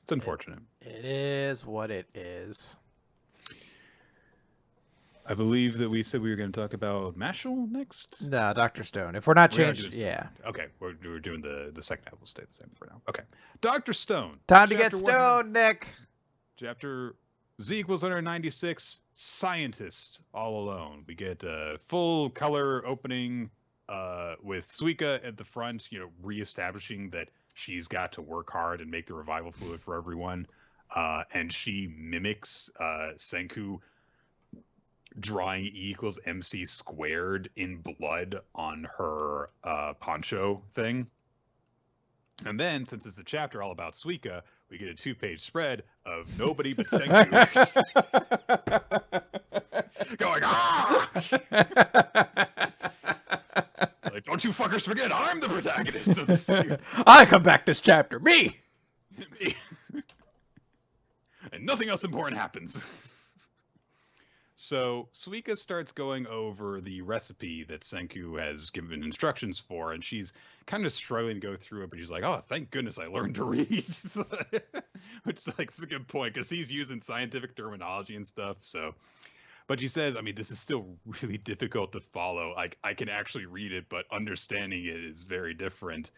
it's unfortunate. It is what it is. I believe that we said we were going to talk about Mashle next. No, Dr. Stone. If we're not We're not changed, doing yeah. Okay, we're doing the second half. Will stay the same for now. Okay, Dr. Stone. Time to get Chapter stoned, Nick. Chapter Z equals 196. Scientist all alone. We get a full color opening with Suika at the front, reestablishing that she's got to work hard and make the revival fluid for everyone. And she mimics Senku drawing E equals MC squared in blood on her poncho thing. And then, since it's a chapter all about Suika, we get a 2-page spread of nobody but Senku going, ah! Like, don't you fuckers forget, I'm the protagonist of this series. I come back this chapter, me. Me. And nothing else important happens. So Suika starts going over the recipe that Senku has given instructions for, and she's kind of struggling to go through it, but she's like, oh, thank goodness I learned to read. Which is like, it's a good point, because he's using scientific terminology and stuff. So But she says, I mean, this is still really difficult to follow. Like, I can actually read it, but understanding it is very different.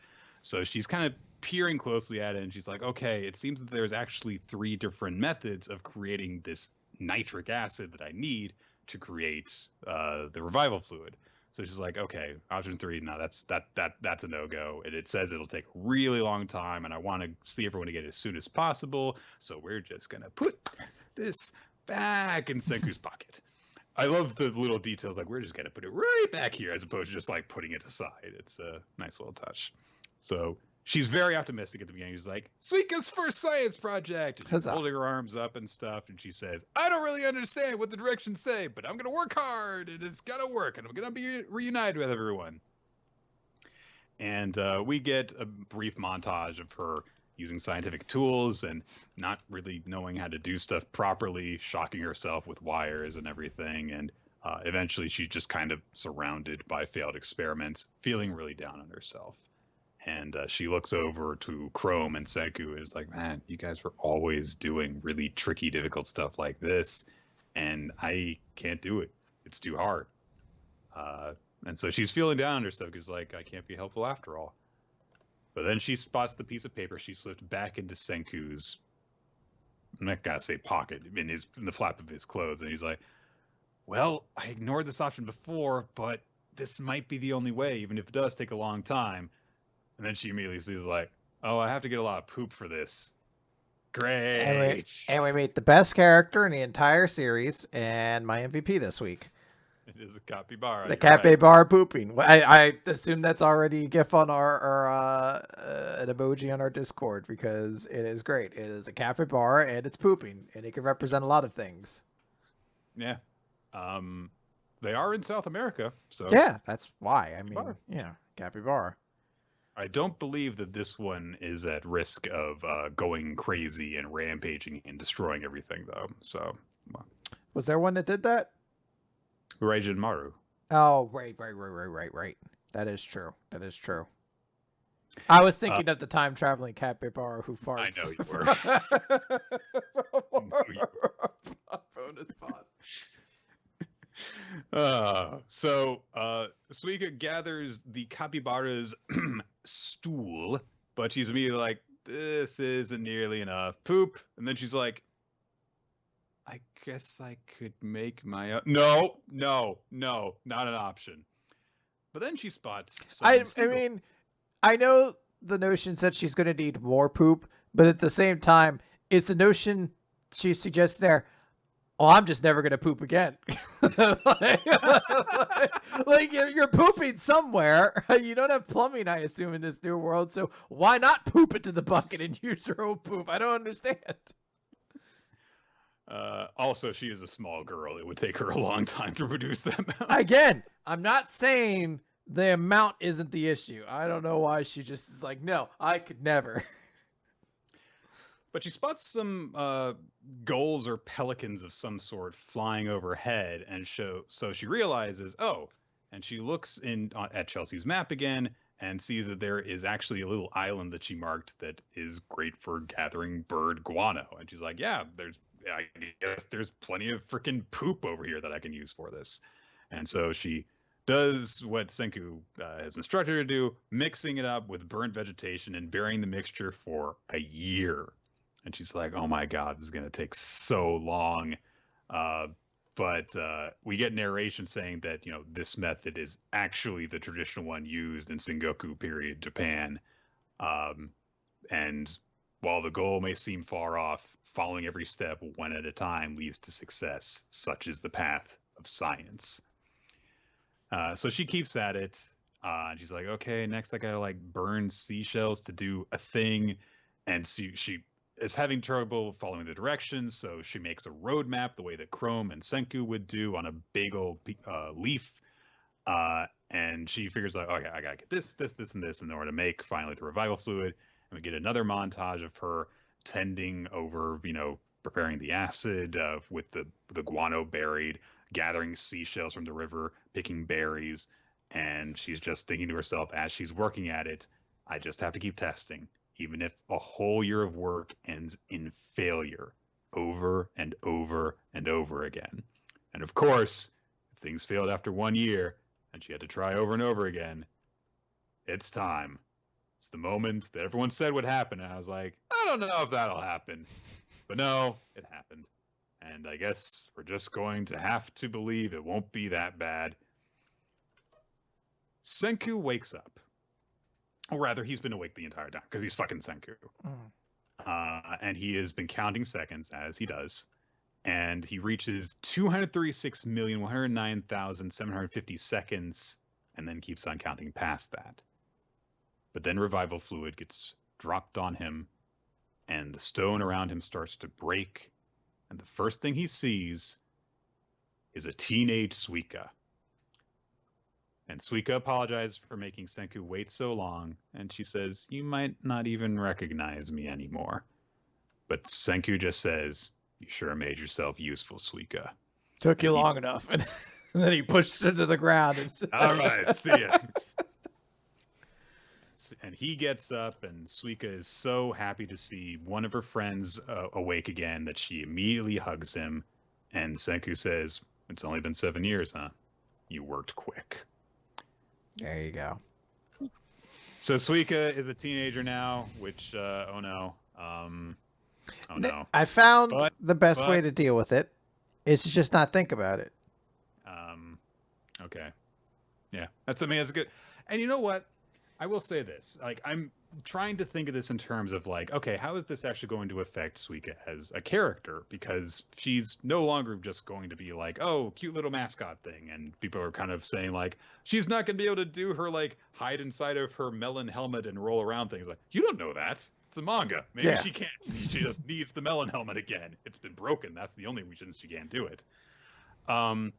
So she's kind of peering closely at it, and she's like, okay, it seems that there's actually 3 different methods of creating this nitric acid that I need to create the revival fluid. So she's like, okay, option 3, no, that's a no-go. And it says it'll take a really long time, and I want to see everyone to get it as soon as possible. So we're just gonna put this back in Senku's pocket. I love the little details, like we're just gonna put it right back here as opposed to just like putting it aside. It's a nice little touch. So she's very optimistic at the beginning. She's like, Suika's first science project. And she's Huzzah. holding her arms up and stuff, and she says, I don't really understand what the directions say, but I'm gonna work hard, and it's gonna work, and I'm gonna be reunited with everyone. And we get a brief montage of her using scientific tools and not really knowing how to do stuff properly, shocking herself with wires and everything. And eventually she's just kind of surrounded by failed experiments, feeling really down on herself. And she looks over to Chrome and Senku and is like, man, you guys were always doing really tricky, difficult stuff like this. And I can't do it. It's too hard. And so she's feeling down on herself because, like, I can't be helpful after all. But then she spots the piece of paper she slipped back into Senku's, I'm not gonna say pocket, in the flap of his clothes, and he's like, well, I ignored this option before, but this might be the only way, even if it does take a long time. And then she immediately sees like, oh, I have to get a lot of poop for this. Great. And we meet the best character in the entire series and my MVP this week. It is a capybara. The you're right. capybara pooping. I assume that's already a GIF on our an emoji on our Discord because it is great. It is a capybara and it's pooping, and it can represent a lot of things. Yeah. They are in South America, so Yeah, that's why. I mean, Capybara. yeah, capybara. I don't believe that this one is at risk of going crazy and rampaging and destroying everything, though. So, Was there one that did that? Raijin Maru. Oh, right. That is true. I was thinking of the time traveling capybara who farts. I know you were. Bonus pod. So Suika gathers the capybara's stool, but she's immediately like, this isn't nearly enough. Poop. And then she's like, I guess I could make my own. No, not an option. But then she spots I mean, I know the notion that she's going to need more poop, but at the same time, is the notion she suggests there, oh, I'm just never going to poop again. like you're pooping somewhere. You don't have plumbing, I assume, in this new world. So why not poop into the bucket and use your own poop? I don't understand. Also, she is a small girl. It would take her a long time to produce that amount. Again, I'm not saying the amount isn't the issue. I don't know why she just is like, no, I could never. But she spots some gulls or pelicans of some sort flying overhead, and so she realizes, oh, and she looks at Chelsea's map again and sees that there is actually a little island that she marked that is great for gathering bird guano. And she's like, yeah, I guess there's plenty of freaking poop over here that I can use for this. And so she does what Senku has instructed her to do, mixing it up with burnt vegetation and burying the mixture for a year. And she's like, oh my God, this is going to take so long. But we get narration saying that, this method is actually the traditional one used in Sengoku period Japan. And while the goal may seem far off, following every step one at a time leads to success. Such is the path of science. So she keeps at it. And she's like, okay, next I gotta burn seashells to do a thing. And she is having trouble following the directions, so she makes a roadmap the way that Chrome and Senku would do on a big old leaf. And she figures like, okay, I gotta get this, and this in order to make finally the revival fluid. And we get another montage of her tending over, preparing the acid with the guano buried, gathering seashells from the river, picking berries. And she's just thinking to herself as she's working at it, I just have to keep testing, even if a whole year of work ends in failure over and over and over again. And of course, if things failed after 1 year and she had to try over and over again, it's time. It's the moment that everyone said would happen. And I was like, I don't know if that'll happen. But no, it happened. And I guess we're just going to have to believe it won't be that bad. Senku wakes up. Or rather, he's been awake the entire time because he's fucking Senku. And he has been counting seconds as he does. And he reaches 236,109,750 seconds and then keeps on counting past that. But then revival fluid gets dropped on him and the stone around him starts to break. And the first thing he sees is a teenage Suika. And Suika apologizes for making Senku wait so long, and she says, you might not even recognize me anymore. But Senku just says, you sure made yourself useful, Suika. Took you long enough. And then he pushed her to the ground. All right, see ya. And he gets up, and Suika is so happy to see one of her friends awake again that she immediately hugs him. And Senku says, it's only been 7 years, huh? You worked quick. There you go. So Suika is a teenager now, which, oh no. Oh no. I found the best way to deal with it is to just not think about it. Okay. Yeah. That's good. And you know what? I will say this. Like, I'm trying to think of this in terms of like, okay, how is this actually going to affect Suika as a character? Because she's no longer just going to be like, oh, cute little mascot thing. And people are kind of saying like, she's not going to be able to do her like hide inside of her melon helmet and roll around things. Like, you don't know that. It's a manga. Maybe she can't. She just needs the melon helmet again. It's been broken. That's the only reason she can't do it. And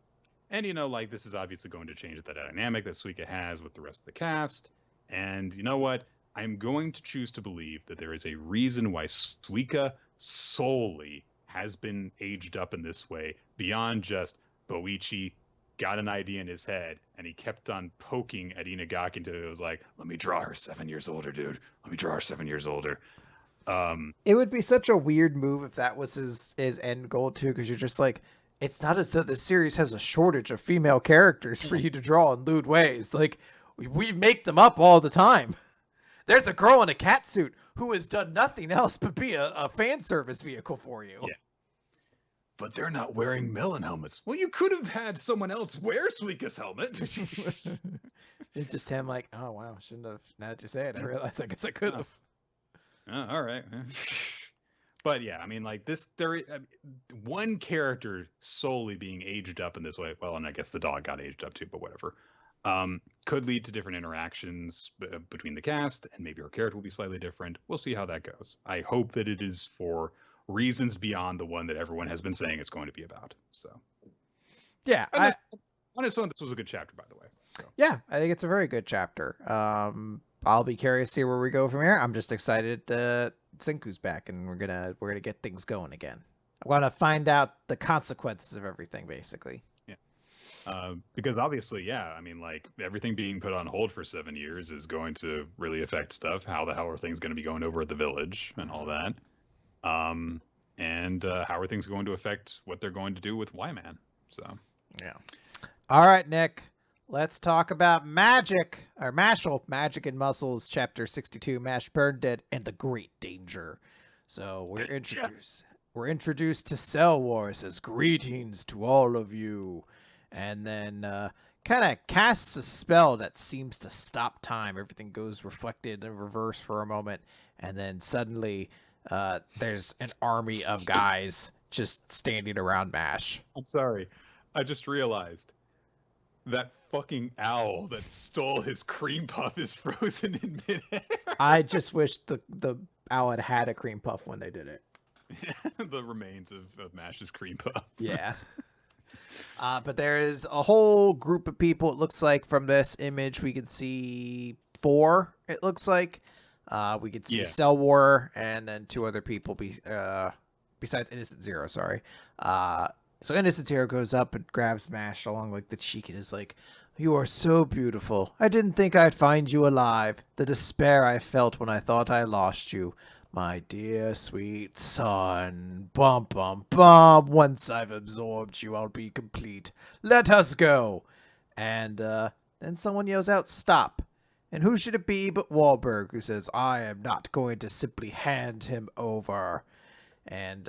you know, like, this is obviously going to change the dynamic that Suika has with the rest of the cast. And you know what? I'm going to choose to believe that there is a reason why Suika solely has been aged up in this way beyond just Boichi got an idea in his head and he kept on poking at Inagaki until it was like, let me draw her 7 years older, dude. Let me draw her 7 years older. It would be such a weird move if that was his end goal too, because you're just like, it's not as though the series has a shortage of female characters for you to draw in lewd ways. Like, we make them up all the time. There's a girl in a cat suit who has done nothing else but be a fan service vehicle for you. Yeah. But they're not wearing melon helmets. Well, you could have had someone else wear Suika's helmet. It's just him like, oh, wow, shouldn't have. Now that you say it, I realize I guess I could have. All right. But yeah, I mean, like one character solely being aged up in this way. Well, and I guess the dog got aged up too, but whatever. Could lead to different interactions between the cast, and maybe our character will be slightly different. We'll see how that goes. I hope that it is for reasons beyond the one that everyone has been saying it's going to be about. So, yeah, I understand this was a good chapter, by the way. So. Yeah, I think it's a very good chapter. I'll be curious to see where we go from here. I'm just excited that Senku's back, and we're gonna get things going again. I want to find out the consequences of everything, basically. Because obviously, yeah, I mean, like, everything being put on hold for 7 years is going to really affect stuff. How the hell are things going to be going over at the village and all that? And how are things going to affect what they're going to do with Y-Man? So, yeah. All right, Nick, let's talk about magic, or Mashle, Magic and Muscles, Chapter 62, Mash Burn Dead, and the Great Danger. So we're introduced to Cell Wars as greetings to all of you. And then kind of casts a spell that seems to stop time. Everything goes reflected in reverse for a moment. And then suddenly there's an army of guys just standing around Mash. I'm sorry. I just realized that fucking owl that stole his cream puff is frozen in midair. I just wish the owl had a cream puff when they did it. The remains of Mash's cream puff. Yeah. But there is a whole group of people. It looks like from this image we could see 4. It looks like we could see Cell War and then 2 other people besides Innocent Zero. Sorry. So Innocent Zero goes up and grabs Mash along like the cheek and is like, "You are so beautiful. I didn't think I'd find you alive. The despair I felt when I thought I lost you. My dear sweet son, bum bum bum, once I've absorbed you, I'll be complete. Let us go. And then someone yells out, stop. And who should it be but Wahlberg, who says, I am not going to simply hand him over. And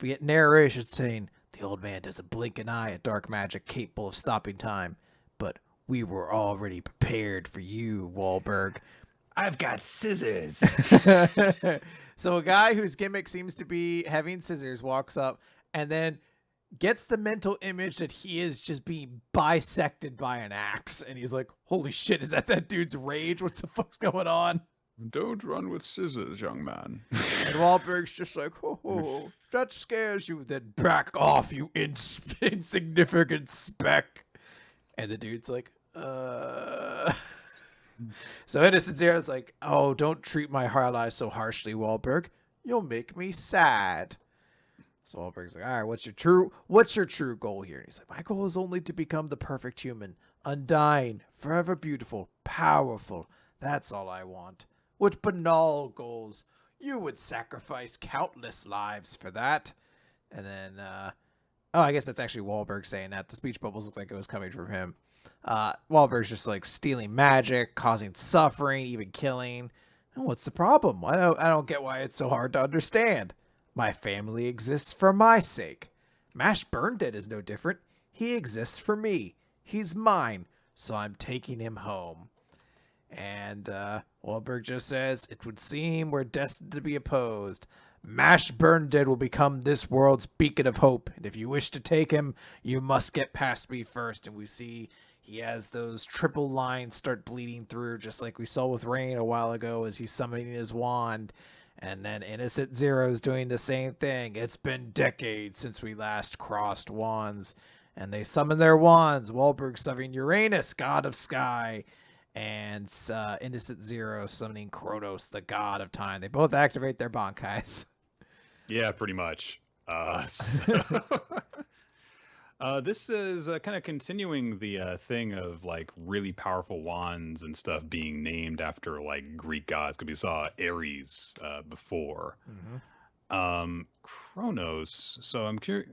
we get narration saying, the old man doesn't blink an eye at dark magic capable of stopping time. But we were already prepared for you, Wahlberg. I've got scissors. So a guy whose gimmick seems to be having scissors walks up and then gets the mental image that he is just being bisected by an axe. And he's like, holy shit, is that dude's rage? What the fuck's going on? Don't run with scissors, young man. And Wahlberg's just like, oh, that scares you. Then back off, you insignificant speck. And the dude's like, So Innocent Zero's like, oh, don't treat my ally so harshly, Wahlberg. You'll make me sad. So Wahlberg's like, all right, what's your true goal here? And he's like, my goal is only to become the perfect human, undying, forever beautiful, powerful. That's all I want. What banal goals. You would sacrifice countless lives for that. And then, I guess that's actually Wahlberg saying that. The speech bubbles look like it was coming from him. Wahlberg's just like stealing magic, causing suffering, even killing. And what's the problem? I don't get why it's so hard to understand. My family exists for my sake. Mash Burndead is no different. He exists for me. He's mine, so I'm taking him home. And Wahlberg just says, it would seem we're destined to be opposed. Mash Burndead will become this world's beacon of hope, and if you wish to take him, you must get past me first. And we see he has those triple lines start bleeding through, just like we saw with Rain a while ago as he's summoning his wand. And then Innocent Zero's doing the same thing. It's been decades since we last crossed wands. And they summon their wands. Wahlberg summoning Uranus, god of sky. And Innocent Zero summoning Kronos, the god of time. They both activate their Bankais. Yeah, pretty much. This is kind of continuing the thing of like really powerful wands and stuff being named after like Greek gods. Because we saw Ares before. Mm-hmm. Kronos. So I'm trying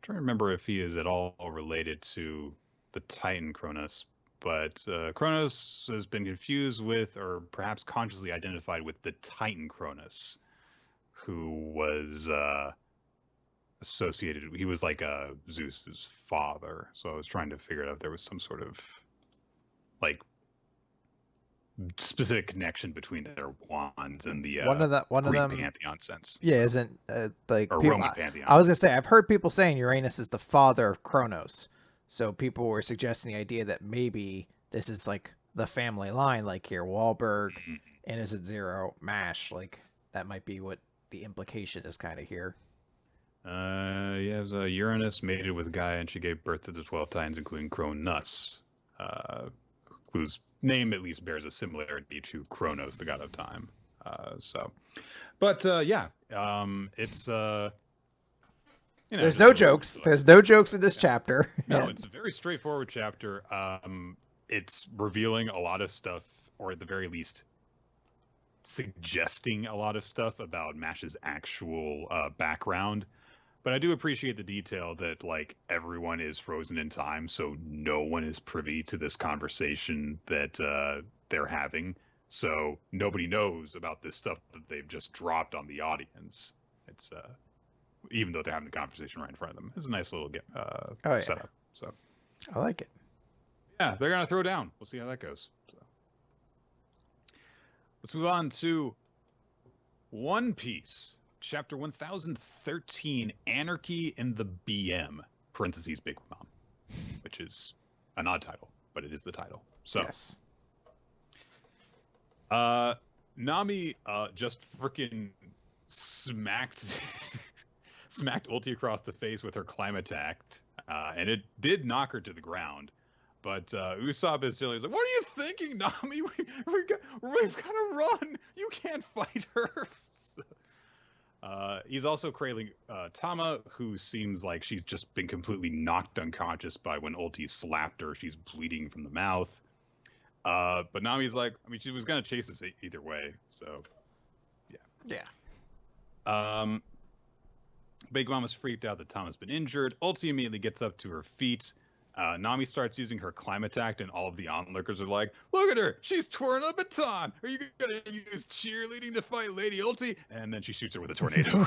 to remember if he is at all related to the Titan Kronos. But Kronos has been confused with, or perhaps consciously identified with, the Titan Kronos, who was associated. He was like Zeus's father. So I was trying to figure out if there was some sort of like specific connection between their wands and the one Greek of them pantheon sense. Yeah, isn't like or people, Roman pantheon. I was gonna say I've heard people saying Uranus is the father of Kronos. So people were suggesting the idea that maybe this is like the family line, like here, Wahlberg, Innocent Zero, MASH, like that might be what the implication is kind of here. Yeah, it was Uranus mated with Gaia, and she gave birth to the 12 Titans, including Cronus, whose name at least bears a similarity to Kronos, the god of time. It's there's no jokes. There's no jokes in this chapter. No, it's a very straightforward chapter. It's revealing a lot of stuff, or at the very least, suggesting a lot of stuff about Mash's actual background. But I do appreciate the detail that like everyone is frozen in time, so no one is privy to this conversation that they're having. So nobody knows about this stuff that they've just dropped on the audience. It's even though they're having the conversation right in front of them. It's a nice little setup. So I like it. Yeah, they're gonna throw down. We'll see how that goes. So let's move on to One Piece, chapter 1013, Anarchy in the BM (parentheses Big Mom), which is an odd title, but it is the title. So yes. Nami just freaking smacked Ulti across the face with her climb attack, and it did knock her to the ground. But Usopp is silly. He's like, "What are you thinking, Nami? We've got to run. You can't fight her." He's also crailing Tama, who seems like she's just been completely knocked unconscious by when Ulti slapped her. She's bleeding from the mouth. But Nami's like, I mean, she was gonna chase us either way, so yeah. Yeah. Big Mom is freaked out that Tom has been injured. Ulti immediately gets up to her feet. Nami starts using her climb attack, and all of the onlookers are like, "Look at her! She's twirling a baton! Are you gonna use cheerleading to fight Lady Ulti?" And then she shoots her with a tornado.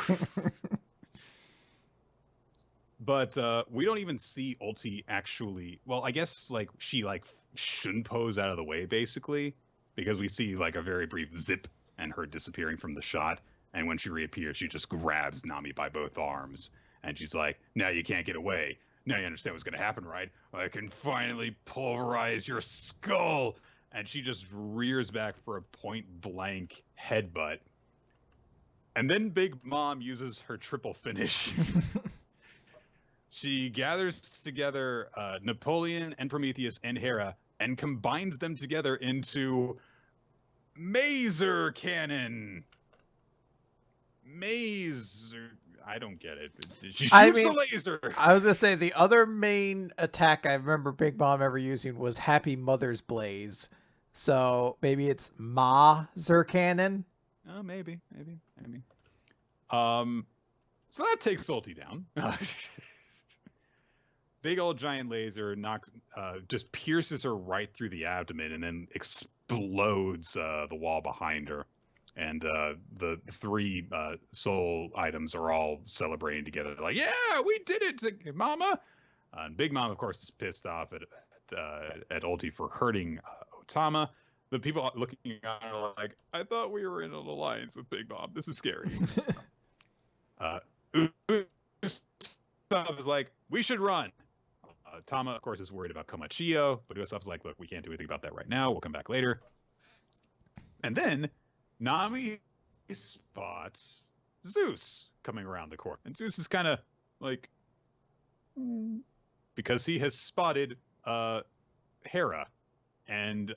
But we don't even see Ulti actually. Well, I guess like she like shouldn't pose out of the way basically, because we see like a very brief zip and her disappearing from the shot. And when she reappears, she just grabs Nami by both arms, and she's like, "Now you can't get away. Now you understand what's going to happen, right? I can finally pulverize your skull." And she just rears back for a point-blank headbutt. And then Big Mom uses her triple finish. She gathers together Napoleon and Prometheus and Hera and combines them together into Maser Cannon. Maser... I don't get it. She shoots a laser. I was gonna say the other main attack I remember Big Mom ever using was Happy Mother's Blaze. So maybe it's Maser Cannon. Oh, maybe. So that takes Ulti down. Big old giant laser knocks, just pierces her right through the abdomen and then explodes the wall behind her. And the three soul items are all celebrating together. They're like, "Yeah, we did it, Mama!" And Big Mom, of course, is pissed off at Ulti for hurting Otama. The people looking at her are like, "I thought we were in an alliance with Big Mom. This is scary." Usopp is like, "We should run." Tama, of course, is worried about Komachiyo, but Usopp's like, "Look, we can't do anything about that right now. We'll come back later." And then Nami spots Zeus coming around the corner. And Zeus is kind of like, because he has spotted Hera. And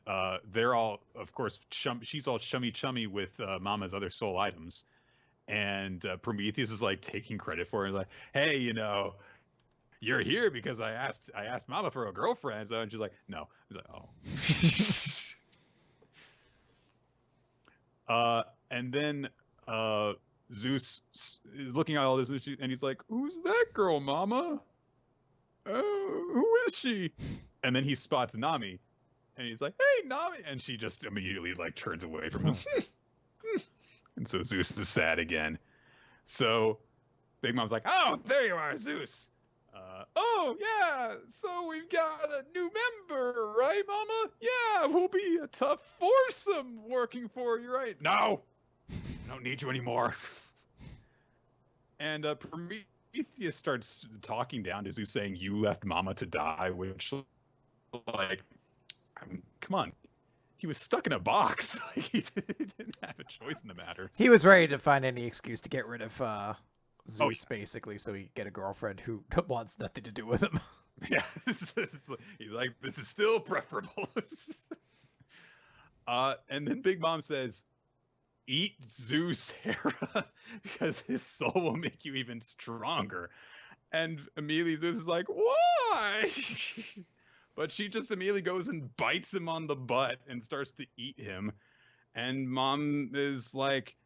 they're all, of course, she's all chummy with Mama's other soul items. And Prometheus is like taking credit for it. Like, "Hey, you're here because I asked Mama for a girlfriend." So, and she's like, "No." He's like, "Oh." And then Zeus is looking at all this, and he's like, "Who's that girl, Mama? Who is she?" And then he spots Nami, and he's like, "Hey, Nami!" And she just immediately like turns away from him. And so Zeus is sad again. So Big Mom's like, "Oh, there you are, Zeus. Oh, yeah, so we've got a new member, right, Mama? Yeah, we'll be a tough foursome working for you, right?" "No, I don't need you anymore." And Prometheus starts talking down to Zeus, saying, "You left Mama to die," which, like, come on. He was stuck in a box. He didn't have a choice in the matter. He was ready to find any excuse to get rid of Zeus, basically, so he could get a girlfriend who wants nothing to do with him. Yeah, he's like, "This is still preferable." And then Big Mom says, "Eat Zeus, Hera, because his soul will make you even stronger." And immediately Zeus is like, "Why?" But she just immediately goes and bites him on the butt and starts to eat him. And Mom is like,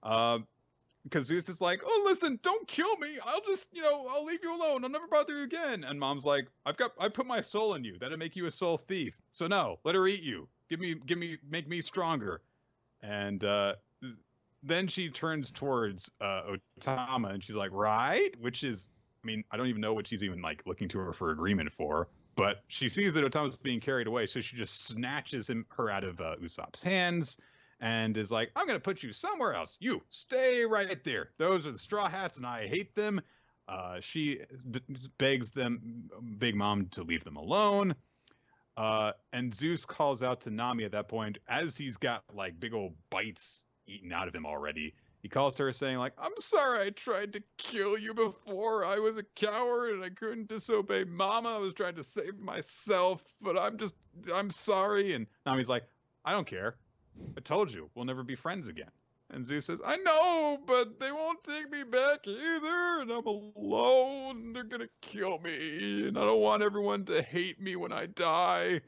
because Zeus is like, "Oh, listen, don't kill me. I'll just, I'll leave you alone. I'll never bother you again." And Mom's like, I put my soul in you. That'll make you a soul thief. So no, let her eat you. Make me stronger. And then she turns towards Otama and she's like, "Right?" Which is, I mean, I don't even know what she's even like looking to her for agreement for. But she sees that Otama's being carried away, so she just snatches her out of Usopp's hands and is like, "I'm going to put you somewhere else. You stay right there. Those are the Straw Hats, and I hate them." She begs Big Mom, to leave them alone. And Zeus calls out to Nami at that point, as he's got like big old bites eaten out of him already. He calls to her saying like, "I'm sorry I tried to kill you before. I was a coward and I couldn't disobey Mama. I was trying to save myself, but I'm sorry." And Nami's like, "I don't care. I told you, we'll never be friends again." And Zeus says, "I know, but they won't take me back either, and I'm alone. They're gonna kill me, and I don't want everyone to hate me when I die."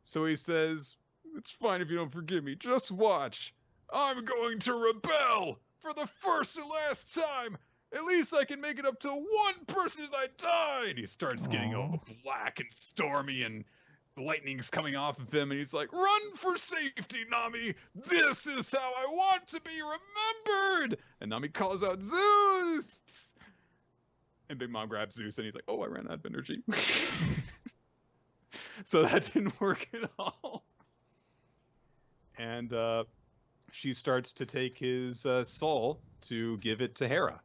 So he says, "It's fine if you don't forgive me. Just watch. I'm going to rebel for the first and last time. At least I can make it up to one person as I die. And he starts getting all Aw. black and stormy, and the lightning's coming off of him, and he's like, "Run for safety, Nami! This is how I want to be remembered!" And Nami calls out, "Zeus!" And Big Mom grabs Zeus, and he's like, "Oh, I ran out of energy." So that didn't work at all. And she starts to take his soul to give it to Hera.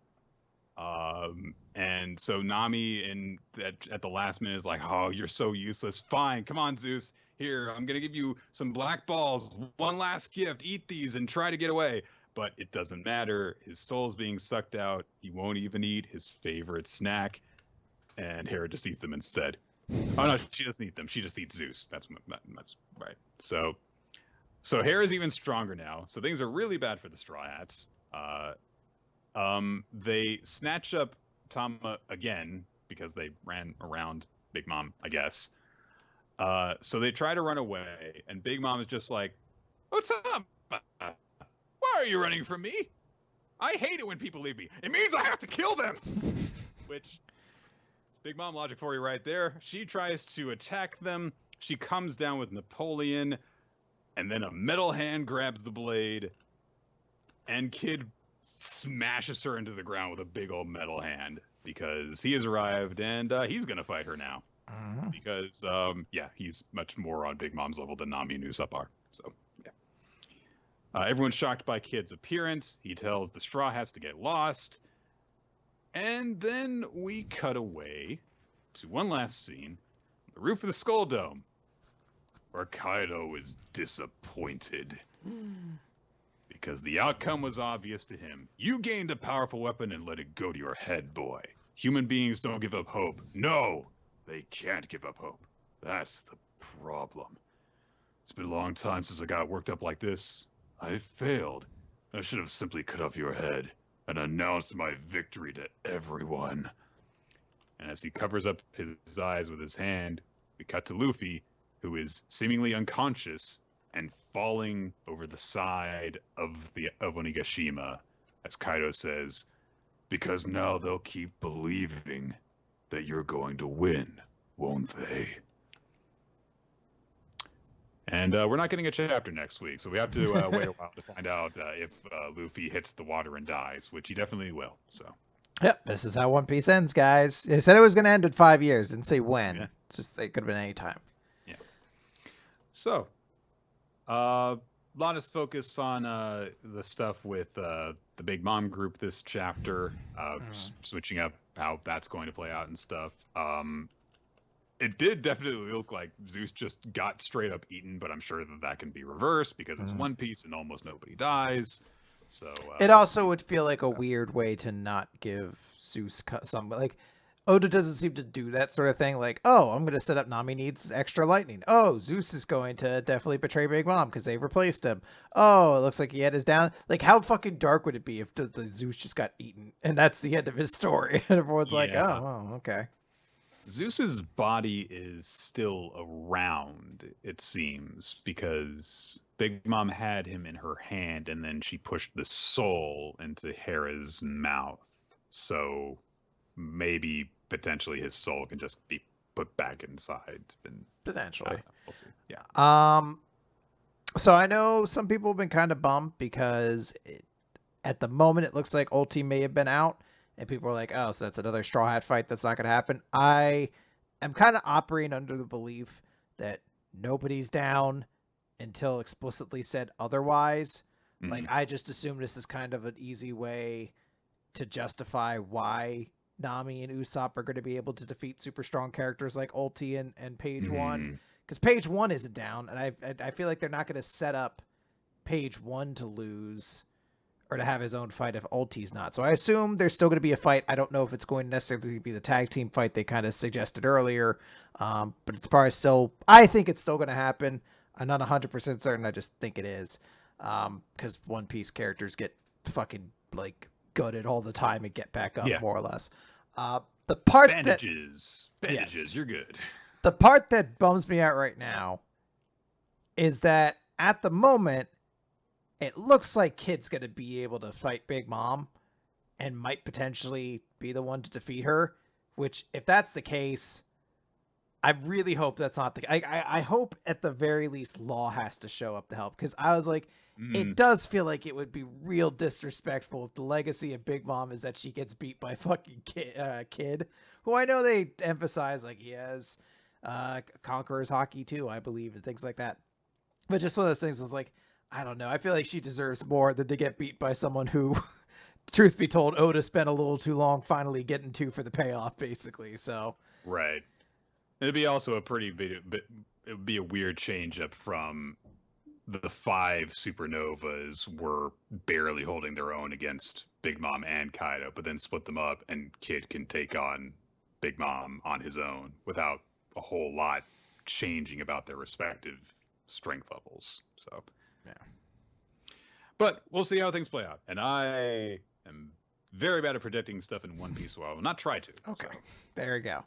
And so Nami at the last minute is like, "Oh, you're so useless. Fine, come on, Zeus. Here, I'm gonna give you some black balls. One last gift. Eat these and try to get away." But it doesn't matter. His soul's being sucked out. He won't even eat his favorite snack, and Hera just eats them instead. Oh no, she doesn't eat them. She just eats Zeus. That's right. So Hera's even stronger now. So things are really bad for the Straw Hats. They snatch up Tama again because they ran around Big Mom, I guess. So they try to run away, and Big Mom is just like, "Oh, Tama, why are you running from me? I hate it when people leave me. It means I have to kill them." Which, Big Mom logic for you right there. She tries to attack them. She comes down with Napoleon, and then a metal hand grabs the blade, and Kid smashes her into the ground with a big old metal hand because he has arrived, and he's gonna fight her now. Because he's much more on Big Mom's level than Nami and Usopp are. So yeah. Everyone's shocked by Kid's appearance. He tells the Straw Hats to get lost. And then we cut away to one last scene, the roof of the Skull Dome, where Kaido is disappointed. Because the outcome was obvious to him. You gained a powerful weapon and let it go to your head, boy. Human beings don't give up hope. No, they can't give up hope. That's the problem. It's been a long time since I got worked up like this. I failed. I should have simply cut off your head and announced my victory to everyone. And as he covers up his eyes with his hand, we cut to Luffy, who is seemingly unconscious and falling over the side of Onigashima, as Kaido says, "Because now they'll keep believing that you're going to win, won't they?" And we're not getting a chapter next week, so we have to wait a while to find out if Luffy hits the water and dies, which he definitely will. So. Yep, this is how One Piece ends, guys. They said it was going to end in 5 years. Didn't say when. Yeah. It's just it could have been any time. Yeah. So, a lot is focused on the stuff with the Big Mom group this chapter, switching up how that's going to play out and stuff. It did definitely look like Zeus just got straight up eaten, but I'm sure that can be reversed because it's One Piece and almost nobody dies. So it also would feel like a weird way to not give Zeus some, like, Oda doesn't seem to do that sort of thing. Like, oh, I'm going to set up Nami needs extra lightning. Oh, Zeus is going to definitely betray Big Mom because they've replaced him. Oh, it looks like he had his down. Like, how fucking dark would it be if the Zeus just got eaten and that's the end of his story? And everyone's like, oh, okay. Zeus's body is still around, it seems, because Big Mom had him in her hand and then she pushed the soul into Hera's mouth. So maybe potentially his soul can just be put back inside. And, potentially. We'll see. Yeah. So I know some people have been kind of bummed because at the moment it looks like Ulti may have been out. And people are like, oh, so that's another Straw Hat fight that's not going to happen. I am kind of operating under the belief that nobody's down until explicitly said otherwise. Mm-hmm. Like, I just assume this is kind of an easy way to justify why Nami and Usopp are going to be able to defeat super strong characters like Ulti and Page One. Because Page One isn't down. And I feel like they're not going to set up Page One to lose or to have his own fight if Ulti's not. So I assume there's still going to be a fight. I don't know if it's going to necessarily be the tag team fight they kind of suggested earlier. But it's probably still, I think it's still going to happen. I'm not 100% certain. I just think it is. Because One Piece characters get fucking like gutted all the time and get back up more or less. The part bandages, yes, you're good. The part that bums me out right now is that at the moment, it looks like Kid's going to be able to fight Big Mom and might potentially be the one to defeat her, which if that's the case, I really hope that's not the I hope at the very least Law has to show up to help, because I was like, it does feel like it would be real disrespectful if the legacy of Big Mom is that she gets beat by fucking Kid, who I know they emphasize like he has Conqueror's Hockey too, I believe, and things like that. But just one of those things is like, I don't know. I feel like she deserves more than to get beat by someone who, truth be told, Oda spent a little too long finally getting to for the payoff, basically. So right. It'd be also a pretty bit. It would be a weird change up from the 5 supernovas were barely holding their own against Big Mom and Kaido, but then split them up, and Kid can take on Big Mom on his own without a whole lot changing about their respective strength levels. So, yeah. But we'll see how things play out. And I am very bad at predicting stuff in One Piece, so I will not try to. Okay, So. there we go.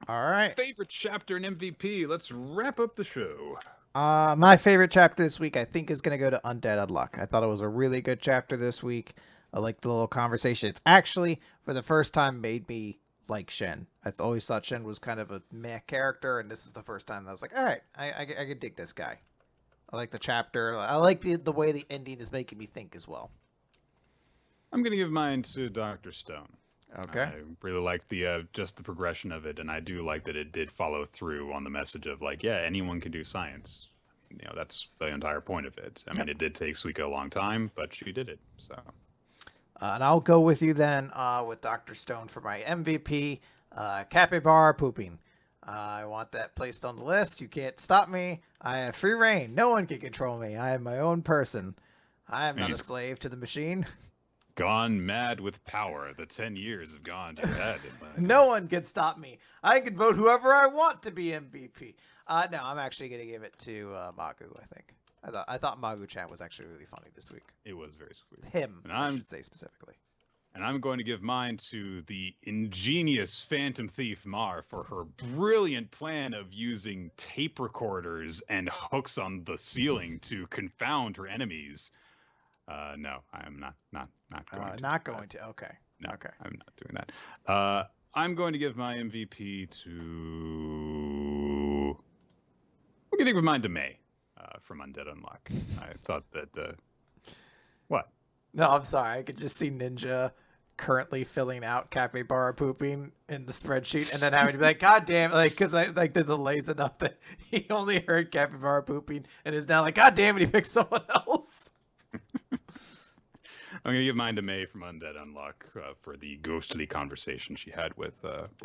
All right. Favorite chapter and MVP. Let's wrap up the show. My favorite chapter this week, I think, is going to go to Undead Unluck. I thought it was a really good chapter this week. I like the little conversation. It's actually, for the first time, made me like Shen. I always thought Shen was kind of a meh character, and this is the first time that I was like, all right, I could dig this guy. I like the chapter. I like the way the ending is making me think as well. I'm going to give mine to Dr. Stone. Okay. I really like the just the progression of it, and I do like that it did follow through on the message of like, yeah, anyone can do science. You know, that's the entire point of it. I mean, it did take Suika a long time, but she did it. So, and I'll go with you then with Dr. Stone for my MVP, Capybara pooping. I want that placed on the list. You can't stop me. I have free reign. No one can control me. I am my own person. I am not a slave to the machine. Gone mad with power. The 10 years have gone to your head. No one can stop me. I can vote whoever I want to be MVP. No, I'm actually going to give it to Magu, I think. I thought Magu-chan was actually really funny this week. It was very sweet. Him, and I should say specifically. And I'm going to give mine to the ingenious Phantom Thief Mar for her brilliant plan of using tape recorders and hooks on the ceiling to confound her enemies. No, I am not going to. Not going to. Okay. No, okay. I'm not doing that. I'm going to give my MVP to. I'm going to give mine to May from Undead Unluck. I thought that. What? No, I'm sorry. I could just see Ninja currently filling out Capybara pooping in the spreadsheet, and then having to be like, God damn, like, because I like the delays enough that he only heard Capybara pooping and is now like, God damn it, he picked someone else. I'm gonna give mine to May from Undead Unluck for the ghostly conversation she had with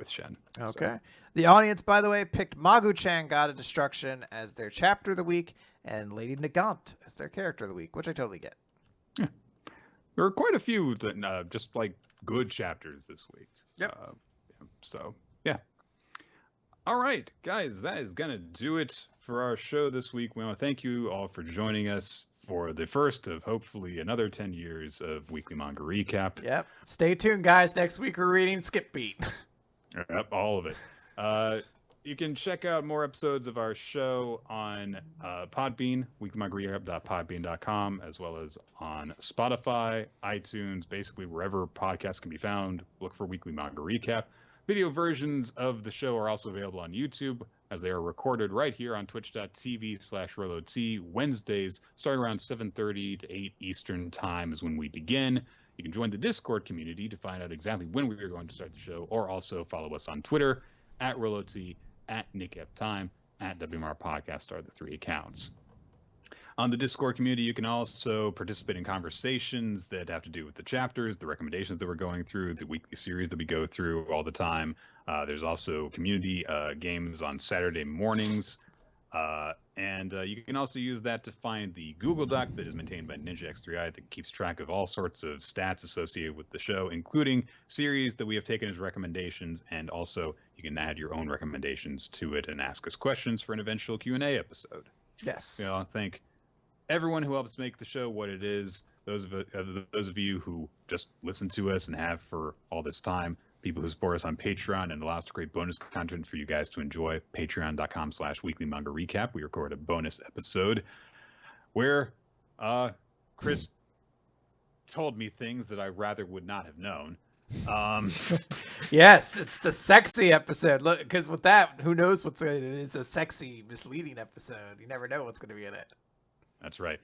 Shen. Okay. So. The audience, by the way, picked Magu-chan God of Destruction as their chapter of the week, and Lady Nagant as their character of the week, which I totally get. Yeah. There were quite a few that, just like good chapters this week. Yep. So yeah. All right, guys, that is gonna do it for our show this week. We want to thank you all for joining us for the first of hopefully another 10 years of Weekly Manga Recap. Yep. Stay tuned, guys. Next week we're reading Skip Beat. Yep, all of it. You can check out more episodes of our show on Podbean, weeklymangarecap.podbean.com, as well as on Spotify, iTunes, basically wherever podcasts can be found. Look for Weekly Manga Recap. Video versions of the show are also available on YouTube, as they are recorded right here on twitch.tv/RoloT Wednesdays, starting around 7:30 to 8 Eastern time is when we begin. You can join the Discord community to find out exactly when we are going to start the show, or also follow us on Twitter, @RoloT, @NickFTime, @WMR Podcast are the 3 accounts. On the Discord community, you can also participate in conversations that have to do with the chapters, the recommendations that we're going through, the weekly series that we go through all the time. There's also community games on Saturday mornings. And you can also use that to find the Google Doc that is maintained by Ninja X3i that keeps track of all sorts of stats associated with the show, including series that we have taken as recommendations. And also, you can add your own recommendations to it and ask us questions for an eventual Q&A episode. Yes. You know, thank everyone who helps make the show what it is. Those of you who just listen to us and have for all this time, people who support us on Patreon and allow us to create bonus content for you guys to enjoy. Patreon.com/weekly manga recap. We record a bonus episode where Chris told me things that I rather would not have known. Yes, it's the sexy episode. Look, because with that, who knows what's in it? It's a sexy, misleading episode. You never know what's going to be in it. That's right.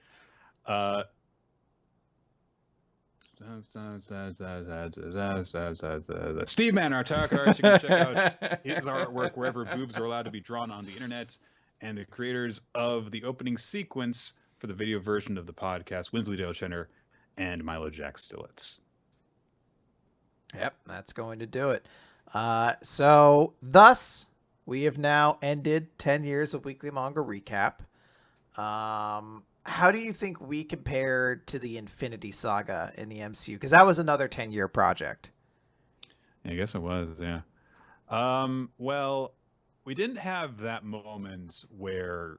Steve Man, our target artist. You can check out his artwork wherever boobs are allowed to be drawn on the internet. And the creators of the opening sequence for the video version of the podcast, Winsleydale Chenner and Milo Jack Stillitz. Yep, that's going to do it. So, thus, we have now ended 10 years of Weekly Manga Recap. How do you think we compared to the Infinity Saga in the MCU? Because that was another 10-year project. I guess it was, yeah. Well, we didn't have that moment where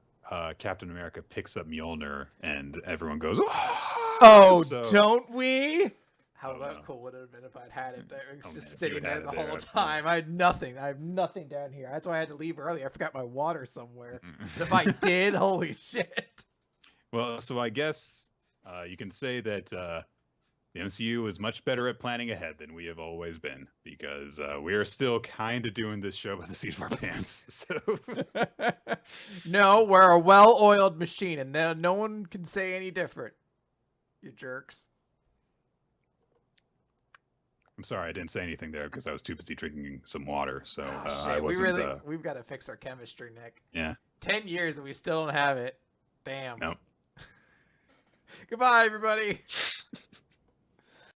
Captain America picks up Mjolnir and everyone goes, "Oh, so, don't we?" How no. cool would it have been if I'd had it there? It was Oh, just man, if sitting you there had the it there, whole I'd time. I had nothing. I have nothing down here. That's why I had to leave early. I forgot my water somewhere. But if I did, holy shit. Well, so I guess you can say that the MCU is much better at planning ahead than we have always been, because we are still kind of doing this show by the seat of our pants. So No, we're a well-oiled machine, and no one can say any different. You jerks. I'm sorry I didn't say anything there because I was too busy drinking some water. So Oh, I shit. wasn't. We've got to fix our chemistry, Nick. Yeah. 10 years and we still don't have it. Damn. Nope. Goodbye, everybody.